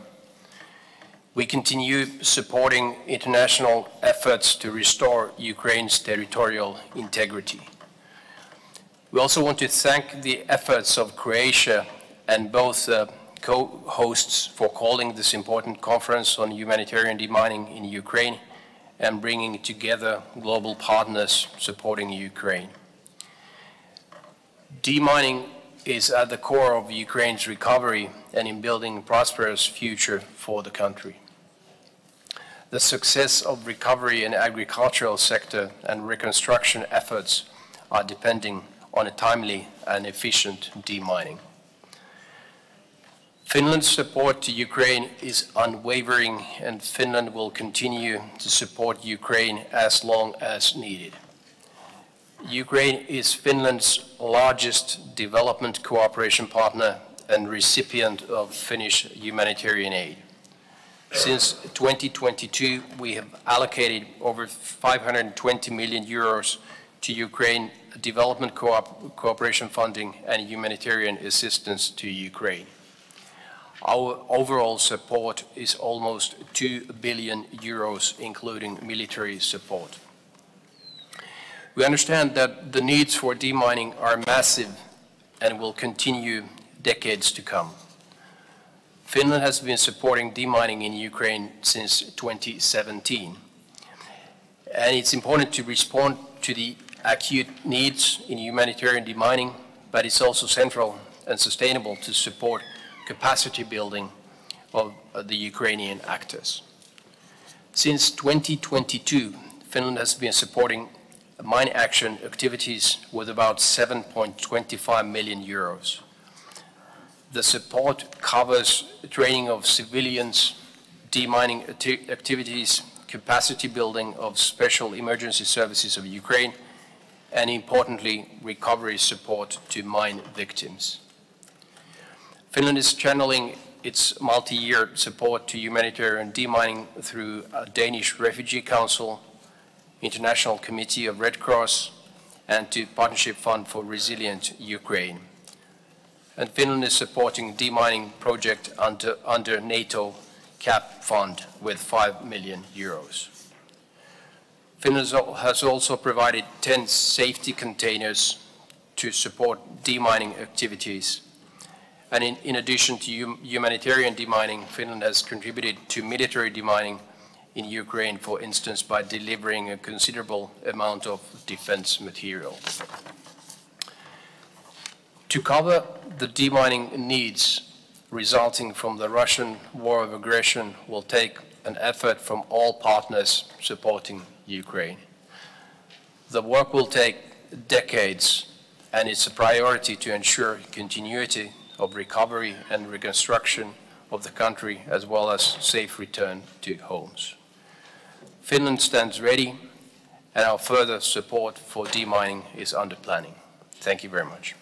Speaker 1: We continue supporting international efforts to restore Ukraine's territorial integrity. We also want to thank the efforts of Croatia and both co-hosts for calling this important conference on humanitarian demining in Ukraine and bringing together global partners supporting Ukraine. Demining is at the core of Ukraine's recovery and in building a prosperous future for the country. The success of recovery in agricultural sector and reconstruction efforts are depending on a timely and efficient demining. Finland's support to Ukraine is unwavering, and Finland will continue to support Ukraine as long as needed. Ukraine is Finland's largest development cooperation partner and recipient of Finnish humanitarian aid. Since 2022, we have allocated over 520 million euros to Ukraine development cooperation funding and humanitarian assistance to Ukraine. Our overall support is almost 2 billion euros, including military support. We understand that the needs for demining are massive and will continue decades to come. Finland has been supporting demining in Ukraine since 2017. And it's important to respond to the acute needs in humanitarian demining, but it's also central and sustainable to support capacity building of the Ukrainian actors. Since 2022, Finland has been supporting mine action activities with about 7.25 million euros. The support covers training of civilians, demining activities, capacity building of special emergency services of Ukraine, and importantly, recovery support to mine victims. Finland is channeling its multi-year support to humanitarian demining through a Danish Refugee Council, International Committee of Red Cross, and to Partnership Fund for Resilient Ukraine. And Finland is supporting demining project under NATO CAP fund with 5 million euros. Finland has also provided 10 safety containers to support demining activities. And in addition to humanitarian demining, Finland has contributed to military demining in Ukraine, for instance, by delivering a considerable amount of defense material. To cover the demining needs resulting from the Russian war of aggression will take an effort from all partners supporting Ukraine. The work will take decades, and it's a priority to ensure continuity of recovery and reconstruction of the country, as well as safe return to homes. Finland stands ready, and our further support for demining is under planning. Thank you very much.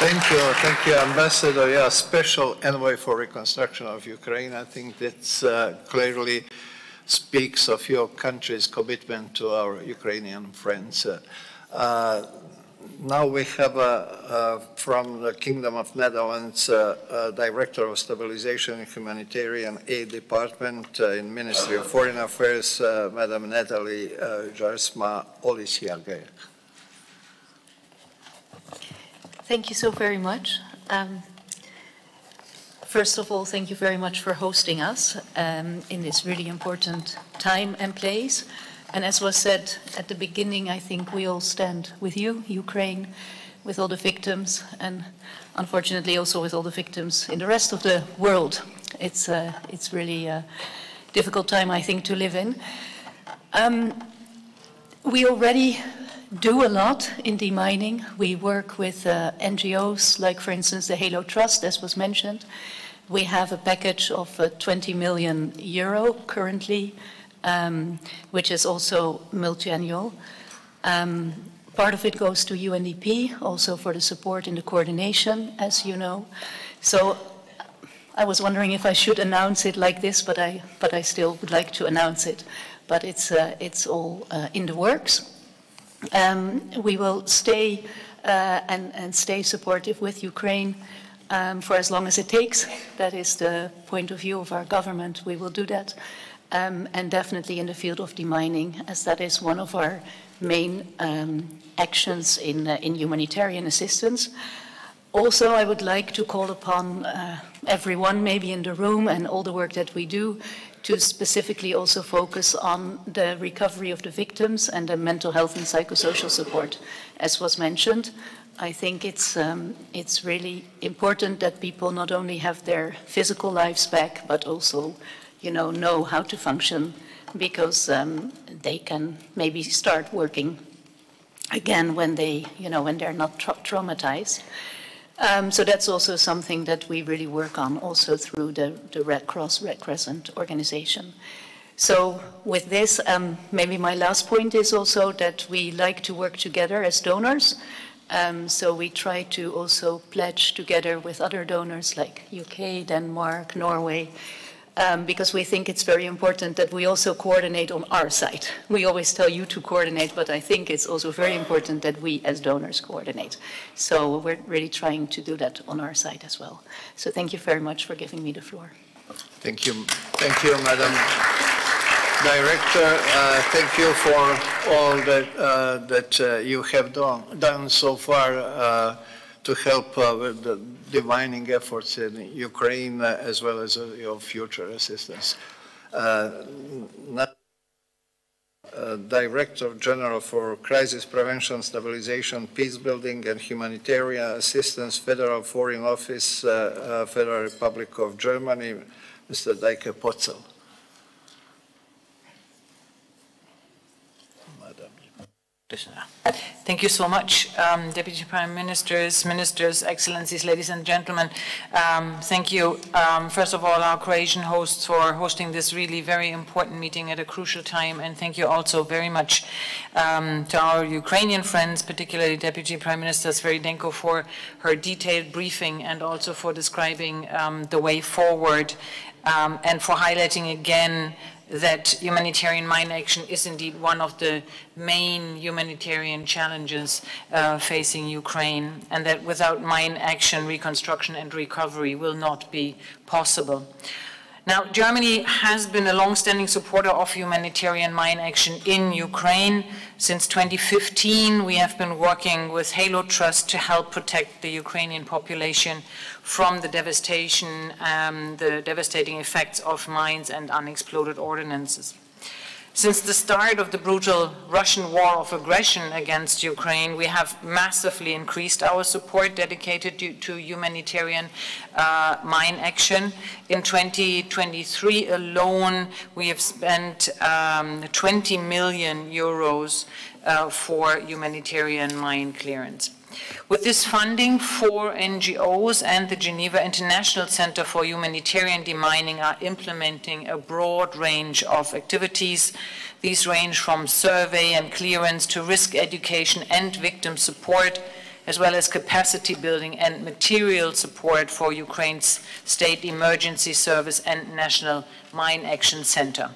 Speaker 13: Thank you, Ambassador. Yeah, special envoy for reconstruction of Ukraine. I think that clearly speaks of your country's commitment to our Ukrainian friends. Now we have from the Kingdom of Netherlands, Director of Stabilization and Humanitarian Aid Department in Ministry of Foreign Affairs, Madam Natalie Jarsma-Olisiaga.
Speaker 4: Thank you so very much. First of all, thank you very much for hosting us in this really important time and place. And as was said at the beginning, I think we all stand with you, Ukraine, with all the victims, and unfortunately also with all the victims in the rest of the world. It's really a difficult time, I think, to live in. We already do a lot in demining. We work with NGOs, like, for instance, the Halo Trust, as was mentioned. We have a package of 20 million euro currently, which is also multi-annual. Part of it goes to UNDP, also for the support in the coordination, as you know. So I was wondering if I should announce it like this, but I still would like to announce it. But it's all in the works. We will stay and stay supportive with Ukraine for as long as it takes. That is the point of view of our government. We will do that. And definitely in the field of demining, as that is one of our main actions in humanitarian assistance. Also, I would like to call upon everyone maybe in the room and all the work that we do to specifically also focus on the recovery of the victims and the mental health and psychosocial support, as was mentioned. I think it's really important that people not only have their physical lives back, but also, know how to function, because they can maybe start working again when when they're not traumatized. So that's also something that we really work on also through the Red Cross, Red Crescent organization. So with this, maybe my last point is also that we like to work together as donors. So we try to also pledge together with other donors like UK, Denmark, Norway, because we think it's very important that we also coordinate on our side. We always tell you to coordinate, but I think it's also very important that we as donors coordinate. So we're really trying to do that on our side as well. So thank you very much for giving me the floor.
Speaker 13: Thank you, Madam Director. Thank you for all that you have done so far to help with the demining efforts in Ukraine, as well as your future assistance. Director General for Crisis Prevention, Stabilization, Peacebuilding and Humanitarian Assistance, Federal Foreign Office, Federal Republic of Germany, Mr. Deike Potzel.
Speaker 12: Thank you so much, Deputy Prime Ministers, Ministers, Excellencies, ladies and gentlemen. Thank you, first of all, our Croatian hosts for hosting this really very important meeting at a crucial time, and thank you also very much to our Ukrainian friends, particularly Deputy Prime Minister Sviridenko, for her detailed briefing and also for describing the way forward and for highlighting again that humanitarian mine action is indeed one of the main humanitarian challenges facing Ukraine, and that without mine action, reconstruction and recovery will not be possible. Now, Germany has been a long-standing supporter of humanitarian mine action in Ukraine. Since 2015, we have been working with Halo Trust to help protect the Ukrainian population from the devastation, the devastating effects of mines and unexploded ordnances. Since the start of the brutal Russian war of aggression against Ukraine, we have massively increased our support dedicated to humanitarian mine action. In 2023 alone, we have spent 20 million euros for humanitarian mine clearance. With this funding, 4 NGOs and the Geneva International Center for Humanitarian Demining are implementing a broad range of activities. These range from survey and clearance to risk education and victim support, as well as capacity building and material support for Ukraine's State Emergency Service and National Mine Action Center.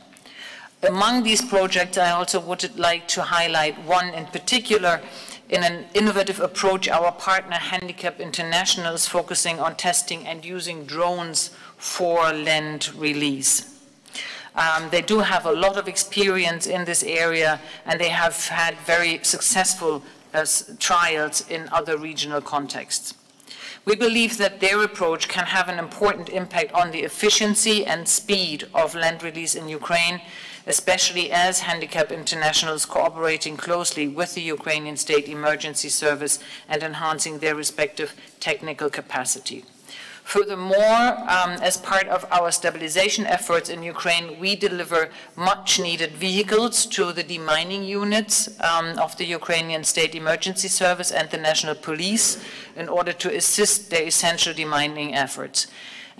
Speaker 12: Among these projects, I also would like to highlight one in particular. In an innovative approach, our partner Handicap International is focusing on testing and using drones for land release. They do have a lot of experience in this area, and they have had very successful trials in other regional contexts. We believe that their approach can have an important impact on the efficiency and speed of land release in Ukraine, especially as Handicap International is cooperating closely with the Ukrainian State Emergency Service and enhancing their respective technical capacity. Furthermore, as part of our stabilization efforts in Ukraine, we deliver much-needed vehicles to the demining units of the Ukrainian State Emergency Service and the National Police in order to assist their essential demining efforts.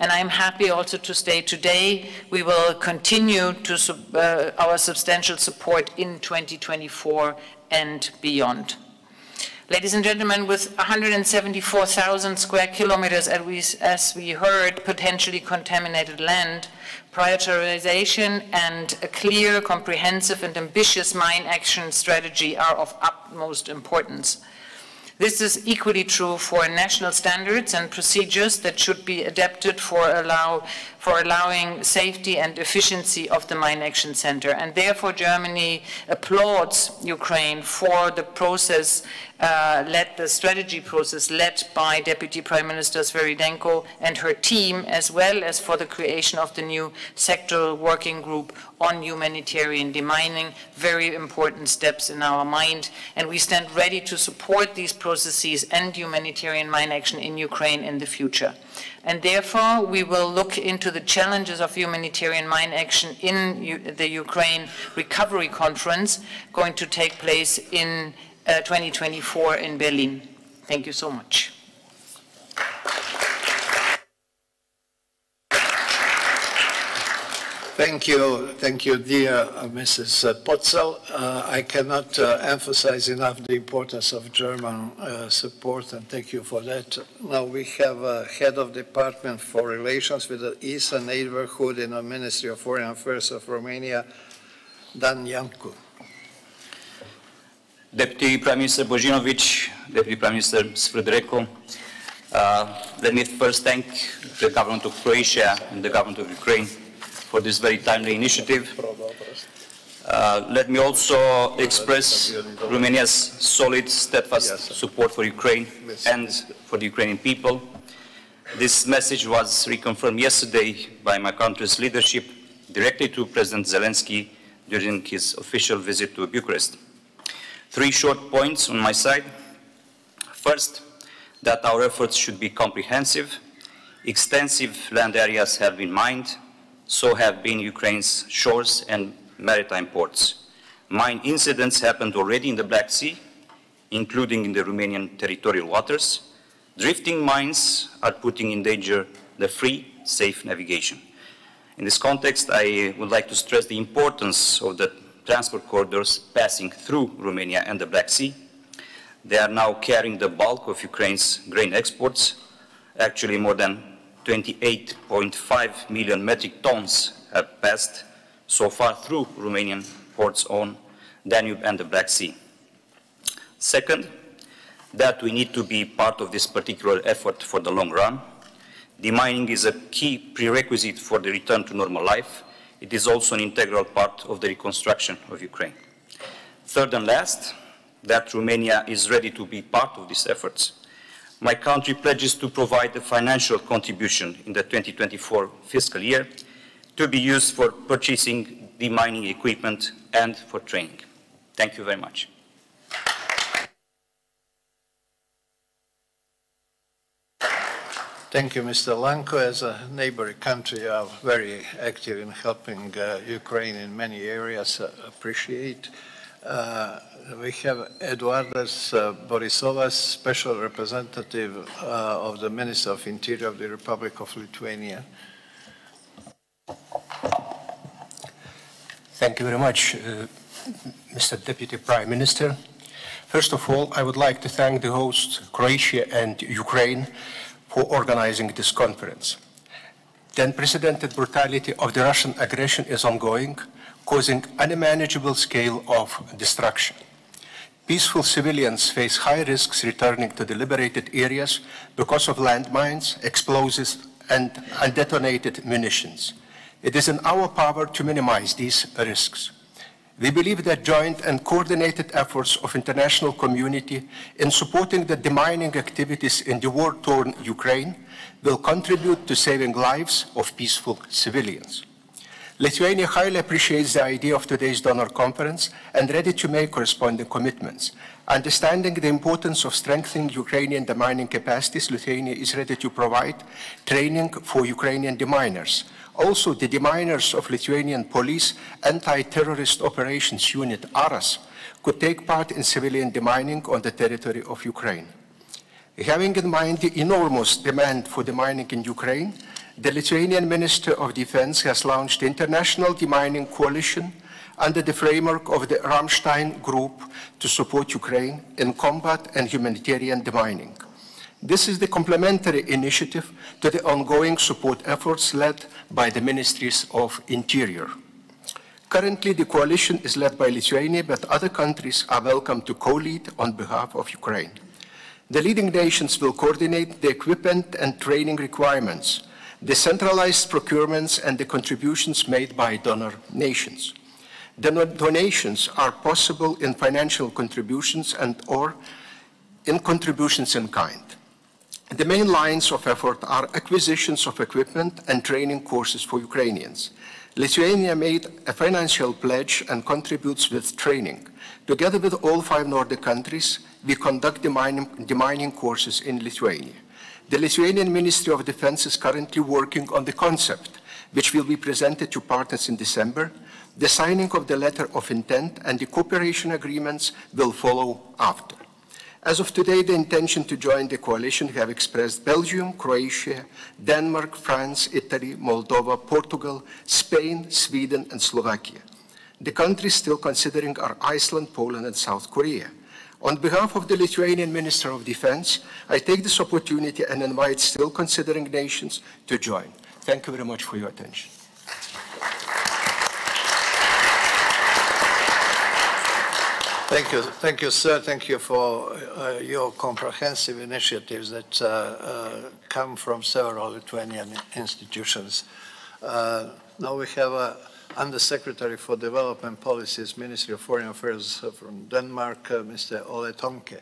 Speaker 12: And I'm happy also to state today we will continue to our substantial support in 2024 and beyond. Ladies and gentlemen, with 174,000 square kilometers, as we heard, potentially contaminated land, prioritization and a clear, comprehensive and ambitious mine action strategy are of utmost importance. This is equally true for national standards and procedures that should be adapted for allowing safety and efficiency of the Mine Action Center. And therefore, Germany applauds Ukraine for the process the strategy process led by Deputy Prime Minister Sviridenko and her team, as well as for the creation of the new sectoral working group on humanitarian demining, very important steps in our mind. And we stand ready to support these processes and humanitarian mine action in Ukraine in the future. And therefore, we will look into the challenges of humanitarian mine action in the Ukraine Recovery Conference going to take place in 2024 in Berlin. Thank you so much.
Speaker 13: Thank you, dear Mrs. Potzel. I cannot emphasize enough the importance of German support, and thank you for that. Now we have a head of department for relations with the Eastern neighborhood in the Ministry of Foreign Affairs of Romania, Dan Janku.
Speaker 14: Deputy Prime Minister Bojinovic, Deputy Prime Minister Sviridenko, let me first thank the government of Croatia and the government of Ukraine for this very timely initiative. Let me also express Romania's solid, steadfast support for Ukraine and for the Ukrainian people. This message was reconfirmed yesterday by my country's leadership directly to President Zelensky during his official visit to Bucharest. 3 short points on my side. First, that our efforts should be comprehensive. Extensive land areas have been mined, so have been Ukraine's shores and maritime ports. Mine incidents happened already in the Black Sea, including in the Romanian territorial waters. Drifting mines are putting in danger the free, safe navigation. In this context, I would like to stress the importance of the transport corridors passing through Romania and the Black Sea. They are now carrying the bulk of Ukraine's grain exports. Actually, more than 28.5 million metric tons have passed so far through Romanian ports on Danube and the Black Sea. Second, that we need to be part of this particular effort for the long run. Demining is a key prerequisite for the return to normal life. It is also an integral part of the reconstruction of Ukraine. Third and last, that Romania is ready to be part of these efforts. My country pledges to provide a financial contribution in the 2024 fiscal year to be used for purchasing demining equipment and for training. Thank you very much.
Speaker 13: Thank you, Mr. Lanko. As a neighboring country, you are very active in helping Ukraine in many areas. Appreciate. We have Eduardas Borisovas, Special Representative of the Minister of Interior of the Republic of Lithuania.
Speaker 9: Thank you very much, Mr. Deputy Prime Minister. First of all, I would like to thank the hosts, Croatia and Ukraine, for organizing this conference. The unprecedented brutality of the Russian aggression is ongoing, causing unmanageable scale of destruction. Peaceful civilians face high risks returning to the liberated areas because of landmines, explosives, and undetonated munitions. It is in our power to minimize these risks. We believe that joint and coordinated efforts of international community in supporting the demining activities in the war-torn Ukraine will contribute to saving lives of peaceful civilians. Lithuania highly appreciates the idea of today's donor conference and ready to make corresponding commitments. Understanding the importance of strengthening Ukrainian demining capacities, Lithuania is ready to provide training for Ukrainian deminers. Also, the deminers of Lithuanian Police Anti-Terrorist Operations Unit, ARAS, could take part in civilian demining on the territory of Ukraine. Having in mind the enormous demand for demining in Ukraine, the Lithuanian Minister of Defense has launched the International Demining Coalition under the framework of the Rammstein Group to support Ukraine in combat and humanitarian demining. This is the complementary initiative to the ongoing support efforts led by the Ministries of Interior. Currently, the coalition is led by Lithuania, but other countries are welcome to co-lead on behalf of Ukraine. The leading nations will coordinate the equipment and training requirements, the centralized procurements, and the contributions made by donor nations. The donations are possible in financial contributions and/or in contributions in kind. The main lines of effort are acquisitions of equipment and training courses for Ukrainians. Lithuania made a financial pledge and contributes with training. Together with all 5 Nordic countries, we conduct demining courses in Lithuania. The Lithuanian Ministry of Defense is currently working on the concept, which will be presented to partners in December. The signing of the letter of intent and the cooperation agreements will follow after. As of today, the intention to join the coalition have expressed Belgium, Croatia, Denmark, France, Italy, Moldova, Portugal, Spain, Sweden, and Slovakia. The countries still considering are Iceland, Poland, and South Korea. On behalf of the Lithuanian Minister of Defense, I take this opportunity and invite still considering nations to join. Thank you very much for your attention.
Speaker 13: Thank you, sir. Thank you for your comprehensive initiatives that come from several Lithuanian institutions. Now we have Undersecretary for Development Policies, Ministry of Foreign Affairs from Denmark, Mr. Ole Tonke.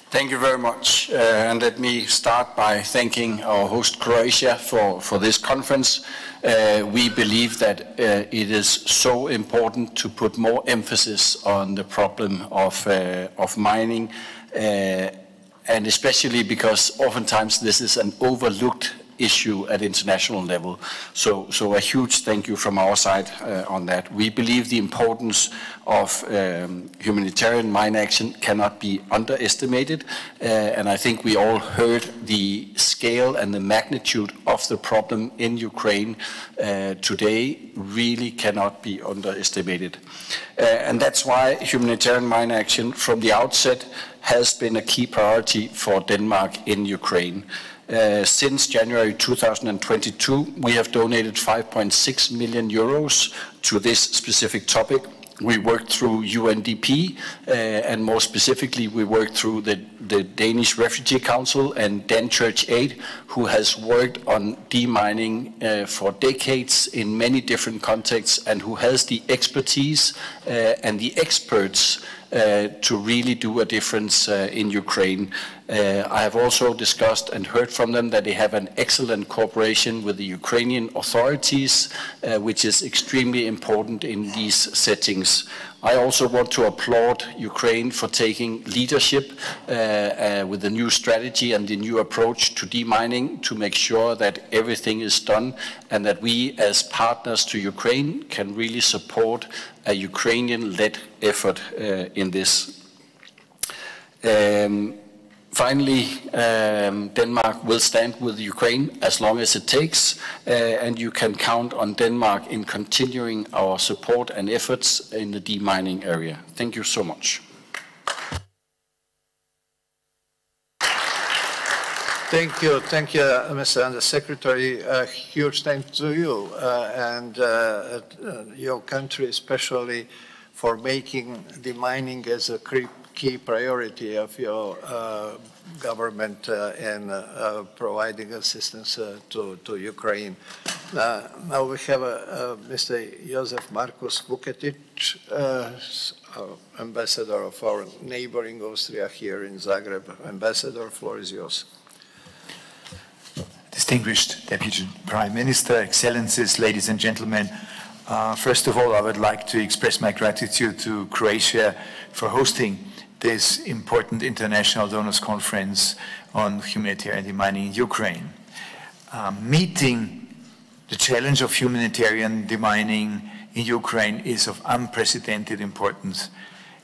Speaker 16: Thank you very much, and let me start by thanking our host Croatia for this conference. We believe that it is so important to put more emphasis on the problem of mining, and especially because oftentimes this is an overlooked issue at international level. So a huge thank you from our side on that. We believe the importance of humanitarian mine action cannot be underestimated, and I think we all heard the scale and the magnitude of the problem in Ukraine today really cannot be underestimated. And that's why humanitarian mine action from the outset has been a key priority for Denmark in Ukraine. Since January 2022, we have donated 5.6 million euros to this specific topic, We worked through UNDP, and more specifically, we worked through the Danish Refugee Council and Dan Church Aid, who has worked on demining for decades in many different contexts, and who has the expertise and the experts to really do a difference in Ukraine. I have also discussed and heard from them that they have an excellent cooperation with the Ukrainian authorities, which is extremely important in these settings. I also want to applaud Ukraine for taking leadership with the new strategy and the new approach to demining to make sure that everything is done and that we as partners to Ukraine can really support a Ukrainian-led effort in this. Finally, Denmark will stand with Ukraine as long as it takes, and you can count on Denmark in continuing our support and efforts in the demining area. Thank you so much.
Speaker 13: Thank you, Mr. Undersecretary. A huge thanks to you and your country, especially for making demining as a key priority of your government and providing assistance to Ukraine. Now we have Mr. Josef Markus Vuketic, ambassador of our neighboring Austria here in Zagreb. Ambassador, floor is yours.
Speaker 15: Distinguished Deputy Prime Minister, Excellencies, ladies and gentlemen, first of all, I would like to express my gratitude to Croatia for hosting this important international donors conference on humanitarian demining in Ukraine. Meeting the challenge of humanitarian demining in Ukraine is of unprecedented importance.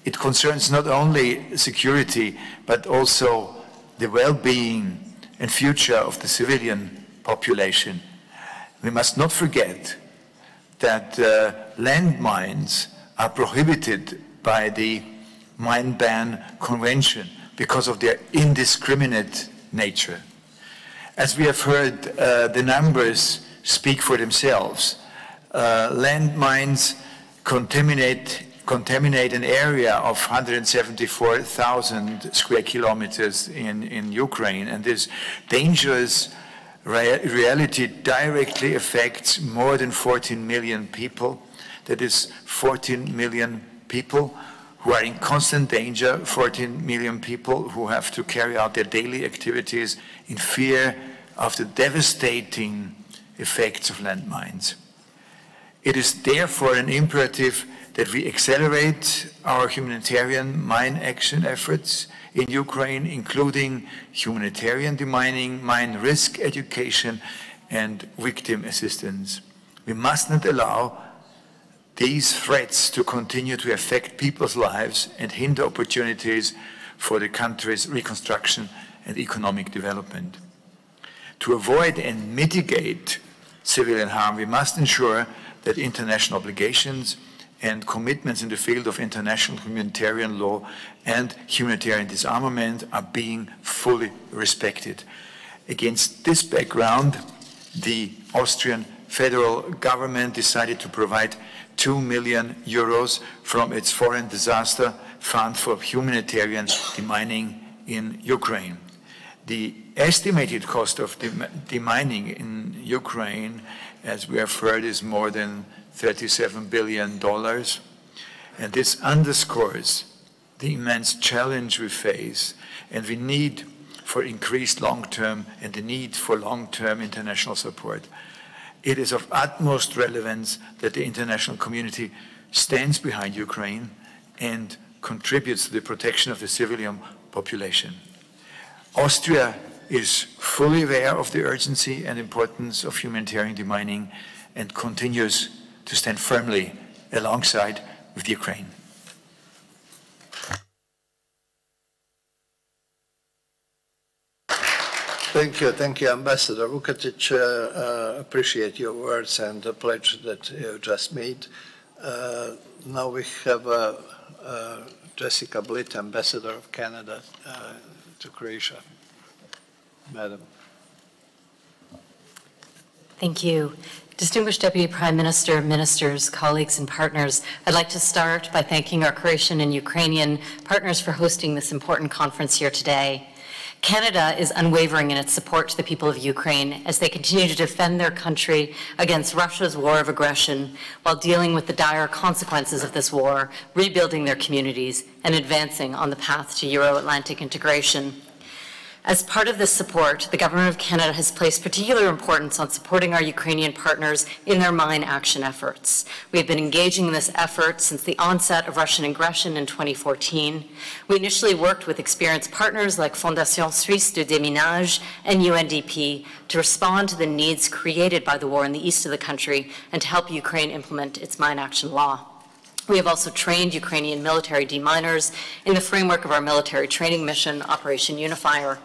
Speaker 15: It concerns not only security, but also the well-being and future of the civilian population. We must not forget that landmines are prohibited by the Mine Ban Convention because of their indiscriminate nature. As we have heard, the numbers speak for themselves. Landmines contaminate an area of 174,000 square kilometers in Ukraine, and this dangerous reality directly affects more than 14 million people. That is 14 million people who are in constant danger, 14 million people who have to carry out their daily activities in fear of the devastating effects of landmines. It is therefore an imperative that we accelerate our humanitarian mine action efforts in Ukraine, including humanitarian demining, mine risk education, and victim assistance. We must not allow these threats to continue to affect people's lives and hinder opportunities for the country's reconstruction and economic development. To avoid and mitigate civilian harm, we must ensure that international obligations and commitments in the field of international humanitarian law and humanitarian disarmament are being fully respected. Against this background, the Austrian federal government decided to provide 2 million euros from its foreign disaster fund for humanitarian demining in Ukraine. The estimated cost of demining in Ukraine, as we have heard, is more than $37 billion, and this underscores the immense challenge we face and the need for increased long-term and the need for long-term international support. It is of utmost relevance that the international community stands behind Ukraine and contributes to the protection of the civilian population. Austria is fully aware of the urgency and importance of humanitarian demining and continues to stand firmly alongside with Ukraine.
Speaker 13: Thank you, Ambassador Vuketic. Appreciate your words and the pledge that you just made. Now we have Jessica Blitt, Ambassador of Canada to Croatia. Madam.
Speaker 17: Thank you. Distinguished Deputy Prime Minister, ministers, colleagues, and partners, I'd like to start by thanking our Croatian and Ukrainian partners for hosting this important conference here today. Canada is unwavering in its support to the people of Ukraine as they continue to defend their country against Russia's war of aggression while dealing with the dire consequences of this war, rebuilding their communities, and advancing on the path to Euro-Atlantic integration. As part of this support, the Government of Canada has placed particular importance on supporting our Ukrainian partners in their mine action efforts. We have been engaging in this effort since the onset of Russian aggression in 2014. We initially worked with experienced partners like Fondation Suisse de Déminage and UNDP to respond to the needs created by the war in the east of the country and to help Ukraine implement its mine action law. We have also trained Ukrainian military deminers in the framework of our military training mission, Operation Unifier.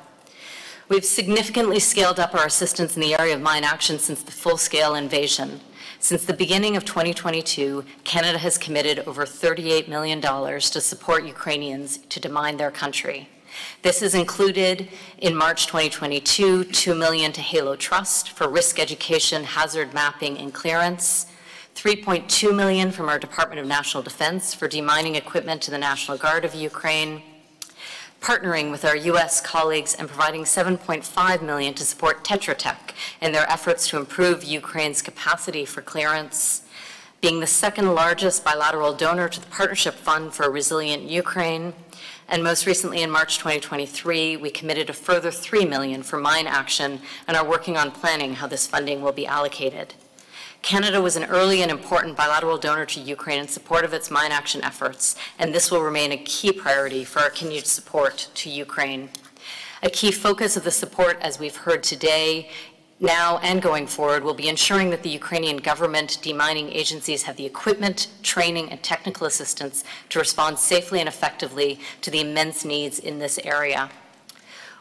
Speaker 17: We've significantly scaled up our assistance in the area of mine action since the full-scale invasion. Since the beginning of 2022, Canada has committed over $38 million to support Ukrainians to demine their country. This is included in March 2022, $2 million to Halo Trust for risk education, hazard mapping, and clearance, $3.2 million from our Department of National Defense for demining equipment to the National Guard of Ukraine, partnering with our U.S. colleagues and providing $7.5 million to support Tetra Tech in their efforts to improve Ukraine's capacity for clearance, being the second largest bilateral donor to the Partnership Fund for a Resilient Ukraine, and most recently in March 2023, we committed a further $3 million for mine action and are working on planning how this funding will be allocated. Canada was an early and important bilateral donor to Ukraine in support of its mine action efforts, and this will remain a key priority for our continued support to Ukraine. A key focus of the support, as we've heard today, now and going forward, will be ensuring that the Ukrainian government demining agencies have the equipment, training, and technical assistance to respond safely and effectively to the immense needs in this area.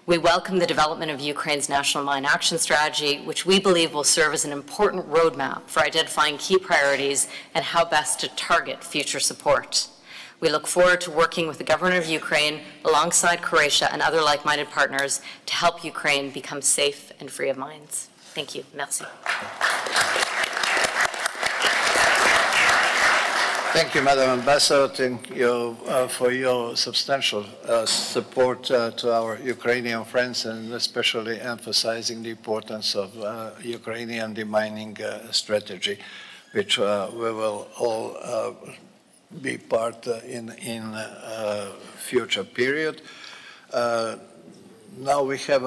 Speaker 17: We welcome the development of Ukraine's National Mine Action Strategy, which we believe will serve as an important roadmap for identifying key priorities and how best to target future support. We look forward to working with the government of Ukraine alongside Croatia and other like-minded partners to help Ukraine become safe and free of mines. Thank you. Merci.
Speaker 13: Thank you, Madam Ambassador. Thank you for your substantial support to our Ukrainian friends, and especially emphasizing the importance of Ukrainian demining strategy, which we will all be part in future period. Now we have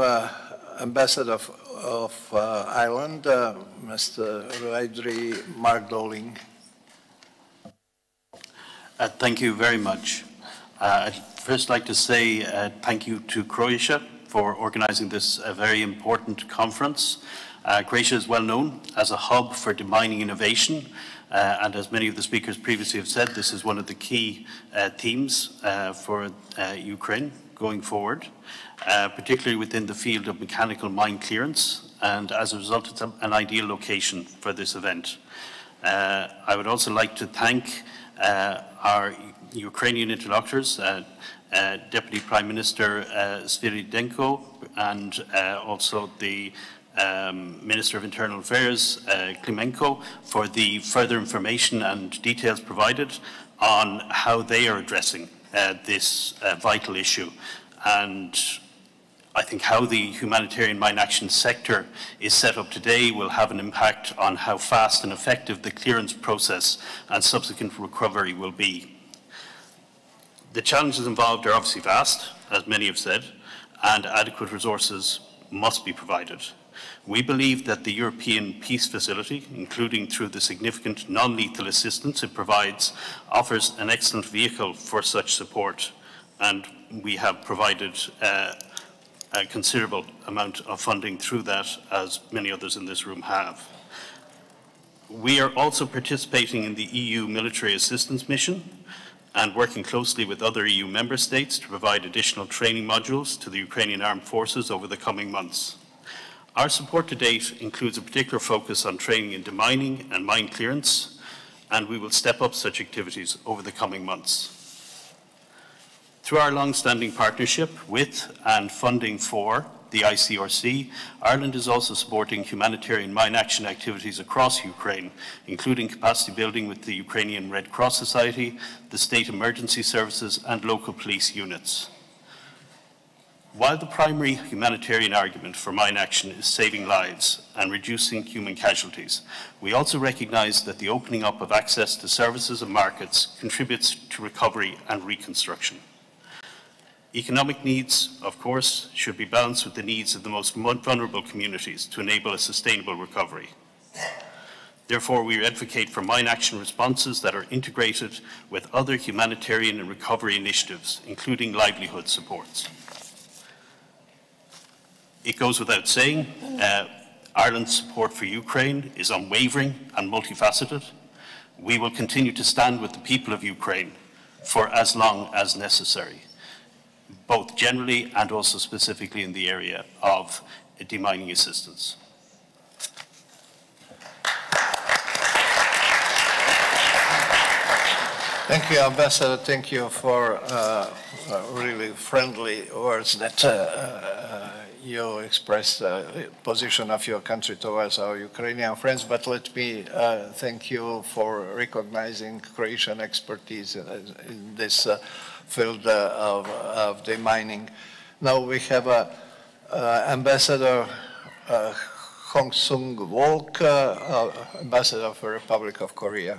Speaker 13: Ambassador of Ireland, Mr. Andrej Mark Dowling.
Speaker 18: Thank you very much. I'd first like to say thank you to Croatia for organizing this very important conference. Croatia is well known as a hub for demining innovation, and as many of the speakers previously have said, this is one of the key themes for Ukraine going forward, particularly within the field of mechanical mine clearance, and as a result it's an ideal location for this event. I would also like to thank our Ukrainian interlocutors, Deputy Prime Minister Svyridenko, and also the Minister of Internal Affairs, Klymenko, for the further information and details provided on how they are addressing this vital issue. And I think how the humanitarian mine action sector is set up today will have an impact on how fast and effective the clearance process and subsequent recovery will be. The challenges involved are obviously vast, as many have said, and adequate resources must be provided. We believe that the European Peace Facility, including through the significant non-lethal assistance it provides, offers an excellent vehicle for such support, and we have provided a considerable amount of funding through that, as many others in this room have. We are also participating in the EU military assistance mission and working closely with other EU member states to provide additional training modules to the Ukrainian armed forces over the coming months. Our support to date includes a particular focus on training in demining and mine clearance, and we will step up such activities over the coming months. Through our long-standing partnership with and funding for the ICRC, Ireland is also supporting humanitarian mine action activities across Ukraine, including capacity building with the Ukrainian Red Cross Society, the state emergency services, and local police units. While the primary humanitarian argument for mine action is saving lives and reducing human casualties, we also recognise that the opening up of access to services and markets contributes to recovery and reconstruction. Economic needs, of course, should be balanced with the needs of the most vulnerable communities to enable a sustainable recovery. Therefore, we advocate for mine action responses that are integrated with other humanitarian and recovery initiatives, including livelihood supports. It goes without saying, Ireland's support for Ukraine is unwavering and multifaceted. We will continue to stand with the people of Ukraine for as long as necessary, both generally and also specifically in the area of demining assistance.
Speaker 13: Thank you, Ambassador. Thank you for really friendly words that you expressed the position of your country towards our Ukrainian friends, but let me thank you for recognizing Croatian expertise in this field of demining. Now we have Ambassador Hong Sung Wolk, Ambassador for Republic of Korea.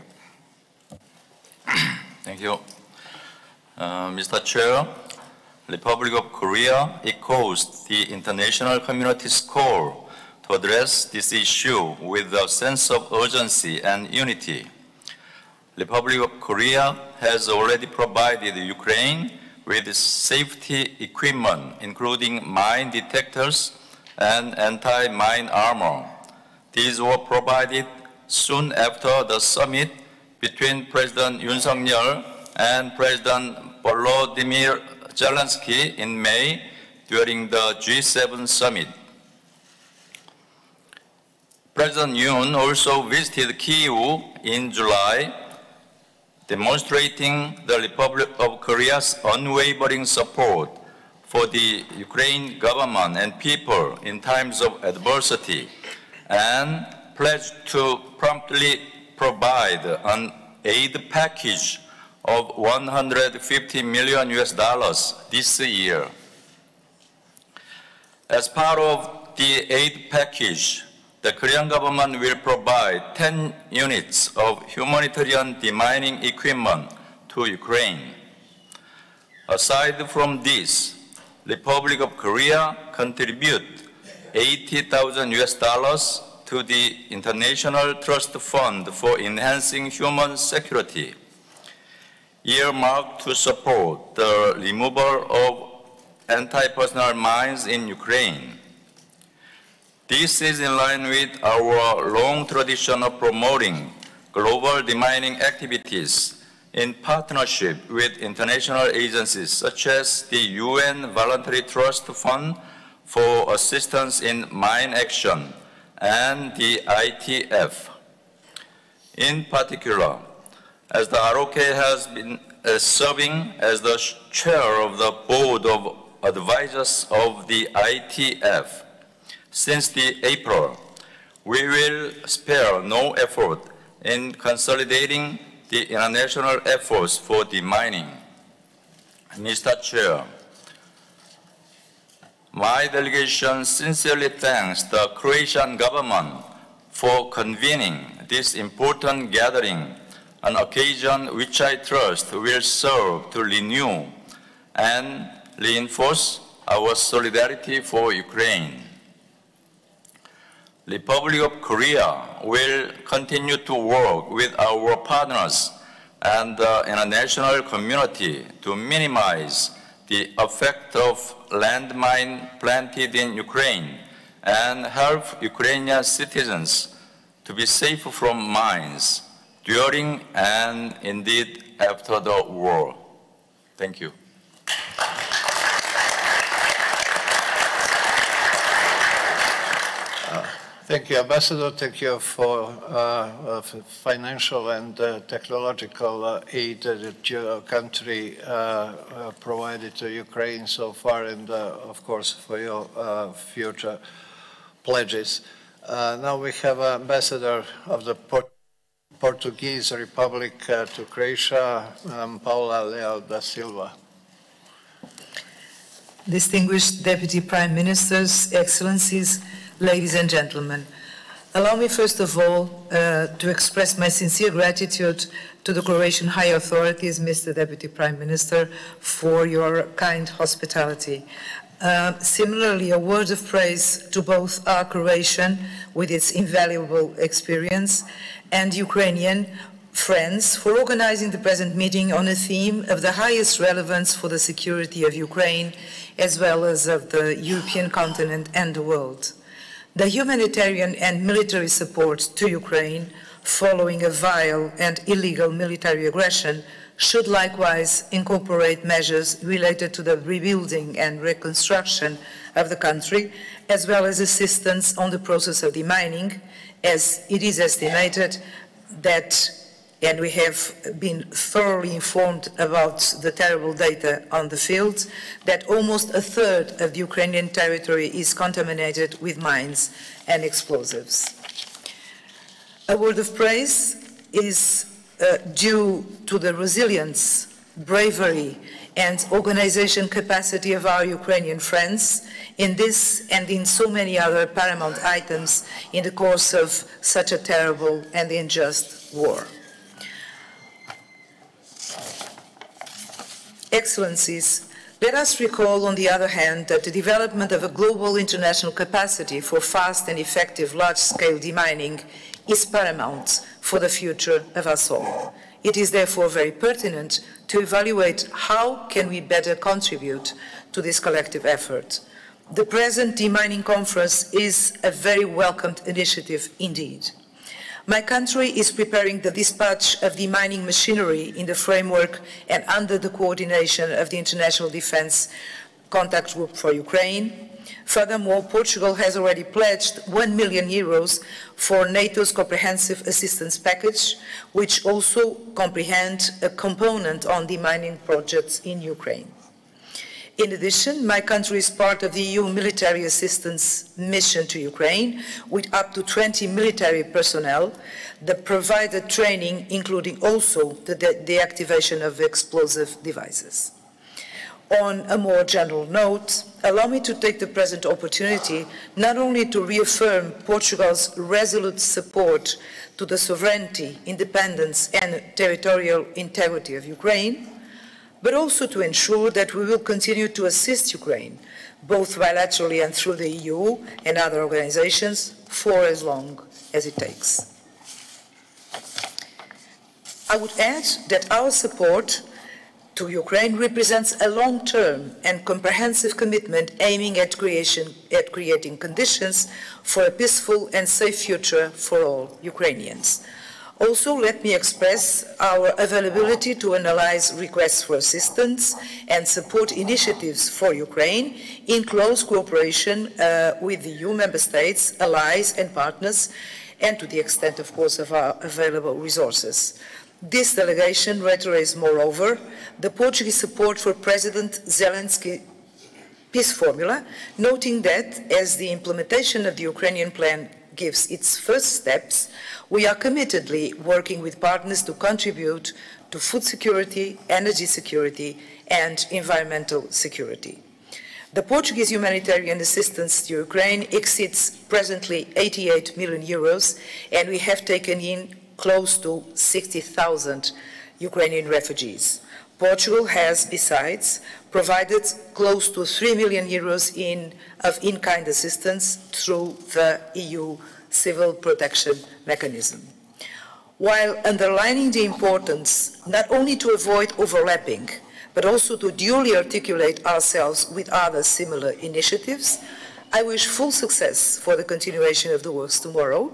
Speaker 19: Thank you. Mr. Chair, Republic of Korea echoes the international community's call to address this issue with a sense of urgency and unity. Republic of Korea has already provided Ukraine with safety equipment, including mine detectors and anti-mine armor. These were provided soon after the summit between President Yoon Suk-yeol and President Volodymyr Zelensky in May during the G7 summit. President Yoon also visited Kyiv in July, demonstrating the Republic of Korea's unwavering support for the Ukrainian government and people in times of adversity, and pledged to promptly provide an aid package of $150 million this year. As part of the aid package, the Korean government will provide 10 units of humanitarian demining equipment to Ukraine. Aside from this, Republic of Korea contribute $80,000 to the International Trust Fund for Enhancing Human Security, earmarked to support the removal of anti-personnel mines in Ukraine. This is in line with our long tradition of promoting global demining activities in partnership with international agencies such as the UN Voluntary Trust Fund for Assistance in Mine Action and the ITF. In particular, as the ROK has been serving as the chair of the board of advisors of the ITF since the April, we will spare no effort in consolidating the international efforts for demining. Mr. Chair, my delegation sincerely thanks the Croatian government for convening this important gathering, an occasion which I trust will serve to renew and reinforce our solidarity for Ukraine. The Republic of Korea will continue to work with our partners and the international community to minimize the effect of landmine planted in Ukraine and help Ukrainian citizens to be safe from mines during and indeed after the war. Thank you.
Speaker 13: Thank you, Ambassador. Thank you for financial and technological aid that your country provided to Ukraine so far, and of course for your future pledges. Now we have Ambassador of the Portuguese Republic to Croatia, Paula Leal da Silva.
Speaker 20: Distinguished Deputy Prime Ministers, Excellencies, ladies and gentlemen, allow me first of all to express my sincere gratitude to the Croatian high authorities, Mr. Deputy Prime Minister, for your kind hospitality. Similarly, a word of praise to both our Croatian, with its invaluable experience, and Ukrainian friends for organizing the present meeting on a theme of the highest relevance for the security of Ukraine, as well as of the European continent and the world. The humanitarian and military support to Ukraine, following a vile and illegal military aggression, should likewise incorporate measures related to the rebuilding and reconstruction of the country, as well as assistance on the process of demining, as it is estimated that, and we have been thoroughly informed about the terrible data on the field, that almost a third of the Ukrainian territory is contaminated with mines and explosives. A word of praise is due to the resilience, bravery, and organization capacity of our Ukrainian friends in this and in so many other paramount items in the course of such a terrible and unjust war. Excellencies, let us recall, on the other hand, that the development of a global international capacity for fast and effective large-scale demining is paramount for the future of us all. It is therefore very pertinent to evaluate how can we better contribute to this collective effort. The present demining conference is a very welcomed initiative indeed. My country is preparing the dispatch of demining machinery in the framework and under the coordination of the International Defence Contact Group for Ukraine. Furthermore, Portugal has already pledged €1 million for NATO's comprehensive assistance package, which also comprehends a component on demining projects in Ukraine. In addition, my country is part of the EU military assistance mission to Ukraine, with up to 20 military personnel that provided training, including also the deactivation of explosive devices. On a more general note, allow me to take the present opportunity not only to reaffirm Portugal's resolute support to the sovereignty, independence, and territorial integrity of Ukraine, but also to ensure that we will continue to assist Ukraine, both bilaterally and through the EU and other organizations, for as long as it takes. I would add that our support to Ukraine represents a long-term and comprehensive commitment aiming at creating conditions for a peaceful and safe future for all Ukrainians. Also, let me express our availability to analyze requests for assistance and support initiatives for Ukraine in close cooperation with the EU member states, allies and partners, and to the extent, of course, of our available resources. This delegation reiterates, moreover, the Portuguese support for President Zelensky's peace formula, noting that as the implementation of the Ukrainian plan gives its first steps, we are committedly working with partners to contribute to food security, energy security, and environmental security. The Portuguese humanitarian assistance to Ukraine exceeds presently €88 million, and we have taken in close to 60,000 Ukrainian refugees. Portugal has, besides, provided close to €3 million of in-kind assistance through the EU Civil Protection Mechanism. While underlining the importance not only to avoid overlapping, but also to duly articulate ourselves with other similar initiatives, I wish full success for the continuation of the works tomorrow,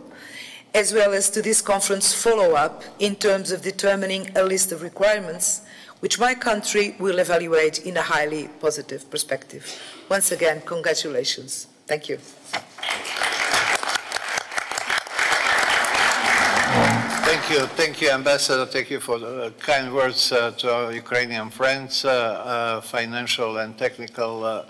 Speaker 20: as well as to this conference follow-up in terms of determining a list of requirements which my country will evaluate in a highly positive perspective. Once again, congratulations. Thank you.
Speaker 13: Thank you, Ambassador. Thank you for the kind words to our Ukrainian friends, financial and technical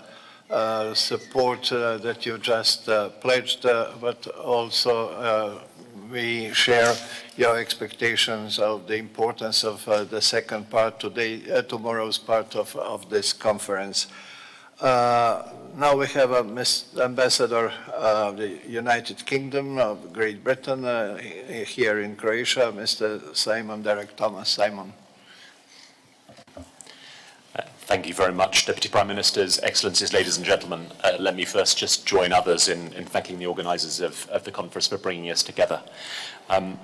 Speaker 13: support that you just pledged, but also we share your expectations of the importance of the second part tomorrow's part of this conference. Now we have Ambassador of the United Kingdom of Great Britain here in Croatia, Mr. Simon Derek Thomas. Simon.
Speaker 3: Thank you very much, Deputy Prime Ministers, Excellencies, ladies and gentlemen. Let me first just join others in thanking the organisers of the conference for bringing us together.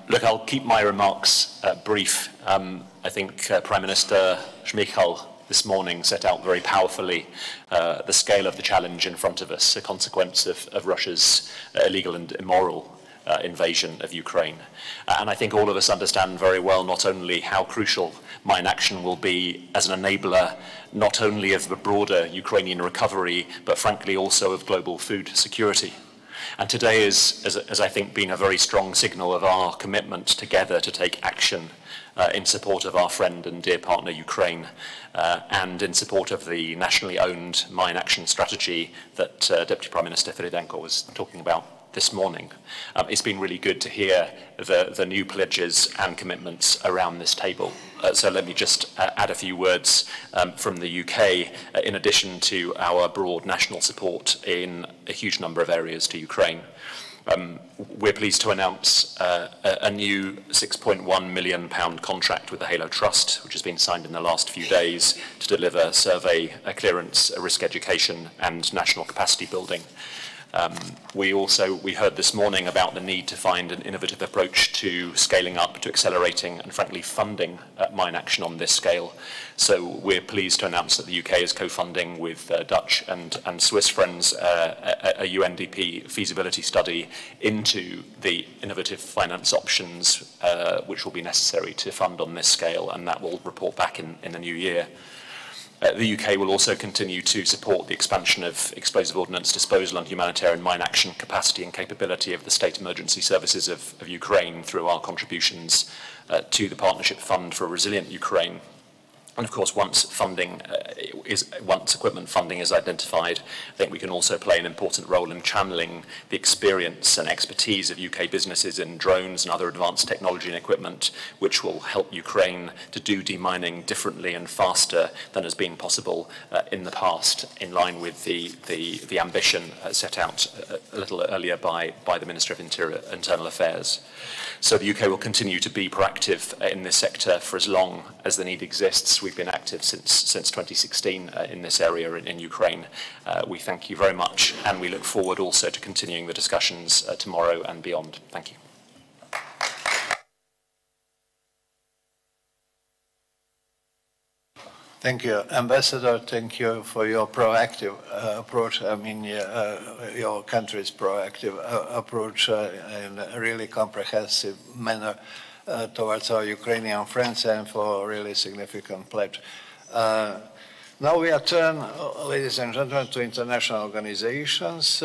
Speaker 3: Look, I'll keep my remarks brief. I think Prime Minister Shmyhal this morning set out very powerfully the scale of the challenge in front of us, a consequence of Russia's illegal and immoral invasion of Ukraine. And I think all of us understand very well not only how crucial mine action will be as an enabler not only of the broader Ukrainian recovery, but frankly also of global food security. And today has I think, been a very strong signal of our commitment together to take action in support of our friend and dear partner Ukraine, and in support of the nationally owned mine action strategy that Deputy Prime Minister Klymenko was talking about this morning. It's been really good to hear the new pledges and commitments around this table. So let me just add a few words from the UK, in addition to our broad national support in a huge number of areas to Ukraine. We're pleased to announce a new £6.1 million contract with the Halo Trust, which has been signed in the last few days to deliver survey clearance, risk education and national capacity building. We heard this morning about the need to find an innovative approach to scaling up, to accelerating and frankly funding mine action on this scale. So we're pleased to announce that the UK is co-funding with Dutch and Swiss friends a UNDP feasibility study into the innovative finance options which will be necessary to fund on this scale, and that will report back in the new year. The UK will also continue to support the expansion of explosive ordnance disposal and humanitarian mine action capacity and capability of the state emergency services of Ukraine through our contributions to the Partnership Fund for a Resilient Ukraine. And of course, once equipment funding is identified, I think we can also play an important role in channeling the experience and expertise of UK businesses in drones and other advanced technology and equipment, which will help Ukraine to do demining differently and faster than has been possible in the past, in line with the ambition set out a little earlier by the Minister of Internal Affairs. So the UK will continue to be proactive in this sector for as long as the need exists. We've been active since 2016 in this area in Ukraine. We thank you very much, and we look forward also to continuing the discussions tomorrow and beyond. Thank you.
Speaker 13: Thank you, Ambassador. Thank you for your proactive approach. I mean, your country's proactive approach in a really comprehensive manner towards our Ukrainian friends, and for a really significant pledge. Now we turn, ladies and gentlemen, to international organizations.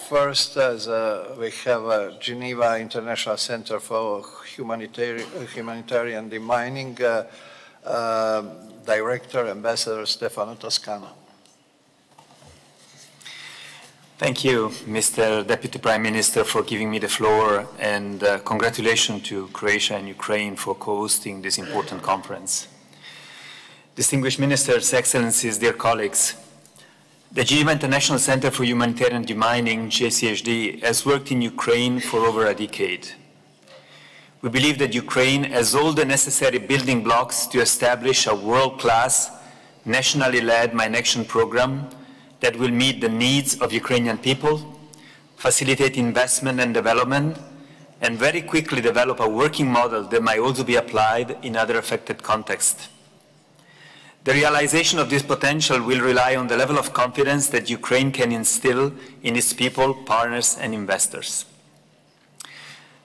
Speaker 13: First, we have Geneva International Center for Humanitarian Demining. Director, Ambassador Stefano Toscano.
Speaker 21: Thank you, Mr. Deputy Prime Minister, for giving me the floor, and congratulations to Croatia and Ukraine for co-hosting this important conference. Distinguished Ministers, Excellencies, dear colleagues, the Geneva International Center for Humanitarian Demining, JCHD, has worked in Ukraine for over a decade. We believe that Ukraine has all the necessary building blocks to establish a world-class, nationally led mine action program that will meet the needs of Ukrainian people, facilitate investment and development, and very quickly develop a working model that might also be applied in other affected contexts. The realization of this potential will rely on the level of confidence that Ukraine can instill in its people, partners, and investors.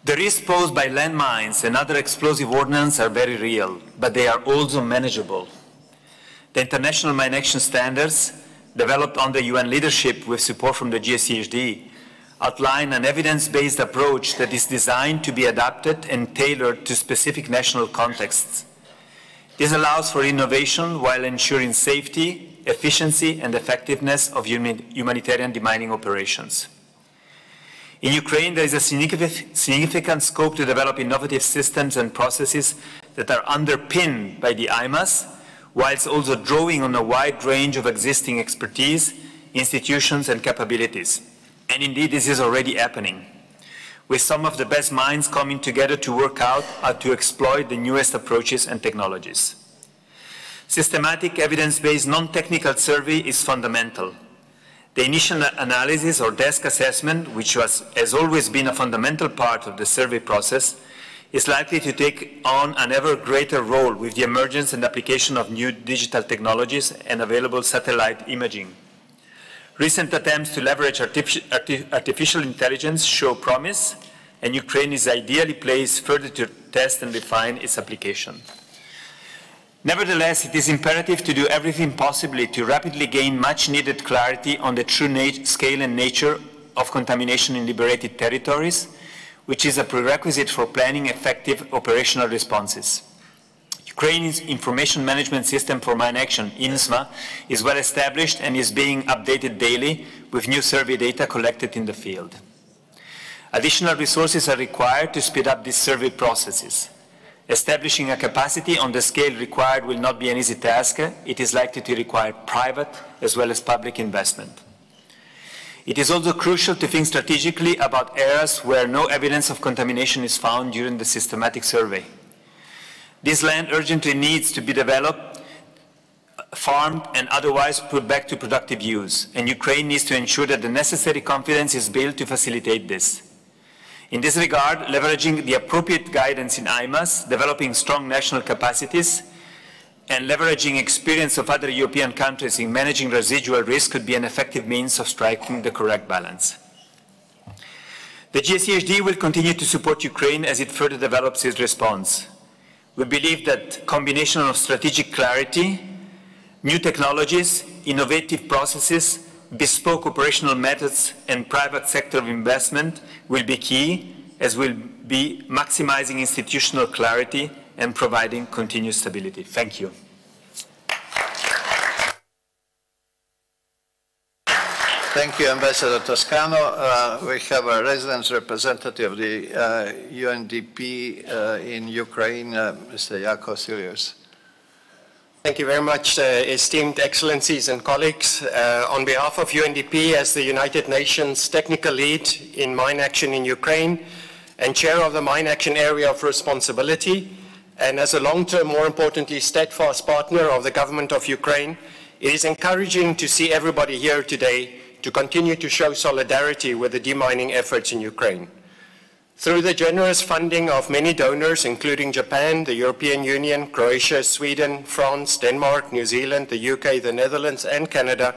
Speaker 21: The risks posed by landmines and other explosive ordnance are very real, but they are also manageable. The international mine action standards, developed under UN leadership with support from the GSCHD, outline an evidence-based approach that is designed to be adapted and tailored to specific national contexts. This allows for innovation while ensuring safety, efficiency, and effectiveness of humanitarian demining operations. In Ukraine, there is a significant scope to develop innovative systems and processes that are underpinned by the IMAS, whilst also drawing on a wide range of existing expertise, institutions, and capabilities. And indeed, this is already happening, with some of the best minds coming together to work out how to exploit the newest approaches and technologies. Systematic, evidence-based, non-technical survey is fundamental. The initial analysis or desk assessment, which has always been a fundamental part of the survey process, is likely to take on an ever greater role with the emergence and application of new digital technologies and available satellite imaging. Recent attempts to leverage artificial intelligence show promise, and Ukraine is ideally placed further to test and refine its application. Nevertheless, it is imperative to do everything possible to rapidly gain much-needed clarity on the true scale and nature of contamination in liberated territories, which is a prerequisite for planning effective operational responses. Ukraine's information management system for mine action, INSMA, is well established and is being updated daily with new survey data collected in the field. Additional resources are required to speed up these survey processes. Establishing a capacity on the scale required will not be an easy task. It is likely to require private as well as public investment. It is also crucial to think strategically about areas where no evidence of contamination is found during the systematic survey. This land urgently needs to be developed, farmed, and otherwise put back to productive use, and Ukraine needs to ensure that the necessary confidence is built to facilitate this. In this regard, leveraging the appropriate guidance in IMAS, developing strong national capacities, and leveraging experience of other European countries in managing residual risk could be an effective means of striking the correct balance. The GSEHD will continue to support Ukraine as it further develops its response. We believe that combination of strategic clarity, new technologies, innovative processes, bespoke operational methods, and private sector investment will be key, as will be maximizing institutional clarity and providing continued stability. Thank you.
Speaker 13: Thank you, Ambassador Toscano. We have a resident representative of the UNDP in Ukraine, Mr. Jako Silius.
Speaker 5: Thank you very much, esteemed excellencies and colleagues. On behalf of UNDP, as the United Nations technical lead in mine action in Ukraine and chair of the mine action area of responsibility, and as a long-term, more importantly, steadfast partner of the government of Ukraine, it is encouraging to see everybody here today to continue to show solidarity with the demining efforts in Ukraine. Through the generous funding of many donors, including Japan, the European Union, Croatia, Sweden, France, Denmark, New Zealand, the UK, the Netherlands, and Canada,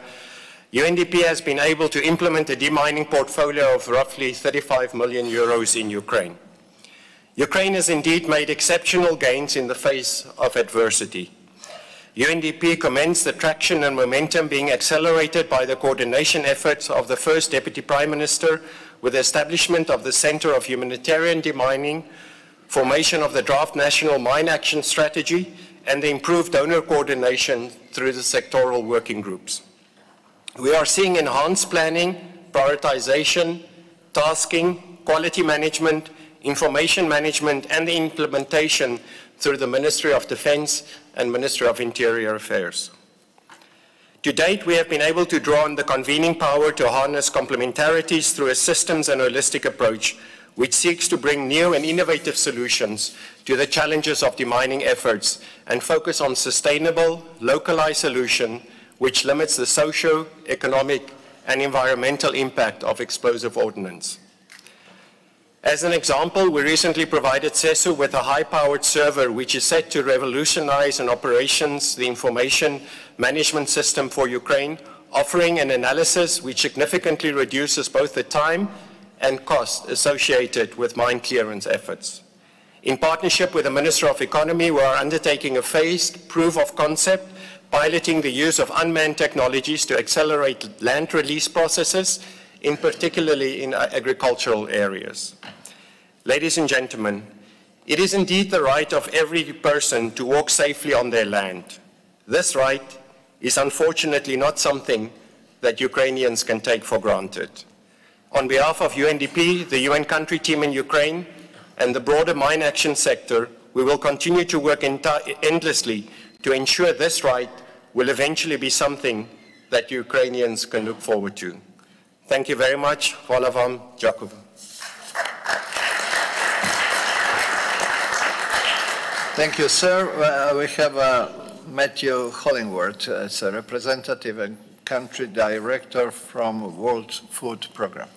Speaker 5: UNDP has been able to implement a demining portfolio of roughly 35 million euros in Ukraine. Ukraine has indeed made exceptional gains in the face of adversity. UNDP commends the traction and momentum being accelerated by the coordination efforts of the first Deputy Prime Minister with the establishment of the Center of Humanitarian Demining, formation of the draft National Mine Action Strategy, and the improved donor coordination through the sectoral working groups. We are seeing enhanced planning, prioritization, tasking, quality management, information management, and the implementation through the Ministry of Defense and Ministry of Interior Affairs. To date, we have been able to draw on the convening power to harness complementarities through a systems and holistic approach, which seeks to bring new and innovative solutions to the challenges of demining efforts and focus on sustainable, localized solution, which limits the socio-economic and environmental impact of explosive ordnance. As an example, we recently provided CESU with a high-powered server which is set to revolutionize in operations the information management system for Ukraine, offering an analysis which significantly reduces both the time and cost associated with mine clearance efforts. In partnership with the Minister of Economy, we are undertaking a phased proof of concept, piloting the use of unmanned technologies to accelerate land release processes, in particularly in agricultural areas. Ladies and gentlemen, it is indeed the right of every person to walk safely on their land. This right is unfortunately not something that Ukrainians can take for granted. On behalf of UNDP, the UN country team in Ukraine, and the broader mine action sector, we will continue to work endlessly to ensure this right will eventually be something that Ukrainians can look forward to. Thank you very much. Hvala vam. Dziękuję.
Speaker 13: Thank you, sir. We have Matthew Hollingworth as a representative and country director from World Food Programme.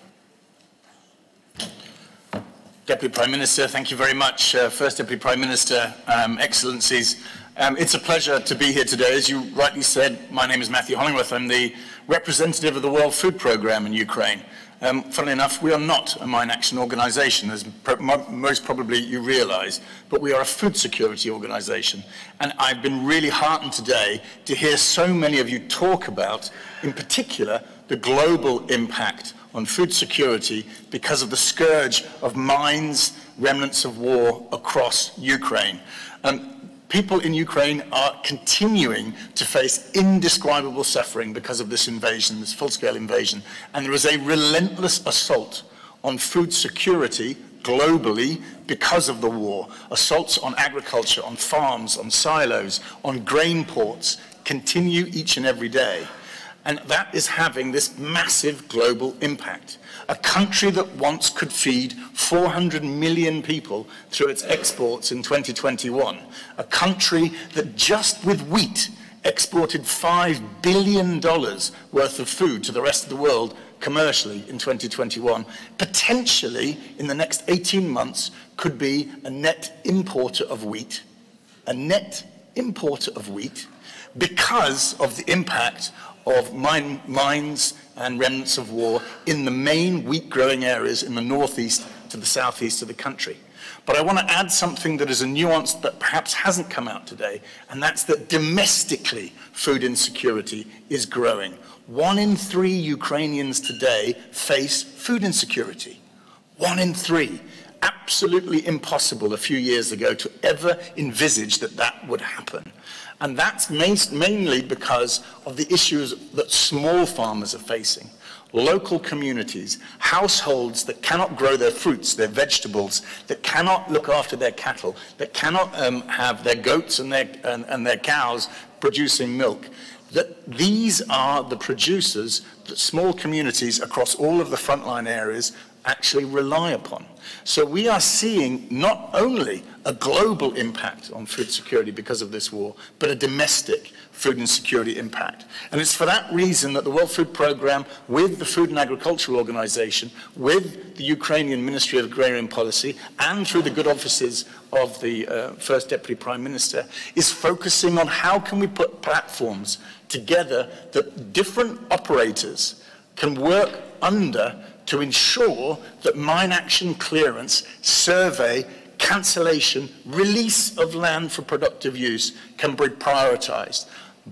Speaker 7: Deputy Prime Minister, thank you very much. First Deputy Prime Minister, Excellencies, it's a pleasure to be here today. As you rightly said, my name is Matthew Hollingworth. I'm the representative of the World Food Programme in Ukraine. Funnily enough, we are not a mine action organisation, as most probably you realise, but we are a food security organisation. And I've been really heartened today to hear so many of you talk about, in particular, the global impact on food security because of the scourge of mines, remnants of war across Ukraine. People in Ukraine are continuing to face indescribable suffering because of this invasion, this full-scale invasion, and there is a relentless assault on food security globally because of the war. Assaults on agriculture, on farms, on silos, on grain ports continue each and every day. And that is having this massive global impact. A country that once could feed 400 million people through its exports in 2021. A country that just with wheat exported $5 billion worth of food to the rest of the world commercially in 2021. Potentially, in the next 18 months, could be a net importer of wheat. A net importer of wheat because of the impact of mines and remnants of war in the main wheat-growing areas in the northeast to the southeast of the country. But I want to add something that is a nuance that perhaps hasn't come out today, and that's that domestically food insecurity is growing. 1 in 3 Ukrainians today face food insecurity. 1 in 3. Absolutely impossible a few years ago to ever envisage that that would happen. And that's mainly because of the issues that small farmers are facing. Local communities, households that cannot grow their fruits, their vegetables, that cannot look after their cattle, that cannot have their goats and their cows producing milk. That these are the producers that small communities across all of the frontline areas actually rely upon. So we are seeing not only a global impact on food security because of this war, but a domestic food insecurity impact. And it's for that reason that the World Food Programme, with the Food and Agricultural Organization, with the Ukrainian Ministry of Agrarian Policy, and through the good offices of the First Deputy Prime Minister, is focusing on how can we put platforms together that different operators can work under to ensure that mine action clearance, survey, cancellation, release of land for productive use can be prioritized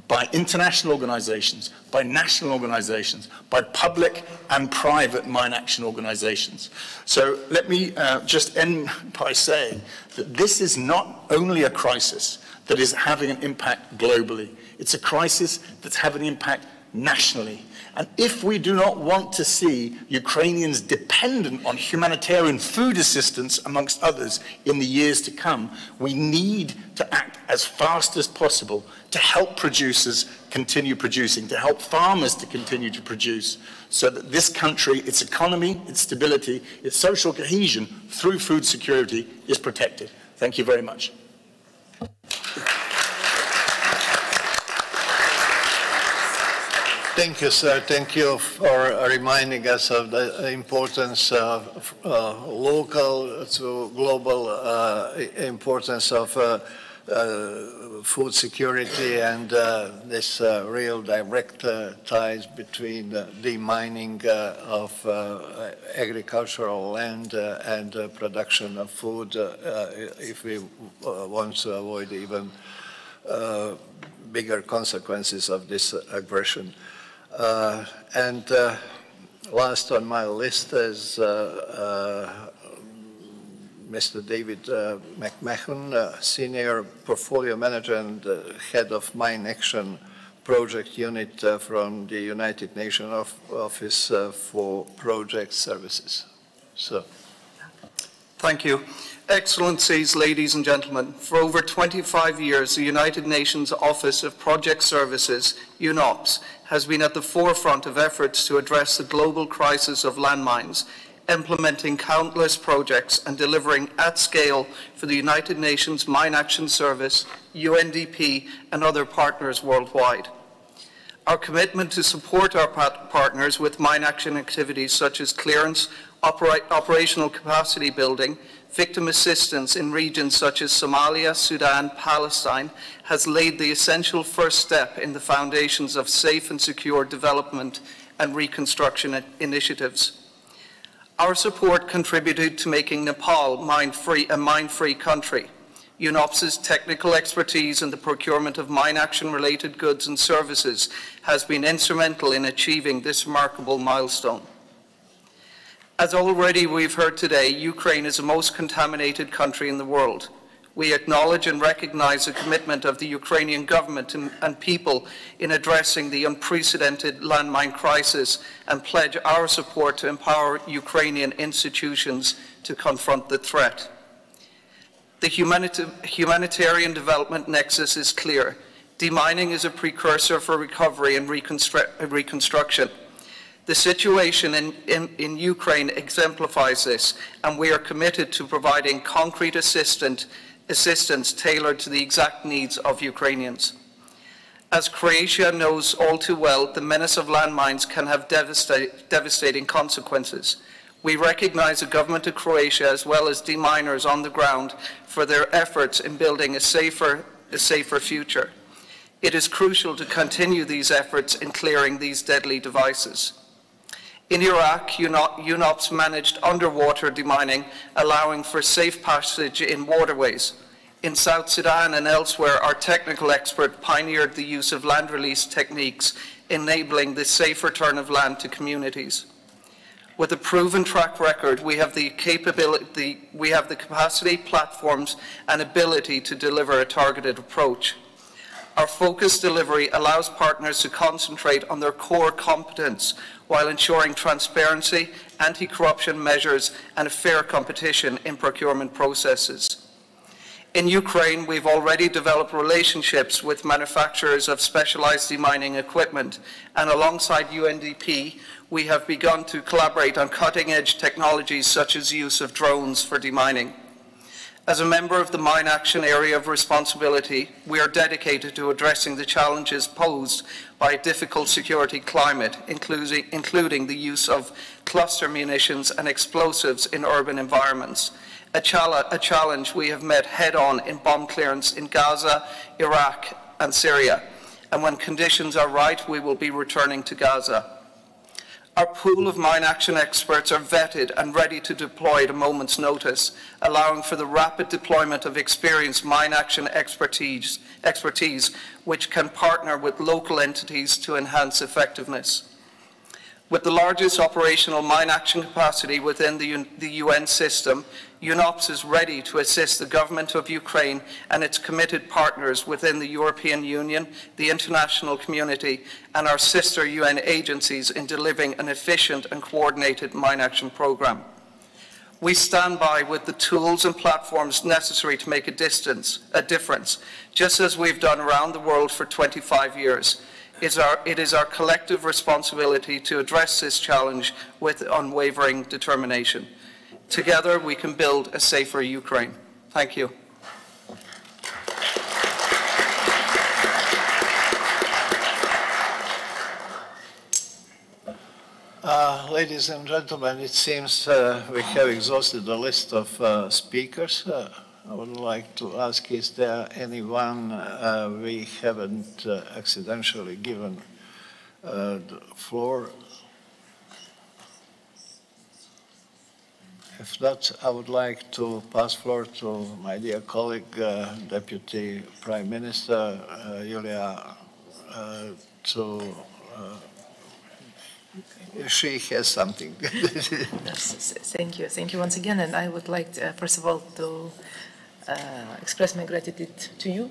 Speaker 7: by international organizations, by national organizations, by public and private mine action organizations. So let me just end by saying that this is not only a crisis that is having an impact globally, it's a crisis that's having an impact nationally. And if we do not want to see Ukrainians dependent on humanitarian food assistance, amongst others, in the years to come, we need to act as fast as possible to help producers continue producing, to help farmers to continue to produce, so that this country, its economy, its stability, its social cohesion through food security is protected. Thank you very much.
Speaker 13: Thank you, sir. Thank you for reminding us of the importance of local to global importance of food security and this real direct ties between the demining of agricultural land and production of food if we want to avoid even bigger consequences of this aggression. last on my list is Mr. David McMahon, Senior Portfolio Manager and Head of Mine Action Project Unit from the United Nations Office for Project Services. So.
Speaker 6: Thank you. Excellencies, ladies and gentlemen, for over 25 years, the United Nations Office of Project Services, UNOPS, has been at the forefront of efforts to address the global crisis of landmines, implementing countless projects and delivering at scale for the United Nations Mine Action Service, UNDP, and other partners worldwide. Our commitment to support our partners with mine action activities such as clearance, operational capacity building, victim assistance in regions such as Somalia, Sudan, Palestine, has laid the essential first step in the foundations of safe and secure development and reconstruction initiatives. Our support contributed to making Nepal a mine-free country. UNOPS's technical expertise in the procurement of mine action-related goods and services has been instrumental in achieving this remarkable milestone. As already we've heard today, Ukraine is the most contaminated country in the world. We acknowledge and recognize the commitment of the Ukrainian government and people in addressing the unprecedented landmine crisis and pledge our support to empower Ukrainian institutions to confront the threat. The humanitarian development nexus is clear. Demining is a precursor for recovery and reconstruction. The situation in Ukraine exemplifies this, and we are committed to providing concrete assistance tailored to the exact needs of Ukrainians. As Croatia knows all too well, the menace of landmines can have devastating consequences. We recognize the government of Croatia as well as deminers on the ground for their efforts in building a safer future. It is crucial to continue these efforts in clearing these deadly devices. In Iraq, UNOPS managed underwater demining, allowing for safe passage in waterways. In South Sudan and elsewhere, our technical expert pioneered the use of land release techniques, enabling the safe return of land to communities. With a proven track record, we have the capacity, platforms, and ability to deliver a targeted approach. Our focused delivery allows partners to concentrate on their core competence while ensuring transparency, anti-corruption measures, and a fair competition in procurement processes. In Ukraine, we've already developed relationships with manufacturers of specialized demining equipment, and alongside UNDP, we have begun to collaborate on cutting-edge technologies such as use of drones for demining. As a member of the Mine Action Area of Responsibility, we are dedicated to addressing the challenges posed by a difficult security climate, including the use of cluster munitions and explosives in urban environments, a challenge we have met head-on in bomb clearance in Gaza, Iraq, and Syria. And when conditions are right, we will be returning to Gaza. Our pool of mine action experts are vetted and ready to deploy at a moment's notice, allowing for the rapid deployment of experienced mine action expertise which can partner with local entities to enhance effectiveness. With the largest operational mine action capacity within the UN system, UNOPS is ready to assist the government of Ukraine and its committed partners within the European Union, the international community, and our sister UN agencies in delivering an efficient and coordinated mine action program. We stand by with the tools and platforms necessary to make a difference, just as we've done around the world for 25 years. It is our collective responsibility to address this challenge with unwavering determination. Together, we can build a safer Ukraine. Thank you.
Speaker 13: Ladies and gentlemen, it seems we have exhausted the list of speakers. I would like to ask, is there anyone we haven't accidentally given the floor? If not, I would like to pass floor to my dear colleague, Deputy Prime Minister Julia, to She has something.
Speaker 8: Thank you. Thank you once again. And I would like, to, first of all, to express my gratitude to you,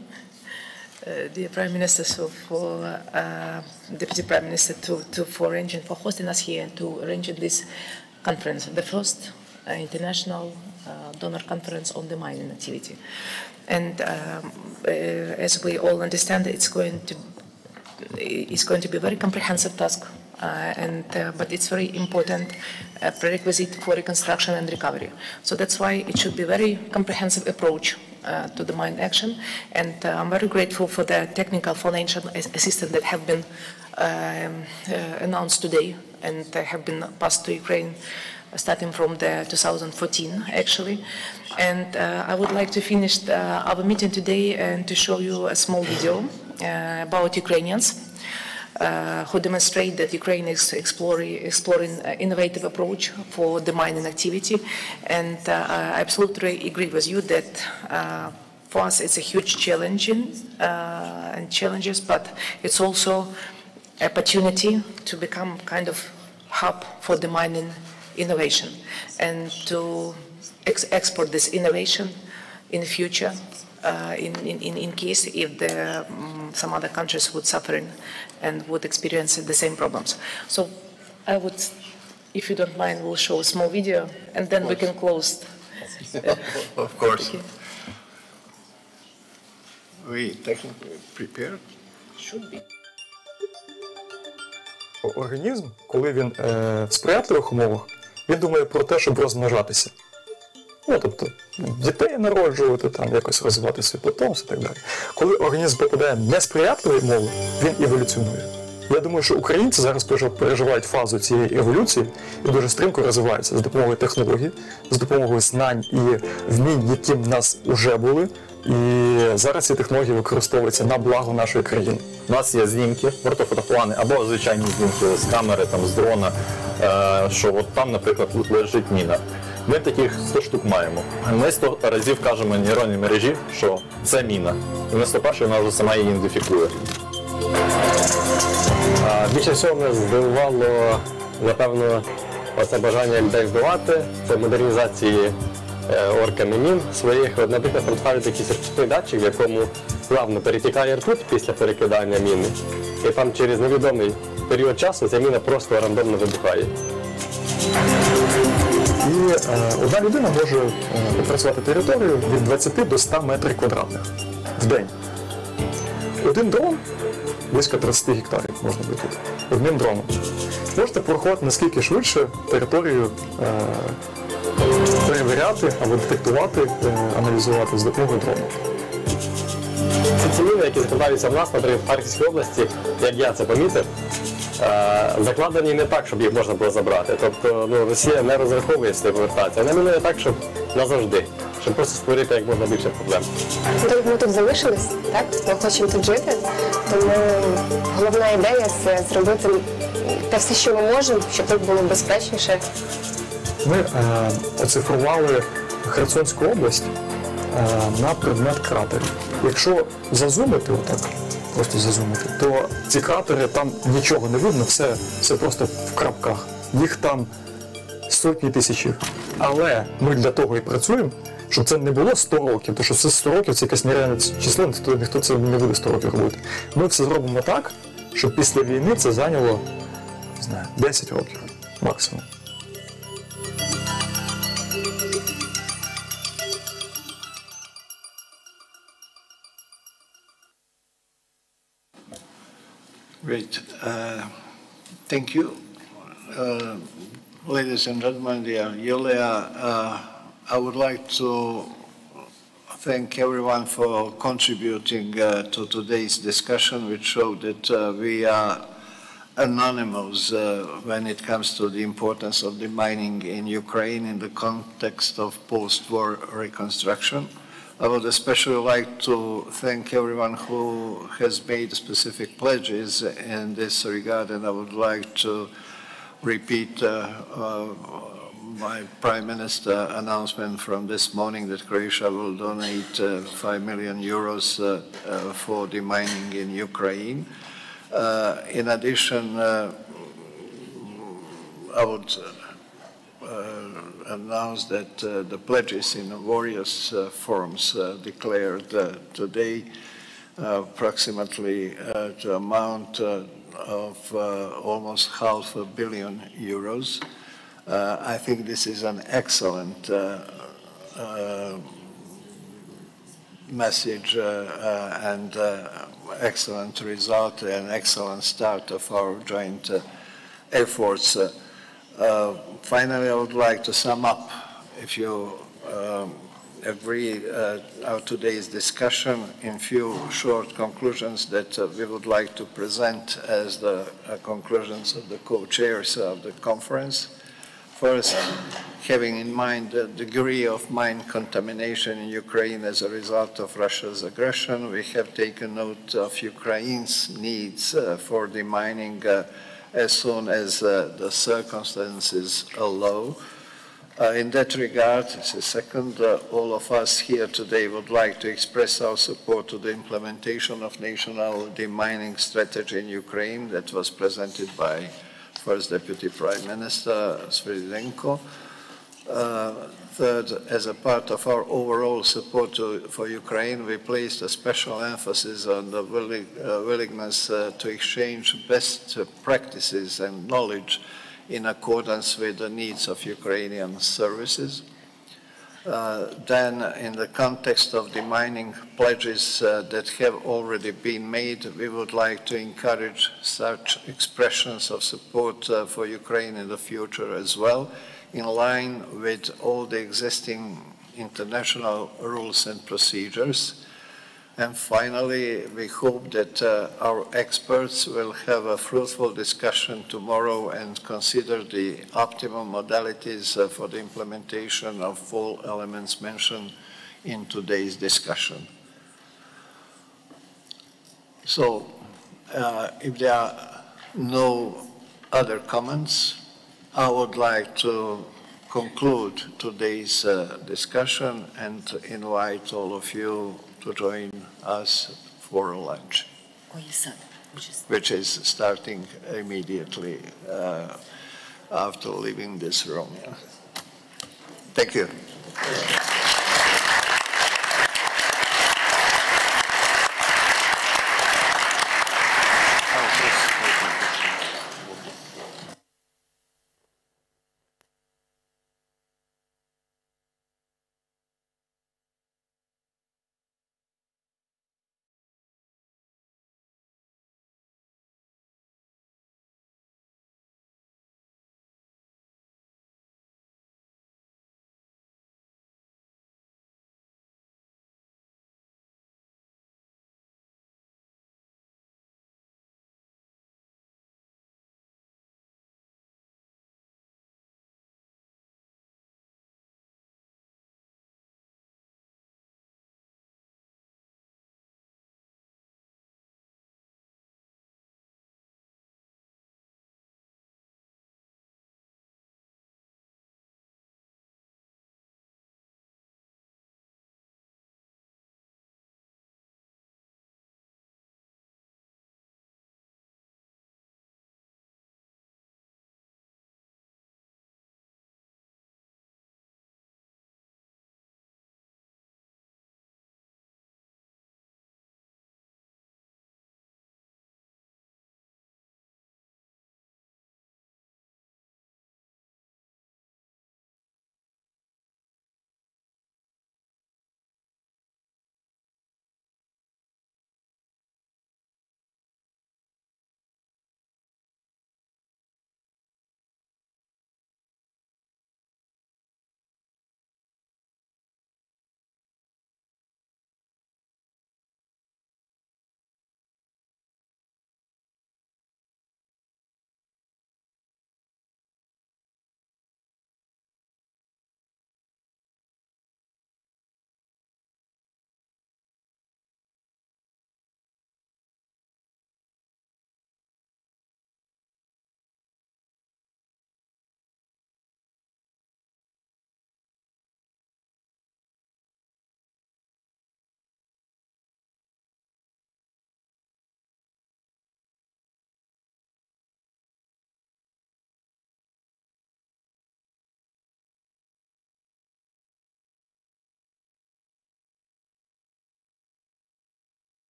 Speaker 8: dear Prime Minister, so for Deputy Prime Minister, for arranging, for hosting us here and to arrange this conference, the first international donor conference on the mining activity. And as we all understand, it's going to be a very comprehensive task. But it's very important prerequisite for reconstruction and recovery. So that's why it should be a very comprehensive approach to the mine action. And I'm very grateful for the technical financial assistance that have been announced today and have been passed to Ukraine starting from the 2014 actually. And I would like to finish our meeting today and to show you a small video about Ukrainians who demonstrate that Ukraine is exploring innovative approach for the mining activity. And I absolutely agree with you that for us it's a huge challenge and challenges, but it's also opportunity to become kind of hub for the mining innovation and to export this innovation in the future in case if some other countries would suffer and would experience the same problems. So I would, if you don't mind, we'll show a small video and then we can close.
Speaker 13: Of course. We technically prepared?
Speaker 8: Should be.
Speaker 22: Організм, коли він в сприятливих умовах, він думає про те, щоб розмножатися. Ну, тобто, дітей народжувати, там, якось розвивати свій потомство і так далі. Коли організм попадає в несприятливі умови, він еволюціонує. Я думаю, що українці зараз переживають фазу цієї еволюції і дуже стрімко розвиваються з допомогою технологій, з допомогою знань і вмінь, які в нас вже були. І зараз ці технології використовуються на благо нашої країни.
Speaker 23: У нас є знімки, ортофотоплани або звичайні знімки з камери, там, з дрона, що от там, наприклад, лежить міна. Ми таких 100 штук маємо. Ми 100 разів кажемо нейронній мережі, що це міна. І ми 101 вона вже сама її ідентифікує.
Speaker 24: Більше всього мене здивувало, напевно, оце бажання людей вбивати, це модернізації орками мін своїх. От, наприклад, представити якийсь ртутний датчик, в якому плавно перетікає ртуть після перекидання міни. І там через невідомий період часу ця міна просто рандомно вибухає.
Speaker 22: І одна людина може опрацювати територію від 20 до 100 метрів квадратних в день. Один дрон, близько 30 гектарів можна виплатити, одним дроном. Можете порахувати, наскільки швидше територію перевіряти або детектувати, аналізувати з допомогою дрону.
Speaker 24: Ці міни, які закладаються в нас, наприклад, в Харківській області, як я це помітив, закладені не так, щоб їх можна було забрати. Тобто Росія не розраховує сюди повертатися. Вона мінує так, щоб назавжди, щоб просто створити як можна більше проблем.
Speaker 25: Так, ми тут залишились, так? Ми хочемо тут жити, тому головна ідея – це зробити те все, що ми можемо, щоб тут було безпечніше.
Speaker 22: Ми оцифрували Херсонську область на предмет кратерів. Якщо зазумити отак, просто зазумити, то ці кратери, там нічого не видно, все просто в крапках. Їх там сотні тисячів. Але ми для того і працюємо, щоб це не було 100 років, тому що це 100 років, це якась нереальне число, ніхто це не буде 100 років робити. Ми все зробимо так, щоб після війни це зайняло, не знаю, 10 років максимум.
Speaker 13: Great. Thank you. Ladies and gentlemen, dear Yulia, I would like to thank everyone for contributing to today's discussion, which showed that we are anonymous when it comes to the importance of the mining in Ukraine in the context of post-war reconstruction. I would especially like to thank everyone who has made specific pledges in this regard, and I would like to repeat my Prime Minister announcement from this morning that Croatia will donate 5 million euros for the mining in Ukraine. In addition, would announce that the pledges in various forms declared today approximately the amount of almost €500 million. I think this is an excellent message and excellent result and excellent start of our joint efforts. Finally, I would like to sum up, if you agree, our today's discussion in few short conclusions that we would like to present as the conclusions of the co-chairs of the conference. First, having in mind the degree of mine contamination in Ukraine as a result of Russia's aggression, we have taken note of Ukraine's needs for demining as soon as the circumstances allow. In that regard, this is second, all of us here today would like to express our support to the implementation of national demining strategy in Ukraine that was presented by First Deputy Prime Minister Klymenko. Third, as a part of our overall support for Ukraine, we placed a special emphasis on the willingness to exchange best practices and knowledge in accordance with the needs of Ukrainian services. Then, in the context of demining pledges that have already been made, we would like to encourage such expressions of support for Ukraine in the future as well, in line with all the existing international rules and procedures. And finally, we hope that our experts will have a fruitful discussion tomorrow and consider the optimum modalities for the implementation of all elements mentioned in today's discussion. So, if there are no other comments, I would like to conclude today's discussion and invite all of you to join us for lunch, which is starting immediately after leaving this room. Thank you.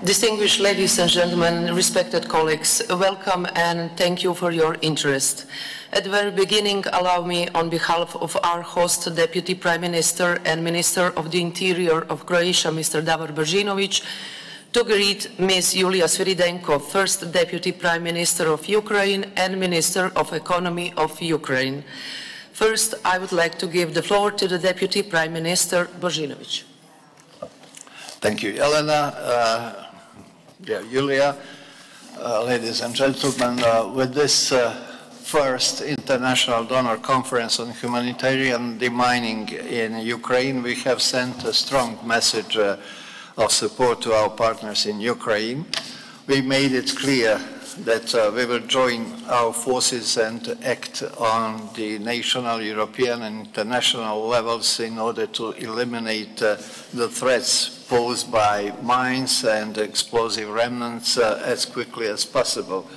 Speaker 1: Distinguished ladies and gentlemen, respected colleagues, welcome and thank you for your interest. At the very beginning, allow me, on behalf of our host, Deputy Prime Minister and Minister of the Interior of Croatia, Mr. Davor Božinović, to greet Ms. Julia Sviridenko, First Deputy Prime Minister of Ukraine and Minister of Economy of Ukraine. First, I would like to give the floor to the Deputy Prime Minister, Božinović.
Speaker 13: Thank you, Elena. Dear Julia, ladies and gentlemen, with this first International Donor Conference on Humanitarian Demining in Ukraine, we have sent a strong message of support to our partners in Ukraine. We made it clear that we will join our forces and act on the national, European and international levels in order to eliminate the threats posed by mines and explosive remnants as quickly as possible.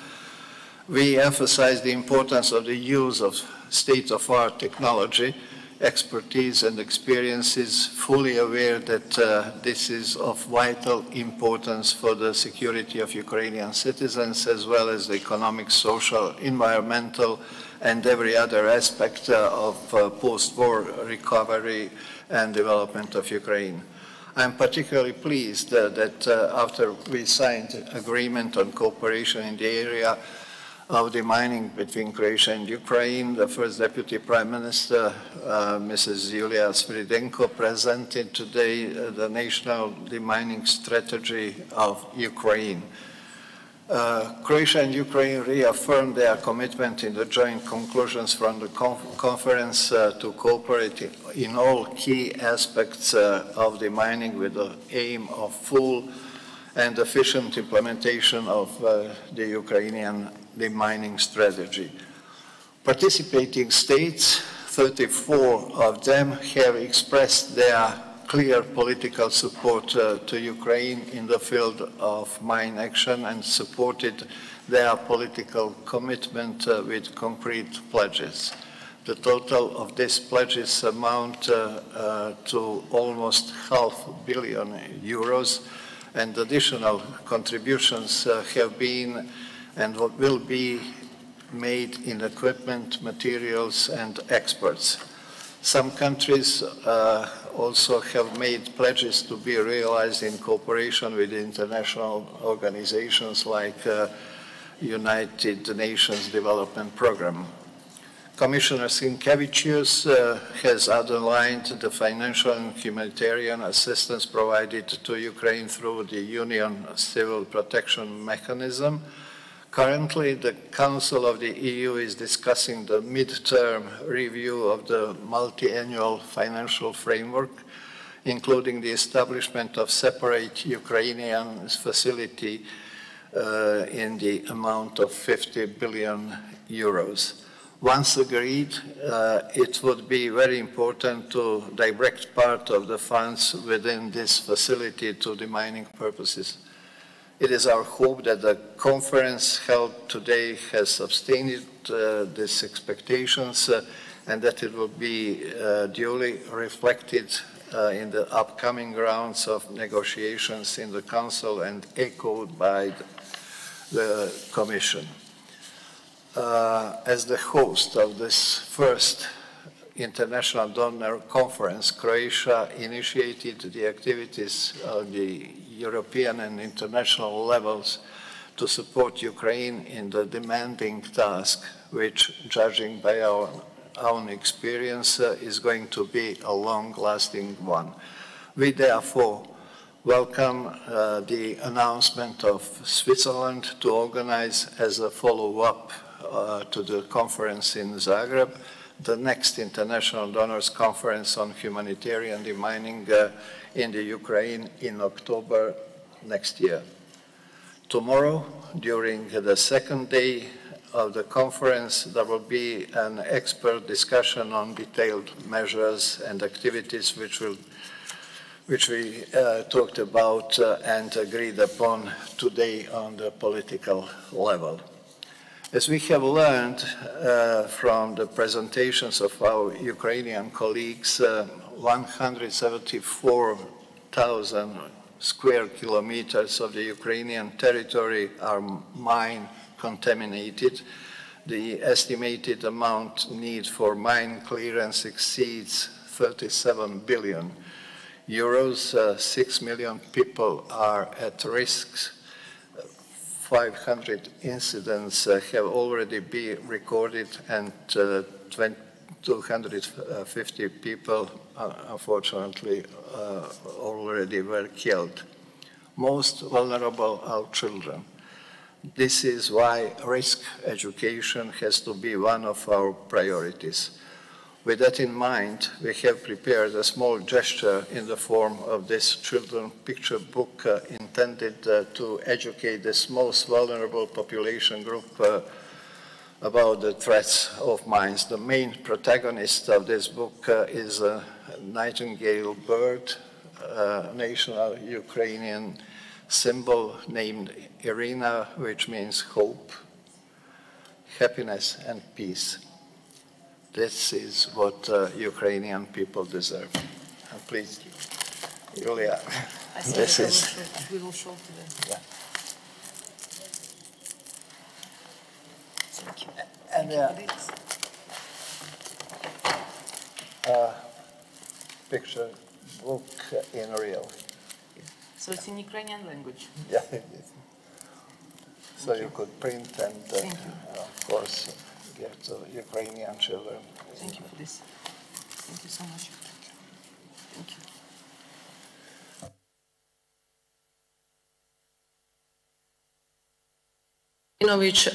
Speaker 13: We emphasize the importance of the use of state-of-the-art technology, expertise and experiences, fully aware that this is of vital importance for the security of Ukrainian citizens, as well as the economic, social, environmental, and every other aspect of post-war recovery and development of Ukraine. I'm particularly pleased that after we signed agreement on cooperation in the area of the mining between Croatia and Ukraine, the First Deputy Prime Minister, Mrs. Julia Sviridenko, presented today the National Demining Strategy of Ukraine. Croatia and Ukraine reaffirmed their commitment in the joint conclusions from the conference to cooperate in all key aspects of the mining with the aim of full and efficient implementation of the Ukrainian demining strategy. Participating states, 34 of them, have expressed their clear political support to Ukraine in the field of mine action and supported their political commitment with concrete pledges. The total of these pledges amount to almost €500 million, and additional contributions have been and will be made in equipment, materials, and experts. Some countries also have made pledges to be realized in cooperation with international organizations like United Nations Development Programme. Commissioner Sinkevicius has underlined the financial and humanitarian assistance provided to Ukraine through the Union Civil Protection Mechanism. Currently, the Council of the EU is discussing the mid-term review of the multi-annual financial framework, including the establishment of separate Ukrainian facility in the amount of €50 billion. Once agreed, it would be very important to direct part of the funds within this facility to demining purposes. It is our hope that the conference held today has sustained these expectations and that it will be duly reflected in the upcoming rounds of negotiations in the Council and echoed by the Commission. As the host of this first International Donor Conference, Croatia initiated the activities of the European and international levels to support Ukraine in the demanding task, which, judging by our own experience, is going to be a long-lasting one. We therefore welcome the announcement of Switzerland to organize as a follow-up to the conference in Zagreb, the next International Donors Conference on Humanitarian Demining in the Ukraine in October next year. Tomorrow, during the second day of the conference, there will be an expert discussion on detailed measures and activities which we talked about and agreed upon today on the political level. As we have learned from the presentations of our Ukrainian colleagues, 174,000 square kilometers of the Ukrainian territory are mine contaminated. The estimated amount need for mine clearance exceeds 37 billion euros. 6 million people are at risk. 500 incidents have already been recorded, and 250 people, unfortunately, already were killed. Most vulnerable are children. This is why risk education has to be one of our priorities. With that in mind, we have prepared a small gesture in the form of this children's picture book intended to educate this most vulnerable population group about the threats of mines. The main protagonist of this book is a nightingale bird, a national Ukrainian symbol named Irina, which means hope, happiness, and peace. This is what Ukrainian people deserve. And please, Julia, this is...
Speaker 8: We will show to them.
Speaker 13: Yeah.
Speaker 8: Thank you.
Speaker 13: And picture book in real.
Speaker 8: So it's in Ukrainian language.
Speaker 13: Yeah. So you could print and, of course, give to Ukrainian children.
Speaker 8: Thank you for this. Thank you so much. Thank you.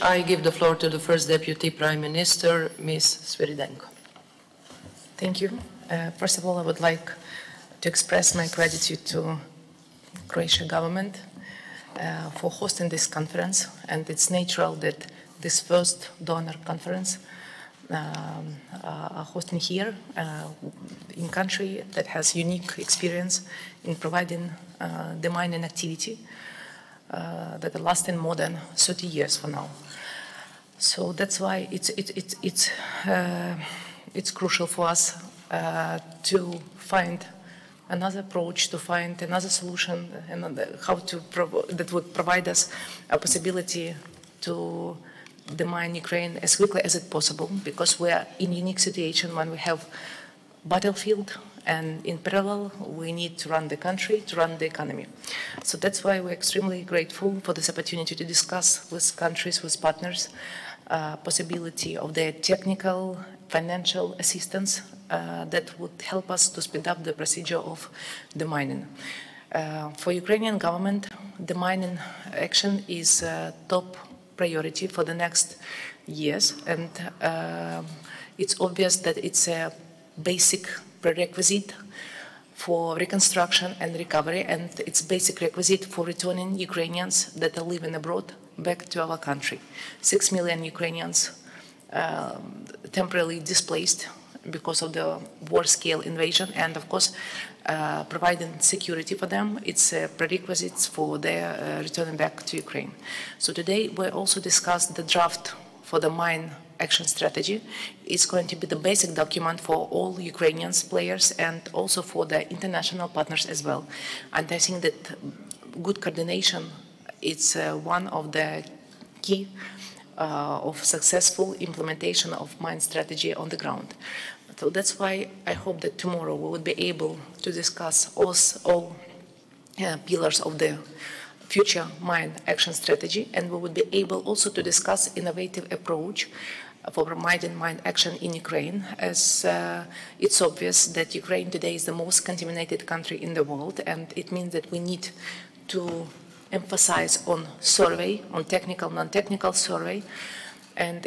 Speaker 1: I give the floor to the First Deputy Prime Minister, Ms. Svyridenko.
Speaker 8: Thank you. First of all, I would like to express my gratitude to Croatian government for hosting this conference, and it's natural that this first donor conference are hosting here in country that has unique experience in providing demining activity that are lasting more than 30 years for now. So that's why it's crucial for us to find another approach, to find another solution, and how to that would provide us a possibility to demine Ukraine as quickly as it possible, because we are in a unique situation when we have battlefield, and in parallel we need to run the country, to run the economy. So that's why we're extremely grateful for this opportunity to discuss with countries, with partners, possibility of their technical, financial assistance that would help us to speed up the procedure of demining. For Ukrainian government, demining action is top priority for the next years, and it's obvious that it's a basic prerequisite for reconstruction and recovery, and it's basic requisite for returning Ukrainians that are living abroad back to our country. 6 million Ukrainians temporarily displaced because of the war-scale invasion, and of course providing security for them, it's a prerequisite for their returning back to Ukraine. So today we also discussed the draft for the mine action strategy. It's going to be the basic document for all Ukrainian players and also for the international partners as well. And I think that good coordination is one of the key of successful implementation of mine strategy on the ground. So that's why I hope that tomorrow we will be able to discuss all pillars of the future mine action strategy, and we will be able also to discuss innovative approach for providing mine action in Ukraine, as it's obvious that Ukraine today is the most contaminated country in the world, and it means that we need to emphasize on survey, on technical, non-technical survey, and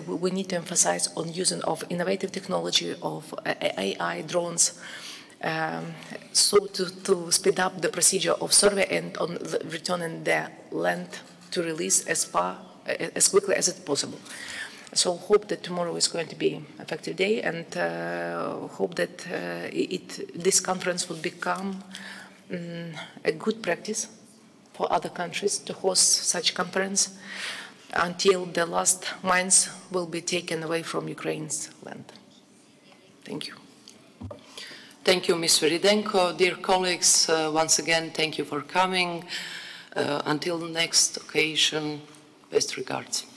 Speaker 8: we need to emphasize on using of innovative technology of AI, drones, so to speed up the procedure of survey and on returning the land to release as quickly as it's possible. So hope that tomorrow is going to be an effective day, and hope that this conference will become a good practice for other countries to host such conference until the last mines will be taken away from Ukraine's land. Thank you.
Speaker 1: Thank you, Ms. Veridenko. Dear colleagues, once again, thank you for coming. Until the next occasion, best regards.